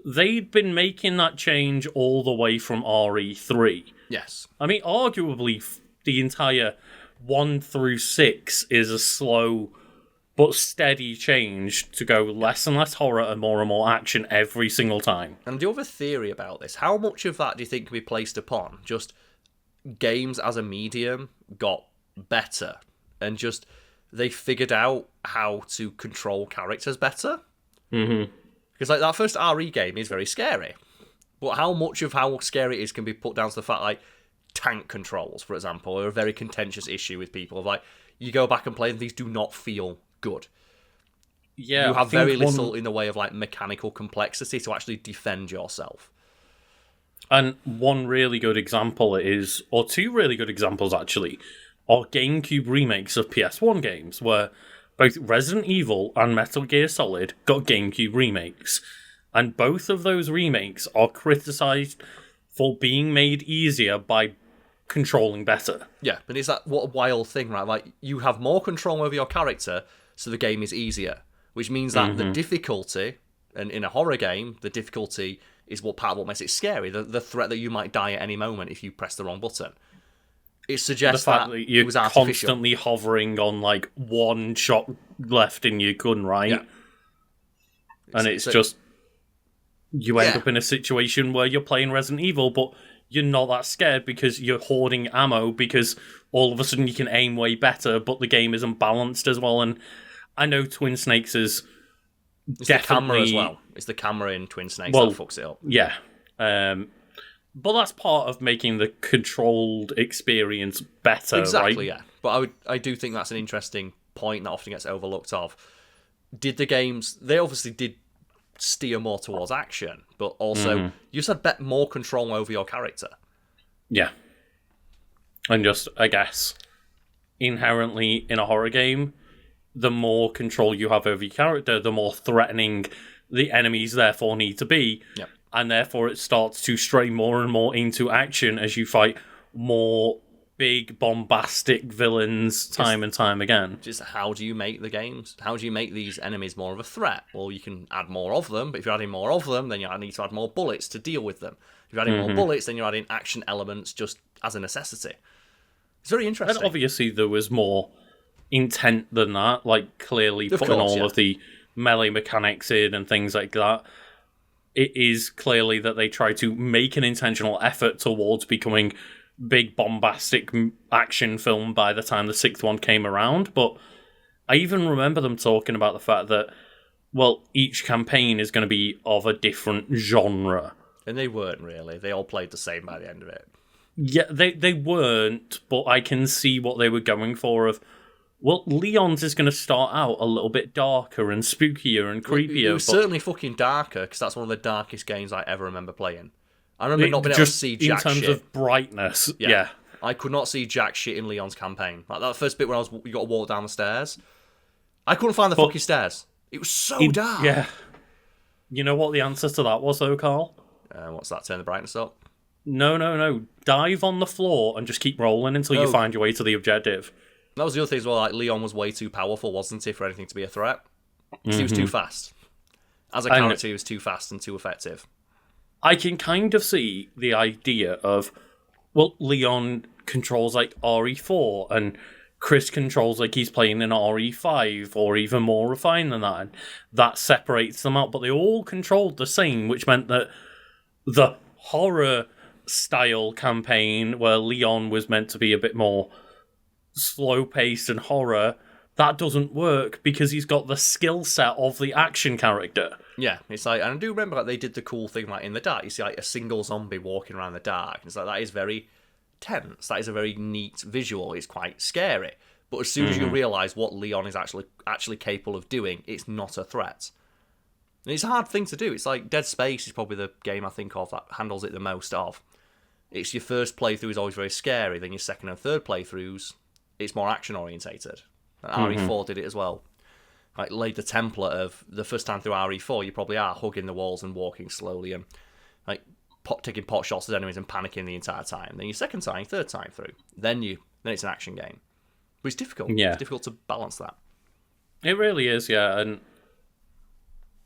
they'd been making that change all the way from RE3. Yes. I mean, arguably, the entire 1 through 6 is a slow but steady change to go less and less horror and more action every single time. And do you have a theory about this? How much of that do you think can be placed upon just games as a medium got better and just they figured out how to control characters better? Mm-hmm. Because like that first RE game is very scary, but how much of how scary it is can be put down to the fact like tank controls, for example, are a very contentious issue with people. Of like you go back and play and these do not feel good. Yeah, you have very little in the way of like mechanical complexity to actually defend yourself. And one really good example is, or two really good examples actually, are GameCube remakes of PS1 games, where both Resident Evil and Metal Gear Solid got GameCube remakes. And both of those remakes are criticised for being made easier by controlling better. Yeah, but it's that what a wild thing, right? Like you have more control over your character, so the game is easier, which means that the difficulty, and in a horror game, the difficulty is part of what makes it scary. The threat that you might die at any moment if you press the wrong button. It suggests the fact that you're it was artificial. Constantly hovering on like one shot left in your gun, right? Yeah. And it's just you end up in a situation where you're playing Resident Evil, but you're not that scared because you're hoarding ammo because all of a sudden you can aim way better, but the game isn't balanced as well. And I know Twin Snakes is it's definitely... the camera as well. It's the camera in Twin Snakes that fucks it up. Yeah. But that's part of making the controlled experience better, exactly, right? Yeah. But I do think that's an interesting point that often gets overlooked of. Did the games... They obviously did steer more towards action, but also you just had more control over your character. Yeah. And just, I guess, inherently in a horror game, the more control you have over your character, the more threatening the enemies therefore need to be. Yep. And therefore it starts to stray more and more into action as you fight more big, bombastic villains time and time again. Just how do you make the games? How do you make these enemies more of a threat? Well, you can add more of them, but if you're adding more of them, then you need to add more bullets to deal with them. If you're adding more bullets, then you're adding action elements just as a necessity. It's very interesting. And obviously there was more intent than that, like clearly putting all of the melee mechanics in and things like that. It is clearly that they try to make an intentional effort towards becoming big bombastic action film by the time the sixth one came around, but I even remember them talking about the fact that, well, each campaign is going to be of a different genre. And they weren't really. They all played the same by the end of it. Yeah, they weren't, but I can see what they were going for of, well, Leon's is going to start out a little bit darker and spookier and creepier. It was certainly fucking darker, because that's one of the darkest games I ever remember playing. I remember not being able to see jack shit. In terms of brightness, yeah. I could not see jack shit in Leon's campaign. Like that first bit where you got to walk down the stairs. I couldn't find the fucking stairs. It was so dark. Yeah. You know what the answer to that was, though, Carl? What's that? Turn the brightness up? No. Dive on the floor and just keep rolling until you find your way to the objective. That was the other thing as well. Like Leon was way too powerful, wasn't he, for anything to be a threat? He was too fast. As a character, he was too fast and too effective. I can kind of see the idea of, well, Leon controls like RE4 and Chris controls like he's playing an RE5 or even more refined than that. And that separates them out, but they all controlled the same, which meant that the horror style campaign where Leon was meant to be a bit more slow-paced and horror, that doesn't work because he's got the skill set of the action character. Yeah, it's like, and I do remember like they did the cool thing like in the dark. You see like a single zombie walking around the dark. And it's like that is very tense. That is a very neat visual. It's quite scary. But as soon as you realise what Leon is actually capable of doing, it's not a threat. And it's a hard thing to do. It's like Dead Space is probably the game I think of that handles it the most of. It's your first playthrough is always very scary. Then your second and third playthroughs, it's more action orientated. And RE4 did it as well. Like laid the template of the first time through RE4, you probably are hugging the walls and walking slowly and like taking pot shots at enemies and panicking the entire time. Then your second time, third time through, then it's an action game. But it's difficult. Yeah. It's difficult to balance that. It really is, yeah. And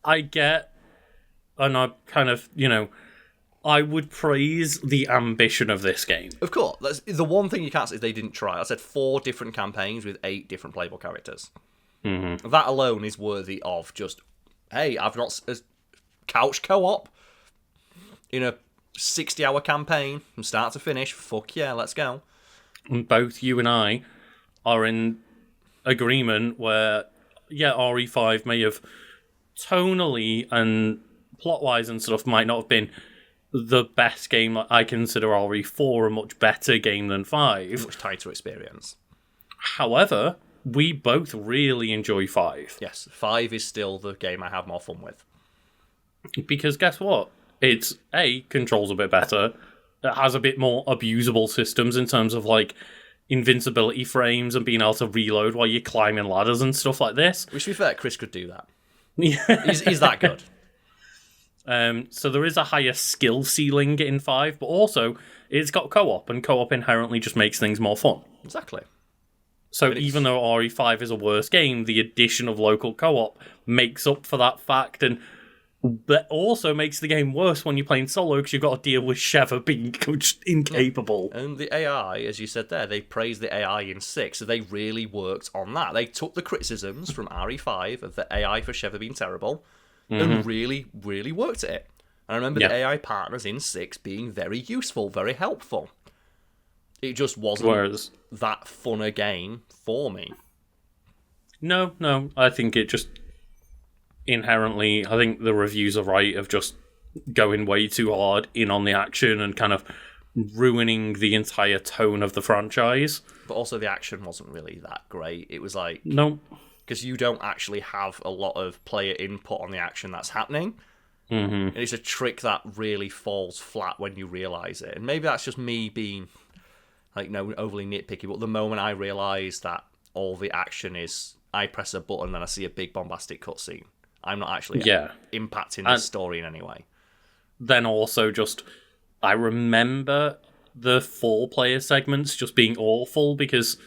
I get, and I kind of, I would praise the ambition of this game. Of course. That's the one thing you can't say is they didn't try. I said 4 different campaigns with 8 different playable characters. Mm-hmm. That alone is worthy of just, hey, I've got a couch co-op in a 60-hour campaign from start to finish. Fuck yeah, let's go. And both you and I are in agreement where, yeah, RE5 may have tonally and plot-wise and stuff might not have been the best game. I consider RE4 a much better game than 5. Much tighter experience. However, we both really enjoy 5. Yes, 5 is still the game I have more fun with. Because guess what? It's, controls a bit better. It has a bit more abusable systems in terms of, like, invincibility frames and being able to reload while you're climbing ladders and stuff like this. Which, to be fair, Chris could do that. Yeah. He's that good. So there is a higher skill ceiling in 5, but also it's got co-op, and co-op inherently just makes things more fun. Exactly. So even though RE5 is a worse game, the addition of local co-op makes up for that fact, and that also makes the game worse when you're playing solo because you've got to deal with Sheva being incapable. And the AI, as you said there, they praised the AI in 6, so they really worked on that. They took the criticisms from RE5 of the AI for Sheva being terrible and really, really worked at it. And I remember the AI partners in 6 being very useful, very helpful. It just wasn't that fun a game for me. No, I think it just inherently, I think the reviews are right of just going way too hard in on the action and kind of ruining the entire tone of the franchise. But also the action wasn't really that great. It was like... No. Because you don't actually have a lot of player input on the action that's happening. Mm-hmm. And it's a trick that really falls flat when you realise it. And maybe that's just me being overly nitpicky, but the moment I realise that all the action is I press a button and I see a big bombastic cutscene, I'm not actually impacting the story in any way. Then also just, I remember the 4-player segments just being awful because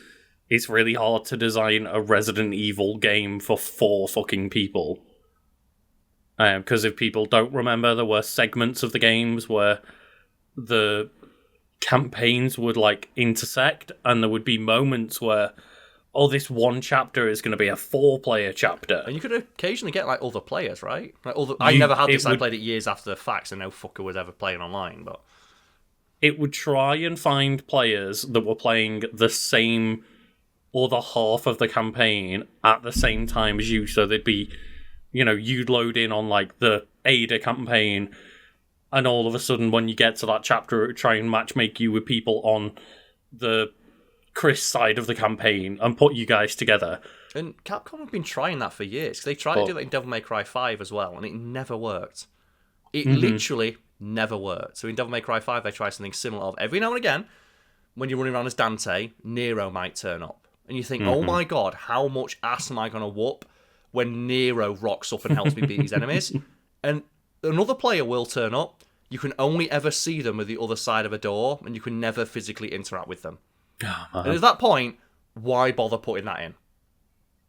it's really hard to design a Resident Evil game for 4 fucking people. Because if people don't remember, there were segments of the games where the campaigns would intersect, and there would be moments where, this one chapter is going to be a 4-player chapter. And you could occasionally get other players, right? I never had this. I played it years after the fact, and no fucker was ever playing online. But it would try and find players that were playing the same other half of the campaign at the same time as you. So they'd be, you'd load in on the Ada campaign, and all of a sudden when you get to that chapter, it would try and matchmake you with people on the Chris side of the campaign and put you guys together. And Capcom have been trying that for years. They tried to do that in Devil May Cry 5 as well, and it never worked. It literally never worked. So in Devil May Cry 5, they try something similar of every now and again, when you're running around as Dante, Nero might turn up. And you think, oh my god, how much ass am I going to whoop when Nero rocks up and helps me beat his enemies? And another player will turn up. You can only ever see them at the other side of a door, and you can never physically interact with them. And at that point, why bother putting that in?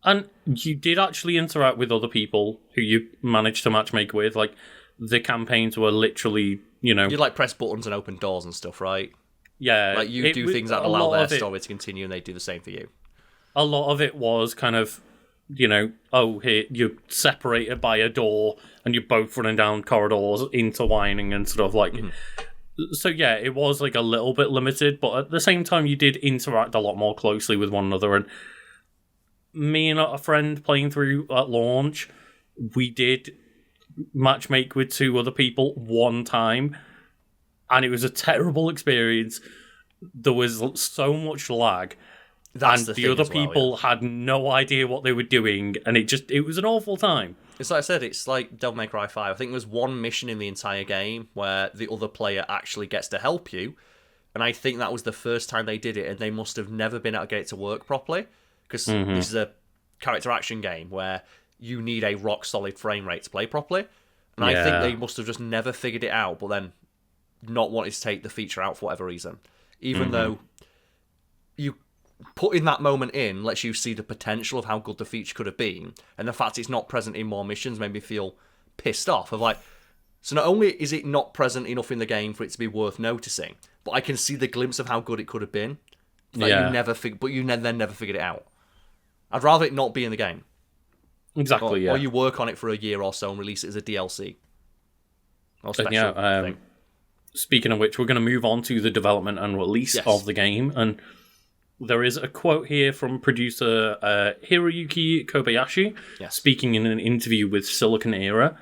And you did actually interact with other people who you managed to matchmake with. The campaigns were literally, You press buttons and open doors and stuff, right? Yeah. You do things that allow their story to continue, and they do the same for you. a lot of it was kind of, here, you're separated by a door and you're both running down corridors, intertwining and sort of like... So yeah, it was like a little bit limited, but at the same time you did interact a lot more closely with one another. And me and a friend playing through at launch, we did matchmake with 2 other people one time, and it was a terrible experience. There was so much lag. That's and the other people yeah. had no idea what they were doing, and it was an awful time. It's like I said, it's like Devil May Cry 5. I think there's one mission in the entire game where the other player actually gets to help you, and I think that was the first time they did it, and they must have never been able to get it to work properly, because this is a character action game where you need a rock-solid frame rate to play properly, and I think they must have just never figured it out, but then not wanted to take the feature out for whatever reason. Even though you... putting that moment in lets you see the potential of how good the feature could have been, and the fact it's not present in more missions made me feel pissed off. Of like, so not only is it not present enough in the game for it to be worth noticing, but I can see the glimpse of how good it could have been. Like you then never figured it out. I'd rather it not be in the game. Exactly. Or you work on it for a year or so and release it as a DLC. Or special thing. Speaking of which, we're going to move on to the development and release of the game, and there is a quote here from producer Hiroyuki Kobayashi, speaking in an interview with Silicon Era,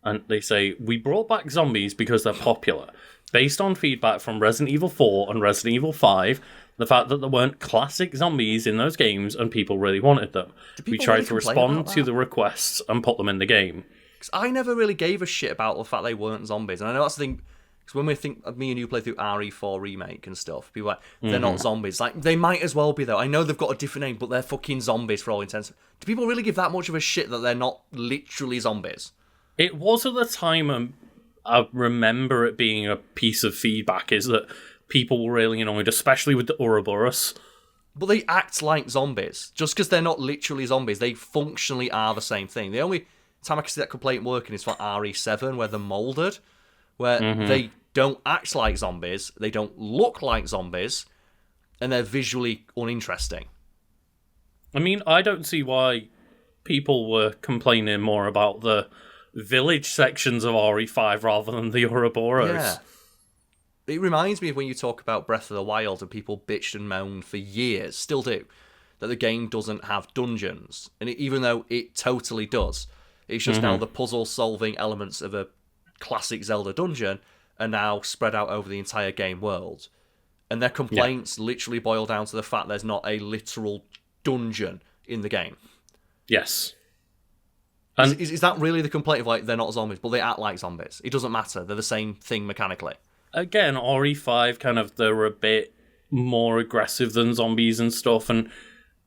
and they say, "We brought back zombies because they're popular. Based on feedback from Resident Evil 4 and Resident Evil 5, the fact that there weren't classic zombies in those games and people really wanted them. We tried to respond to the requests and put them in the game." Because I never really gave a shit about the fact they weren't zombies, and I know that's the thing. Because when we think, me and you play through RE4 Remake and stuff, people are like, they're not zombies. Like, they might as well be, though. I know they've got a different name, but they're fucking zombies for all intents. Do people really give that much of a shit that they're not literally zombies? It was at the time, I remember it being a piece of feedback, is that people were really annoyed, especially with the Ouroboros. But they act like zombies. Just because they're not literally zombies, they functionally are the same thing. The only time I can see that complaint working is for RE7, where they're moulded, where they don't act like zombies, they don't look like zombies, and they're visually uninteresting. I mean, I don't see why people were complaining more about the village sections of RE5 rather than the Ouroboros. Yeah. It reminds me of when you talk about Breath of the Wild and people bitched and moaned for years, still do, that the game doesn't have dungeons. And even though it totally does, it's just now the puzzle-solving elements of a classic Zelda dungeon are now spread out over the entire game world. And their complaints literally boil down to the fact there's not a literal dungeon in the game. Yes. And is that really the complaint of, like, they're not zombies, but they act like zombies? It doesn't matter. They're the same thing mechanically. Again, RE5 kind of, they're a bit more aggressive than zombies and stuff, and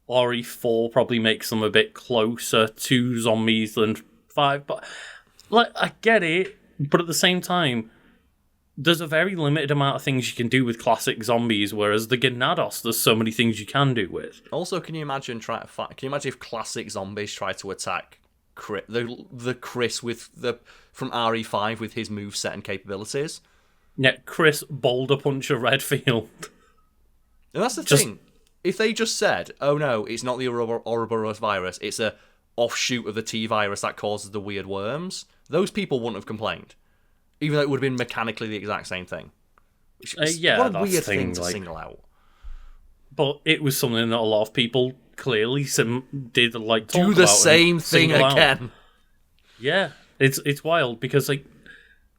RE4 probably makes them a bit closer to zombies than 5. But, like, I get it, but at the same time, there's a very limited amount of things you can do with classic zombies, whereas the Gyanados, there's so many things you can do with. Also, can you imagine if classic zombies tried to attack the Chris from RE5 with his moveset and capabilities? Yeah, Chris Boulder Puncher Redfield. And that's the thing. If they just said, "Oh no, it's not the Ouroboros virus, it's a offshoot of the T virus that causes the weird worms," those people wouldn't have complained. Even though it would have been mechanically the exact same thing. What a weird thing to single out. But it was something that a lot of people clearly did like talk do the same thing again. Out. Yeah, it's wild because like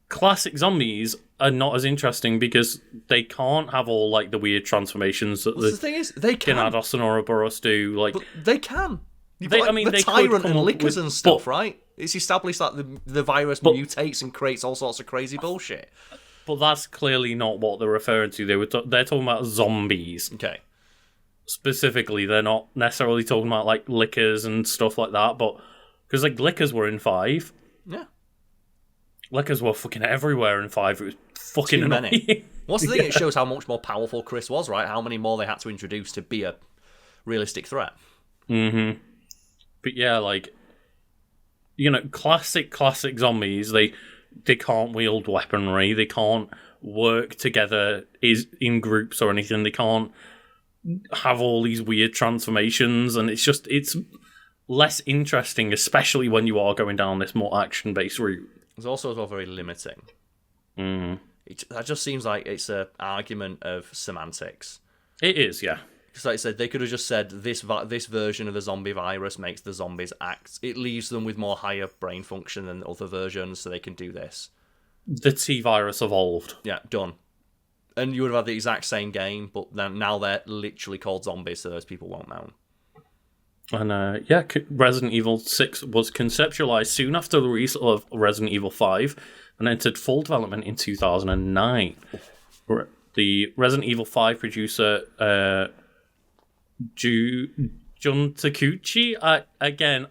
classic zombies are not as interesting because they can't have all like the weird transformations that the thing is, they can. Gyanados and Ouroboros do. Like, but they can. They, like, I mean, the they Tyrant and Lickers and stuff, but, right? It's established that the virus mutates and creates all sorts of crazy bullshit. But that's clearly not what they're referring to. They're talking about zombies. Okay. Specifically, they're not necessarily talking about like Lickers and stuff like that, but because like Lickers were in 5. Yeah. Lickers were fucking everywhere in 5. It was fucking too annoying. Many. What's the thing? It shows how much more powerful Chris was, right? How many more they had to introduce to be a realistic threat. Mm-hmm. But yeah, like, you know, classic zombies, they can't wield weaponry, they can't work together in groups or anything, they can't have all these weird transformations, and it's less interesting, especially when you are going down this more action-based route. It's also as well very limiting. That just seems like it's an argument of semantics. It is, yeah. Because like I said, they could have just said this version of the zombie virus makes the zombies act. It leaves them with more higher brain function than other versions, so they can do this. The T virus evolved. Yeah, done. And you would have had the exact same game, but then now they're literally called zombies, so those people won't know. And Resident Evil 6 was conceptualized soon after the release of Resident Evil 5 and entered full development in 2009. The Resident Evil 5 producer, Jun Takuchi, again,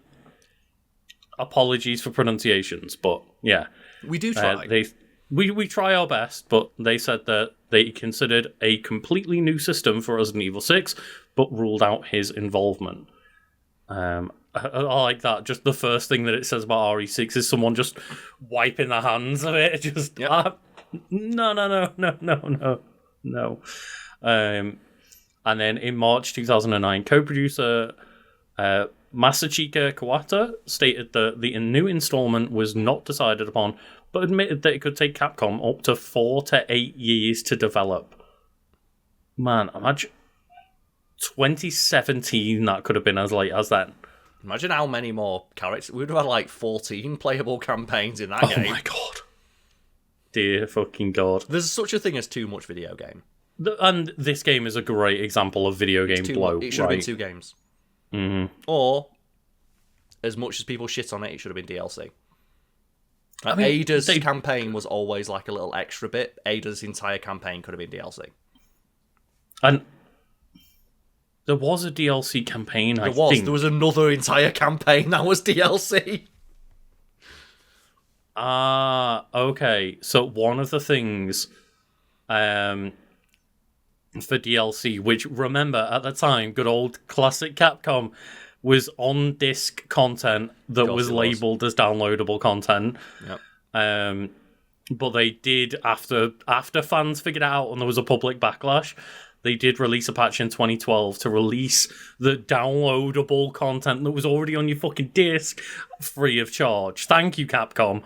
apologies for pronunciations, but yeah. We do try. We try our best, but they said that they considered a completely new system for Resident Evil 6, but ruled out his involvement. I like that. Just the first thing that it says about RE6 is someone just wiping their hands of it. Just no. And then in March 2009, co-producer Masachika Kawata stated that the new installment was not decided upon, but admitted that it could take Capcom up to 4 to 8 years to develop. Man, imagine 2017 that could have been as late as that. Imagine how many more characters. We would have had like 14 playable campaigns in that game. Oh my god. Dear fucking god. There's such a thing as too much video game. And this game is a great example of video game blow. It should have been 2 games. Mm-hmm. Or, as much as people shit on it, it should have been DLC. Ada's campaign was always like a little extra bit. Ada's entire campaign could have been DLC. And there was a DLC campaign, I think. There was another entire campaign that was DLC. Okay. So one of the things for DLC, which, remember, at the time, good old classic Capcom, was on-disc content that was labelled as downloadable content. Yep. But they did, after fans figured it out and there was a public backlash, they did release a patch in 2012 to release the downloadable content that was already on your fucking disc free of charge. Thank you, Capcom.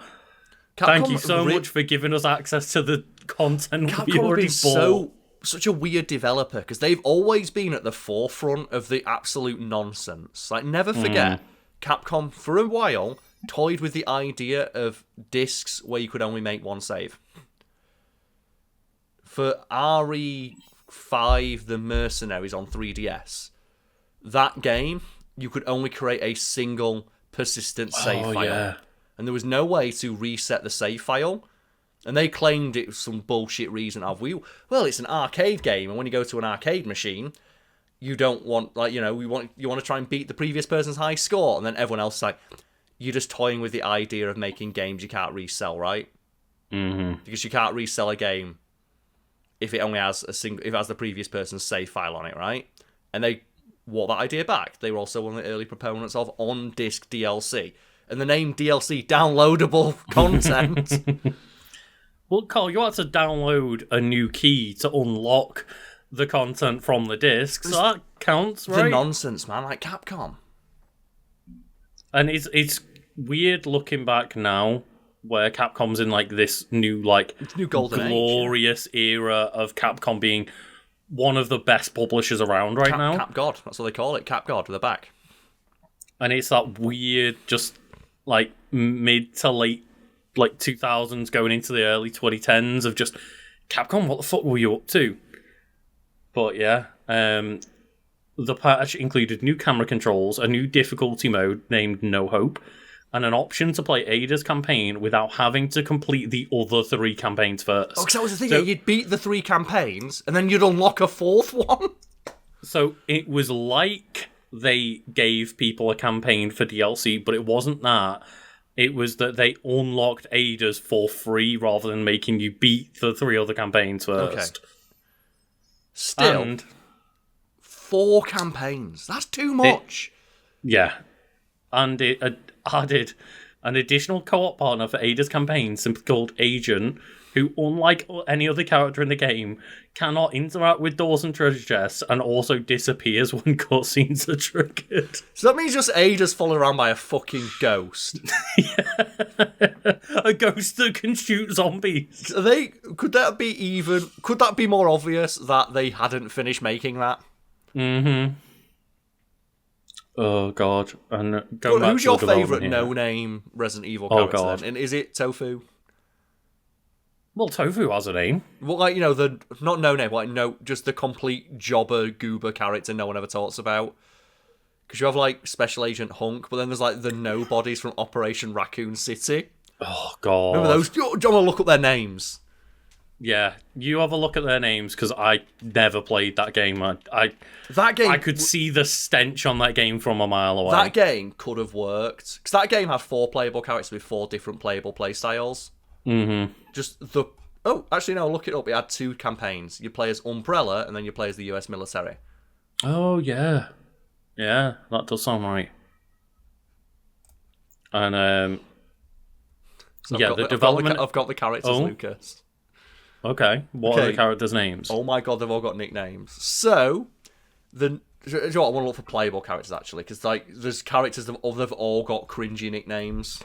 Thank you so much for giving us access to the content we already bought. Such a weird developer, because they've always been at the forefront of the absolute nonsense. Like, never forget, Capcom, for a while, toyed with the idea of discs where you could only make one save. For RE5, The Mercenaries on 3DS, that game, you could only create a single persistent save file. Yeah. And there was no way to reset the save file. And they claimed it was some bullshit reason of, well, it's an arcade game, and when you go to an arcade machine, you don't want, like, you want to try and beat the previous person's high score, and then everyone else is like, you're just toying with the idea of making games you can't resell, right? Mm-hmm. Because you can't resell a game if it only has if it has the previous person's save file on it, right? And they walked that idea back. They were also one of the early proponents of on-disc DLC. And the name DLC, downloadable content. Well, Carl, you had to download a new key to unlock the content from the disc, so that counts, right? The nonsense, man, like Capcom. And it's weird looking back now, where Capcom's in like this new golden glorious era of Capcom being one of the best publishers around right now. Cap God, that's what they call it, Cap God, they're back. And it's that weird, just like mid to late 2000s going into the early 2010s of just, Capcom, what the fuck were you up to? But yeah, the patch included new camera controls, a new difficulty mode named No Hope, and an option to play Ada's campaign without having to complete the other 3 campaigns first. Oh, because that was the thing, so, you'd beat the 3 campaigns, and then you'd unlock a 4th one? So it was like they gave people a campaign for DLC, but it wasn't that. It was that they unlocked Ada's for free rather than making you beat the 3 other campaigns first. Okay. Still, 4 campaigns. That's too much. And it added an additional co-op partner for Ada's campaign, simply called Agent, who, unlike any other character in the game, cannot interact with doors and treasure chests, and also disappears when cutscenes are triggered. So that means just Ada's followed around by a fucking ghost. A ghost that can shoot zombies. Could that be more obvious that they hadn't finished making that? Mm-hmm. Oh god. And who's your favourite no-name Resident Evil character god. then? And is it Tofu? Well, Tofu has a name. Well, like, the not no-name, like just the complete jobber goober character no one ever talks about. Because you have like Special Agent Hunk, but then there's like the nobodies from Operation Raccoon City. Oh god. Remember those? Do you want to look up their names? Yeah, you have a look at their names, because I never played that game. I could see the stench on that game from a mile away. That game could have worked. Because that game had 4 playable characters with 4 different playable playstyles. Mm-hmm. Oh, actually, no, look it up. It had 2 campaigns. You play as Umbrella, and then you play as the US military. Oh, yeah. Yeah, that does sound right. And, So the development... I've got the characters, Lucas. Okay, what are the characters' names? Oh my god, they've all got nicknames. So, do you know what? I want to look for playable characters, actually, because like, there's characters that they've all got cringy nicknames.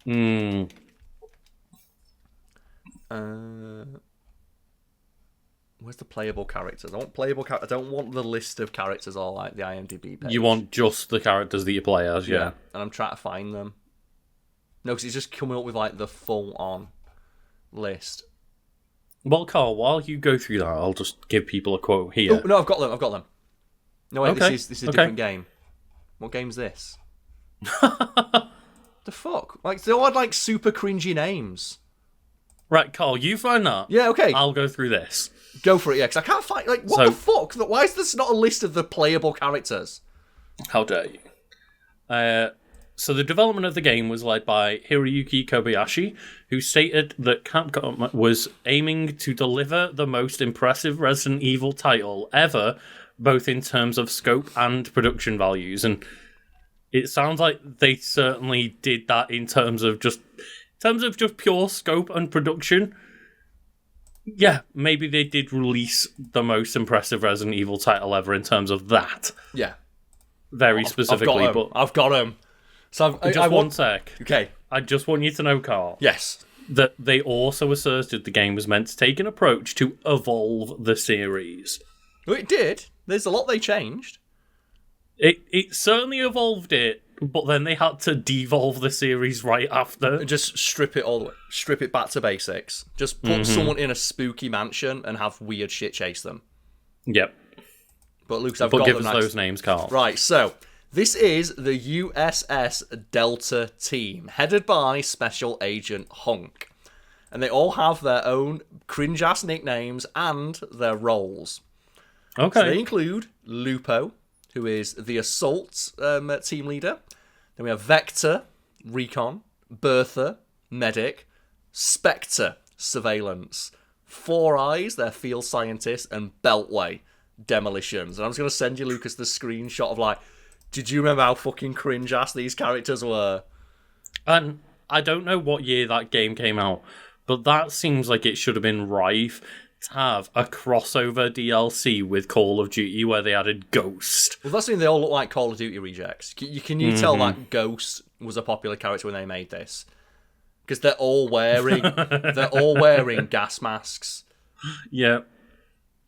Where's the playable characters? I want playable characters. I don't want the list of characters or like the IMDb page. You want just the characters that you play as, yeah. And I'm trying to find them. No, because it's just coming up with like the full-on list. Well, Carl, while you go through that, I'll just give people a quote here. Oh, no, I've got them. No, wait, okay. this is a different game. What game's this? The fuck? Like, they all had like super cringy names. Right, Carl, you find that. Yeah, okay. I'll go through this. Go for it, yeah, because I can't find... Like, what the fuck? Why is this not a list of the playable characters? How dare you? So the development of the game was led by Hiroyuki Kobayashi, who stated that Capcom was aiming to deliver the most impressive Resident Evil title ever, both in terms of scope and production values. And it sounds like they certainly did that in terms of just pure scope and production. Yeah, maybe they did release the most impressive Resident Evil title ever in terms of that. Yeah. Very specifically. I've got him. So one sec. Okay. I just want you to know, Carl. Yes. That they also asserted the game was meant to take an approach to evolve the series. Well, it did. There's a lot they changed. It certainly evolved it, but then they had to devolve the series right after. Just strip it back to basics. Just put someone in a spooky mansion and have weird shit chase them. Yep. But Luke, I've got give us those names, Carl. Right, so this is the USS Delta team, headed by Special Agent Hunk. And they all have their own cringe-ass nicknames and their roles. Okay. So they include Lupo, who is the assault team leader. Then we have Vector, Recon, Bertha, Medic, Spectre, Surveillance, Four Eyes, their field scientist, and Beltway, Demolitions. And I'm just going to send you, Lucas, the screenshot of like, did you remember how fucking cringe-ass these characters were? And I don't know what year that game came out, but that seems like it should have been rife to have a crossover DLC with Call of Duty where they added Ghost. Well, that's the thing, they all look like Call of Duty rejects. Can you tell that Ghost was a popular character when they made this? Because they're all wearing gas masks. Yeah.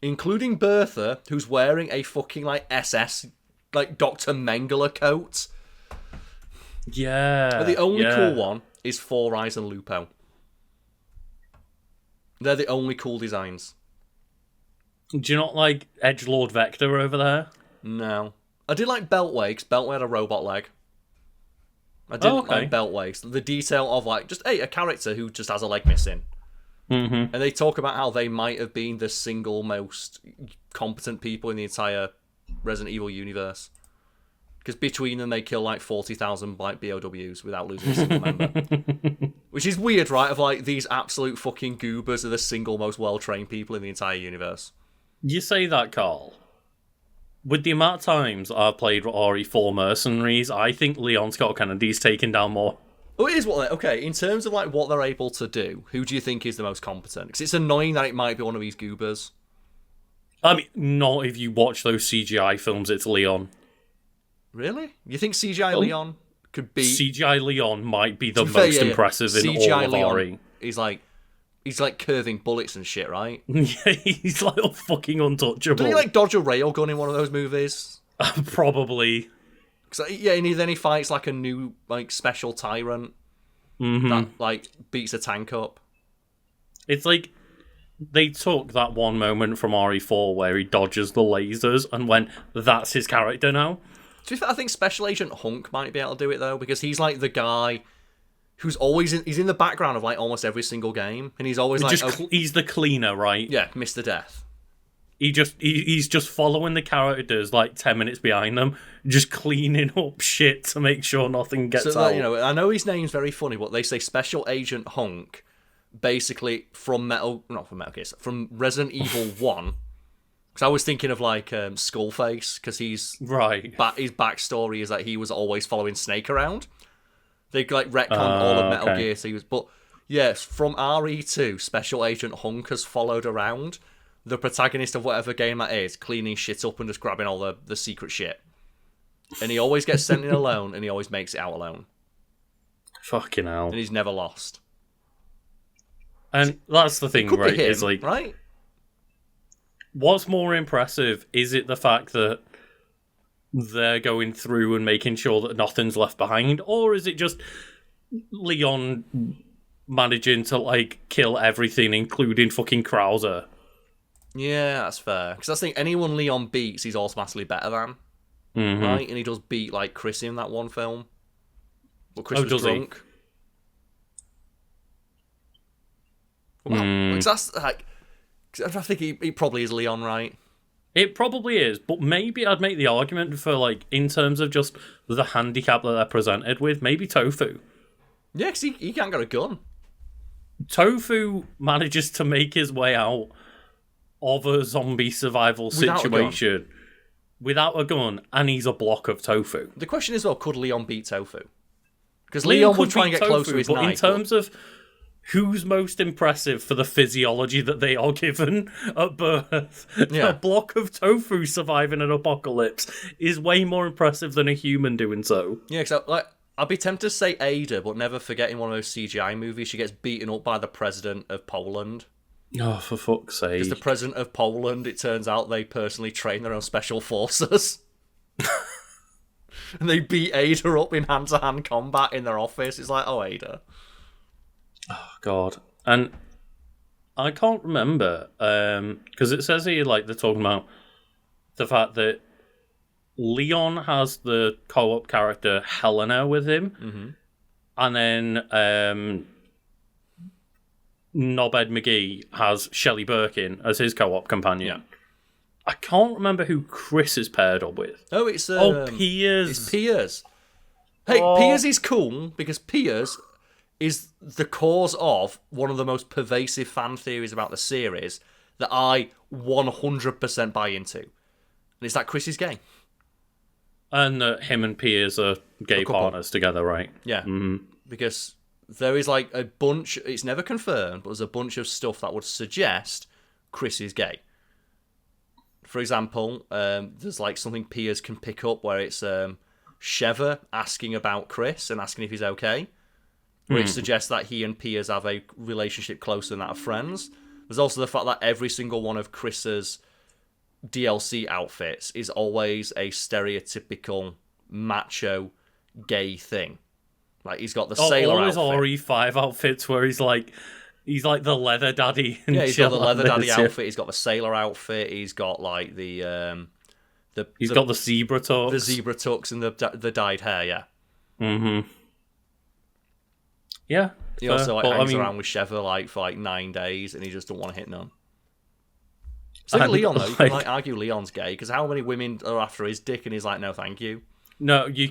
Including Bertha, who's wearing a fucking like SS like Dr. Mengele coat. Yeah. But the only cool one is Four Eyes and Lupo. They're the only cool designs. Do you not like Edgelord Vector over there? No. I did like Beltway, because Beltway had a robot leg. I didn't like Beltway. The detail of like, just, a character who just has a leg missing. Mm-hmm. And they talk about how they might have been the single most competent people in the entire Resident Evil universe. Because between them, they kill like 40,000 like BOWs without losing a single member. Which is weird, right? Of like, these absolute fucking goobers are the single most well-trained people in the entire universe. You say that, Carl. With the amount of times I've played RE4 Mercenaries, I think Leon Scott Kennedy's taken down more. Oh, it is what they... Okay, in terms of like what they're able to do, who do you think is the most competent? Because it's annoying that it might be one of these goobers. I mean, not if you watch those CGI films, it's Leon. Really? You think CGI Leon could be... CGI Leon might be the most impressive in CGI all of Leon RE. He's like curving bullets and shit, right? Yeah, he's like fucking untouchable. Did he like dodge a railgun in one of those movies? Probably. Yeah, and then he fights like a new like special tyrant that like beats a tank up. It's like they took that one moment from RE4 where he dodges the lasers and went, that's his character now. To be fair, I think Special Agent Hunk might be able to do it though, because he's like the guy who's always he's in the background of like almost every single game, and he's always like he's the cleaner, right? Yeah, Mr. Death. He's just following the characters like 10 minutes behind them, just cleaning up shit to make sure nothing gets out. That, you know, I know his name's very funny, but they say Special Agent Hunk, basically from from Resident Evil 1. Because I was thinking of like Skullface, because his backstory is that he was always following Snake around. They like retconned all of Metal Gear, so he was. But yes, from RE2, Special Agent Hunk has followed around the protagonist of whatever game that is, cleaning shit up and just grabbing all the secret shit. And he always gets sent in alone, and he always makes it out alone. Fucking hell. And he's never lost. And that's the thing, right? Him, is like, right? What's more impressive? Is it the fact that they're going through and making sure that nothing's left behind? Or is it just Leon managing to, like, kill everything, including fucking Krauser? Yeah, that's fair. Because I think anyone Leon beats, he's automatically better than. Mm-hmm. Right? And he does beat, like, Chris in that one film. But Chris was drunk. Well, that's, like... I think he probably is Leon, right? It probably is, but maybe I'd make the argument for, like, in terms of just the handicap that they're presented with, maybe Tofu. Yeah, because he can't get a gun. Tofu manages to make his way out of a zombie survival situation without a gun, and he's a block of tofu. The question is, well, could Leon beat Tofu? Because Leon would try and get close to his knife. In terms of who's most impressive for the physiology that they are given at birth, a block of tofu surviving an apocalypse is way more impressive than a human doing so. Yeah, because I'd be tempted to say Ada, but never forget in one of those CGI movies she gets beaten up by the president of Poland. Oh, for fuck's sake. Because the president of Poland, it turns out they personally train their own special forces. And they beat Ada up in hand-to-hand combat in their office. It's like, oh, Ada. Oh, God. And I can't remember, because it says here, like, they're talking about the fact that Leon has the co-op character Helena with him, and then Knobhead McGee has Shelley Birkin as his co-op companion. Yeah. I can't remember who Chris is paired up with. Oh, it's Piers. It's Piers. Hey, Piers is cool because Piers is the cause of one of the most pervasive fan theories about the series that I 100% buy into. And it's that Chris is gay. And him and Piers are gay partners together, right? Yeah. Mm-hmm. Because there is like a bunch, it's never confirmed, but there's a bunch of stuff that would suggest Chris is gay. For example, there's like something Piers can pick up where it's Sheva asking about Chris and asking if he's okay, which suggests that he and Piers have a relationship closer than that of friends. There's also the fact that every single one of Chris's DLC outfits is always a stereotypical macho gay thing. Like he's got the sailor all outfit. His RE5 outfits where he's like the leather daddy. And yeah, he's got the leather daddy outfit. He's got the sailor outfit. He's got like the got the zebra tux, and the dyed hair. Yeah. Mm-hmm. Yeah. He also hangs around with Sheva like for like 9 days, and he just don't want to hit none. So Leon though, you can like argue Leon's gay because how many women are after his dick, and he's like, no, thank you. No, you.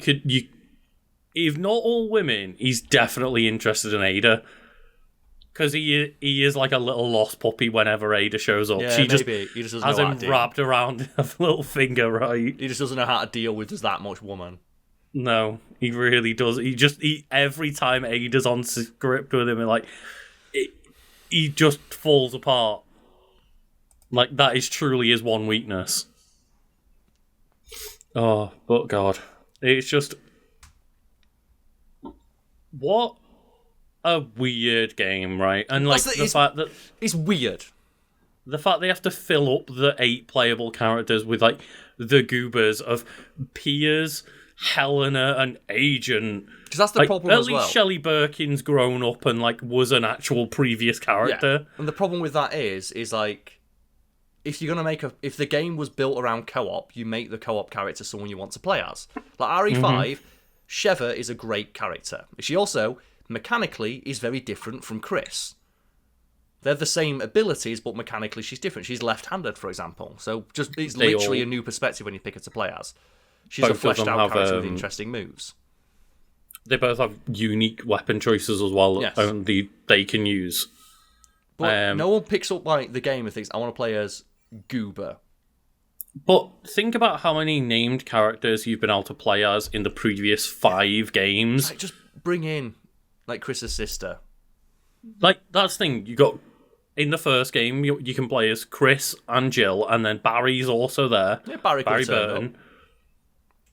If not all women, he's definitely interested in Ada. Because he is like a little lost puppy whenever Ada shows up. Yeah, he just doesn't has know him wrapped around a little finger, right? He just doesn't know how to deal with just that much woman. No, he really does. He every time Ada's on script with him, like he just falls apart. Like that is truly his one weakness. Oh, but God, it's just what a weird game, right? And like the fact that it's weird. The fact they have to fill up the 8 playable characters with like the goobers of Piers, Helena, and Agent. Because that's the problem as well. At least Shelley Birkin's grown up and like was an actual previous character. Yeah. And the problem with that is like, if you're gonna if the game was built around co-op, you make the co-op character someone you want to play as. Like RE5, Sheva is a great character. She also mechanically is very different from Chris. They're the same abilities, but mechanically she's different. She's left-handed, for example. So it's literally a new perspective when you pick her to play as. She's a fleshed-out character with interesting moves. They both have unique weapon choices as well that only they can use. But no one picks up like the game and thinks, I want to play as Goober. But think about how many named characters you've been able to play as in the previous 5 games. Like, just bring in like Chris's sister. Like, that's the thing. You got in the first game, you can play as Chris and Jill, and then Barry's also there. Yeah, Barry Burton.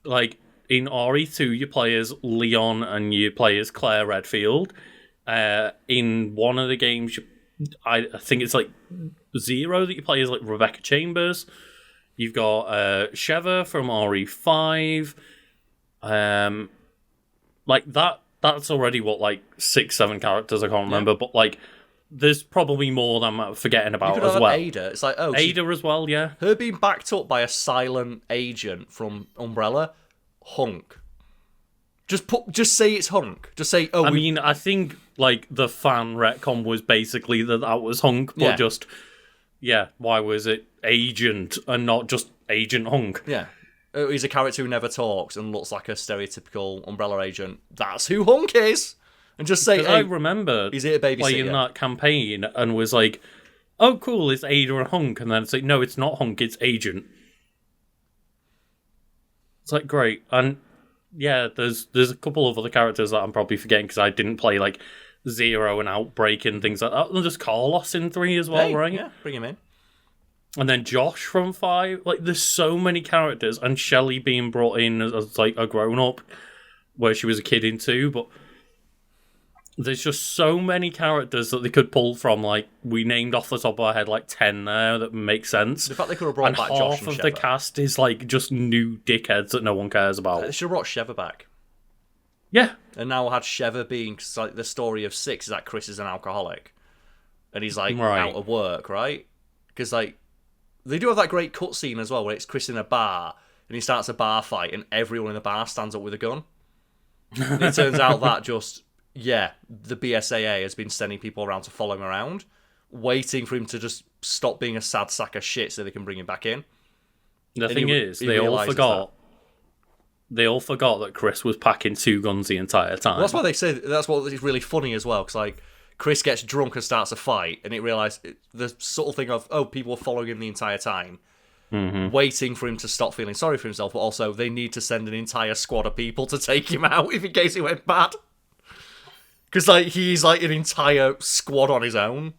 Like, in RE2, you play as Leon and you play as Claire Redfield. In one of the games, I think it's like 0 that you play as like Rebecca Chambers. You've got Sheva from RE5. Like, that's already, like 6, 7 characters, I can't remember, but like, there's probably more than I'm forgetting about as well. Ada. It's like, oh, Ada as well, yeah. Her being backed up by a silent agent from Umbrella, Hunk. Just say it's Hunk. Just say, oh. I mean, I think like the fan retcon was basically that was Hunk, but why was it Agent and not just Agent Hunk? Yeah. He's a character who never talks and looks like a stereotypical Umbrella agent. That's who Hunk is. And just say, hey, I remember is it a babysitter? Playing that campaign and was like, oh, cool, it's Ada and Hunk. And then it's like, no, it's not Hunk, it's Agent. It's like, great. And yeah, there's a couple of other characters that I'm probably forgetting because I didn't play like 0 and Outbreak and things like that. And there's Carlos in 3 as well, right? Yeah, bring him in. And then Josh from 5. Like, there's so many characters. And Shelley being brought in as like a grown-up, where she was a kid in 2. But there's just so many characters that they could pull from. Like, we named off the top of our head like 10 there that make sense. The fact they could have brought back Josh and half of the cast is like just new dickheads that no one cares about. They should have brought Sheva back. Yeah. And now had Sheva being like the story of 6 is that Chris is an alcoholic. And he's like out of work, right? Because like they do have that great cutscene as well where it's Chris in a bar and he starts a bar fight and everyone in the bar stands up with a gun. And it turns out that the BSAA has been sending people around to follow him around, waiting for him to just stop being a sad sack of shit so they can bring him back in. The thing is, they all forgot that Chris was packing 2 guns the entire time. Well, that's why they say that's what is really funny as well, because like Chris gets drunk and starts a fight, and it realised the subtle thing of people were following him the entire time, waiting for him to stop feeling sorry for himself, but also they need to send an entire squad of people to take him out if in case he went bad. Because like he's like an entire squad on his own,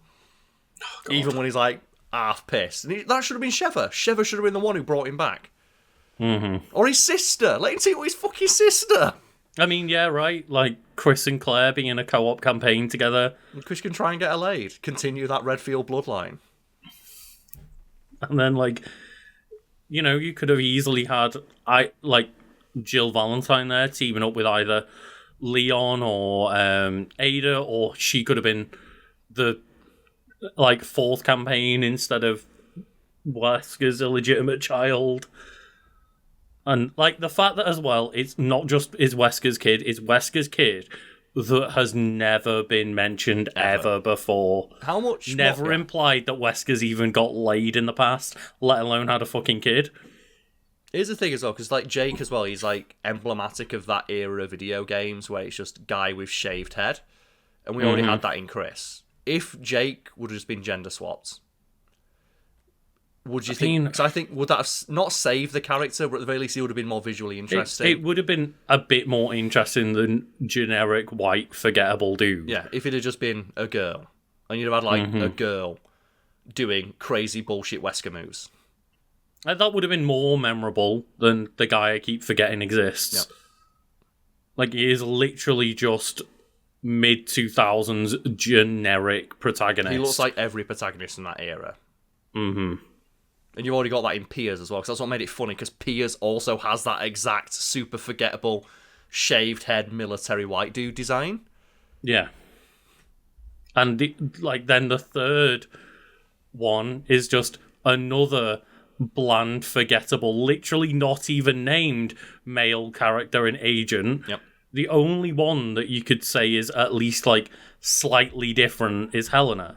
even when he's like half pissed. And that should have been Sheva. Sheva should have been the one who brought him back. Or his sister. Let him take his fucking sister. I mean, yeah, right. Like Chris and Claire being in a co-op campaign together. And Chris can try and get her laid. Continue that Redfield bloodline. And then, like, you know, you could have easily had Jill Valentine there teaming up with either Leon or Ada, or she could have been the 4th campaign instead of Wesker's illegitimate child. And like the fact that as well, it's not just is Wesker's kid, it's Wesker's kid that has never been mentioned ever before. How much? Never implied that Wesker's even got laid in the past, let alone had a fucking kid. Here's the thing as well, because like Jake as well, he's like emblematic of that era of video games where it's just guy with shaved head, and we already had that in Chris. If Jake would have just been gender swapped, Would you think? Because I think would that have not saved the character, but at the very least, it would have been more visually interesting. It would have been a bit more interesting than generic white forgettable dude. Yeah, if it had just been a girl, and you'd have had like a girl doing crazy bullshit Wesker moves. That would have been more memorable than the guy I keep forgetting exists. Yep. Like, he is literally just mid-2000s generic protagonist. He looks like every protagonist in that era. Mm-hmm. And you've already got that in Piers as well, because that's what made it funny, because Piers also has that exact super forgettable shaved head military white dude design. Yeah. And then the third one is just another bland, forgettable, literally not even named male character and agent. Yep. The only one that you could say is at least like slightly different is Helena.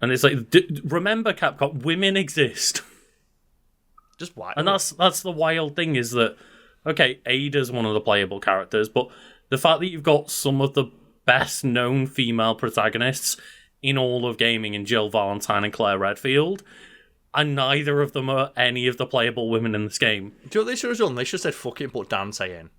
And it's like, remember, Capcom, women exist. Just wild. And that's the wild thing is that, okay, Ada's one of the playable characters, but the fact that you've got some of the best known female protagonists in all of gaming in Jill Valentine and Claire Redfield, and neither of them are any of the playable women in this game. Do you know what they should have done? They should have said, fuck it, put Dante in.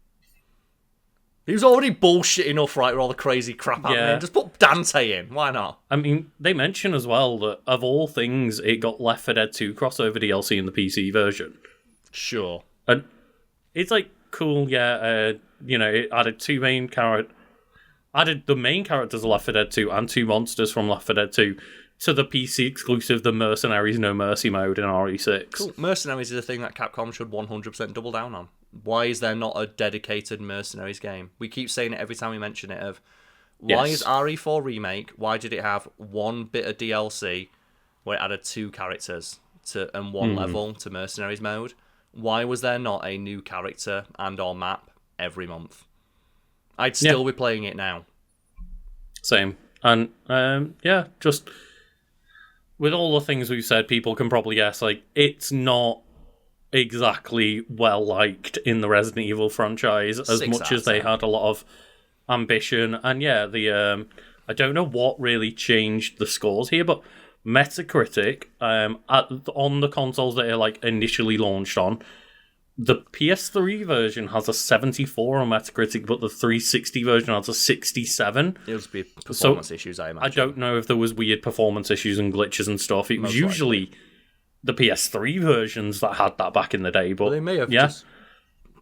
He was already bullshit enough, right, with all the crazy crap happening. Just put Dante in. Why not? I mean, they mention as well that, of all things, it got Left 4 Dead 2 crossover DLC in the PC version. Sure. And it's like, cool, yeah, it added two main characters. Added the main characters of Left 4 Dead 2 and two monsters from Left 4 Dead 2 to the PC exclusive The Mercenaries No Mercy mode in RE6. Cool. Mercenaries is a thing that Capcom should 100% double down on. Why is there not a dedicated Mercenaries game? We keep saying it every time we mention it. Why is RE4 Remake, why did it have one bit of DLC where it added two characters and one level to Mercenaries mode? Why was there not a new character and or map every month? I'd still be playing it now. Same. And, just with all the things we've said, people can probably guess, like, it's not exactly well-liked in the Resident Evil franchise as much as they had a lot of ambition. And, I don't know what really changed the scores here, but Metacritic, on the consoles that are, like, initially launched on, the PS3 version has a 74 on Metacritic, but the 360 version has a 67. It'll just be performance issues, I imagine. I don't know if there was weird performance issues and glitches and stuff. It was usually the PS3 versions that had that back in the day. But they may have just...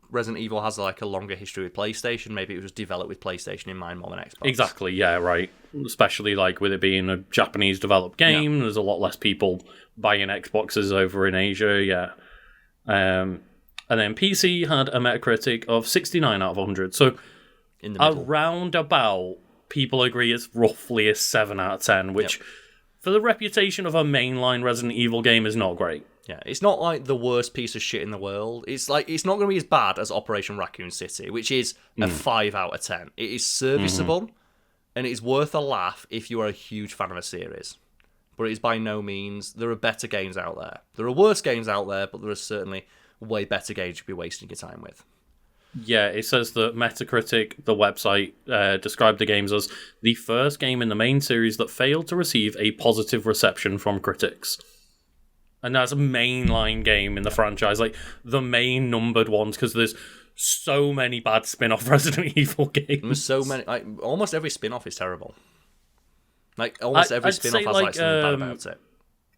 Resident Evil has like a longer history with PlayStation. Maybe it was developed with PlayStation in mind more than Xbox. Exactly, yeah, right. Especially like with it being a Japanese developed game, there's a lot less people buying Xboxes over in Asia, and then PC had a Metacritic of 69 out of 100. So in the middle. Around about, people agree it's roughly a 7 out of 10, which for the reputation of a mainline Resident Evil game is not great. Yeah, it's not like the worst piece of shit in the world. It's like it's not going to be as bad as Operation Raccoon City, which is a 5 out of 10. It is serviceable, and it is worth a laugh if you are a huge fan of a series. But it is by no means... There are better games out there. There are worse games out there, but there are certainly way better games you'd be wasting your time with. Yeah, it says that Metacritic, the website, described the games as the first game in the main series that failed to receive a positive reception from critics. And that's a mainline game in the franchise, like the main numbered ones, because there's so many bad spin-off Resident Evil games. There's so many, like almost every spin-off is terrible. Like almost every spin-off has like something bad about it.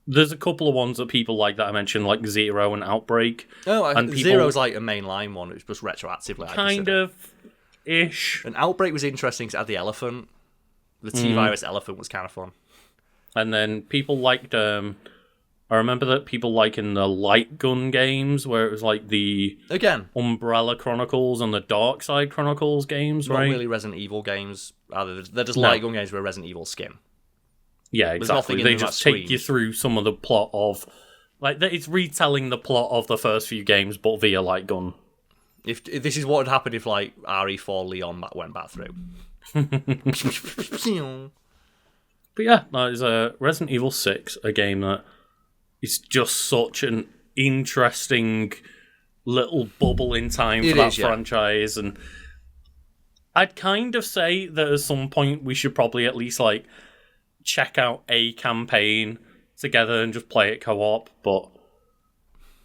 There's a couple of ones that people like that I mentioned, like Zero and Outbreak. Oh, and Zero's like a mainline one. It's just retroactively. Kind of ish. And Outbreak was interesting because it had the elephant. The T-Virus elephant was kind of fun. And then people liked... I remember that people liking the light gun games, where it was like the Umbrella Chronicles and the Dark Side Chronicles games, not right? Not really Resident Evil games. They're just light gun games with a Resident Evil skin. Yeah, exactly. They just take you through some of the plot of... Like, it's retelling the plot of the first few games, but via light gun. If this is what would happen if, like, RE4 Leon went back through. But yeah, that is Resident Evil 6, a game that is just such an interesting little bubble in time for that franchise. And I'd kind of say that at some point we should probably at least, like, check out a campaign together and just play it co-op, but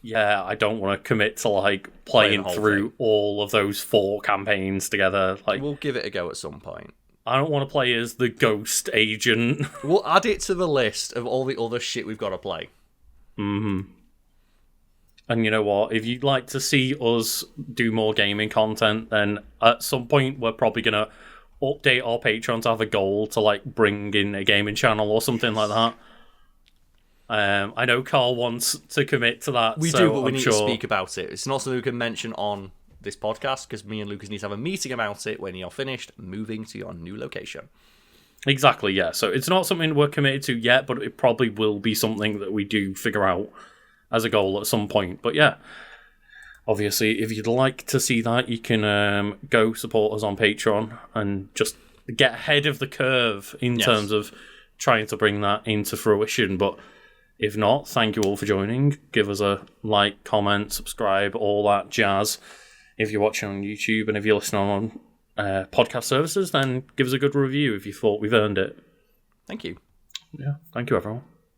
yeah, I don't want to commit to like playing through all of those 4 campaigns together. Like, we'll give it a go at some point. I don't want to play as the ghost agent. We'll add it to the list of all the other shit we've got to play. Mm-hmm. And you know what? If you'd like to see us do more gaming content, then at some point we're probably going to update our Patreon to have a goal to like bring in a gaming channel or something like that. I know Karl wants to commit to that. We do, but we need to speak about it. It's not something we can mention on this podcast because me and Lucas need to have a meeting about it when you're finished moving to your new location. Exactly, yeah. So it's not something we're committed to yet, but it probably will be something that we do figure out as a goal at some point. But yeah, obviously, if you'd like to see that, you can go support us on Patreon and just get ahead of the curve in terms of trying to bring that into fruition. But if not, thank you all for joining. Give us a like, comment, subscribe, all that jazz. If you're watching on YouTube and if you're listening on podcast services, then give us a good review if you thought we've earned it. Thank you. Yeah, thank you, everyone.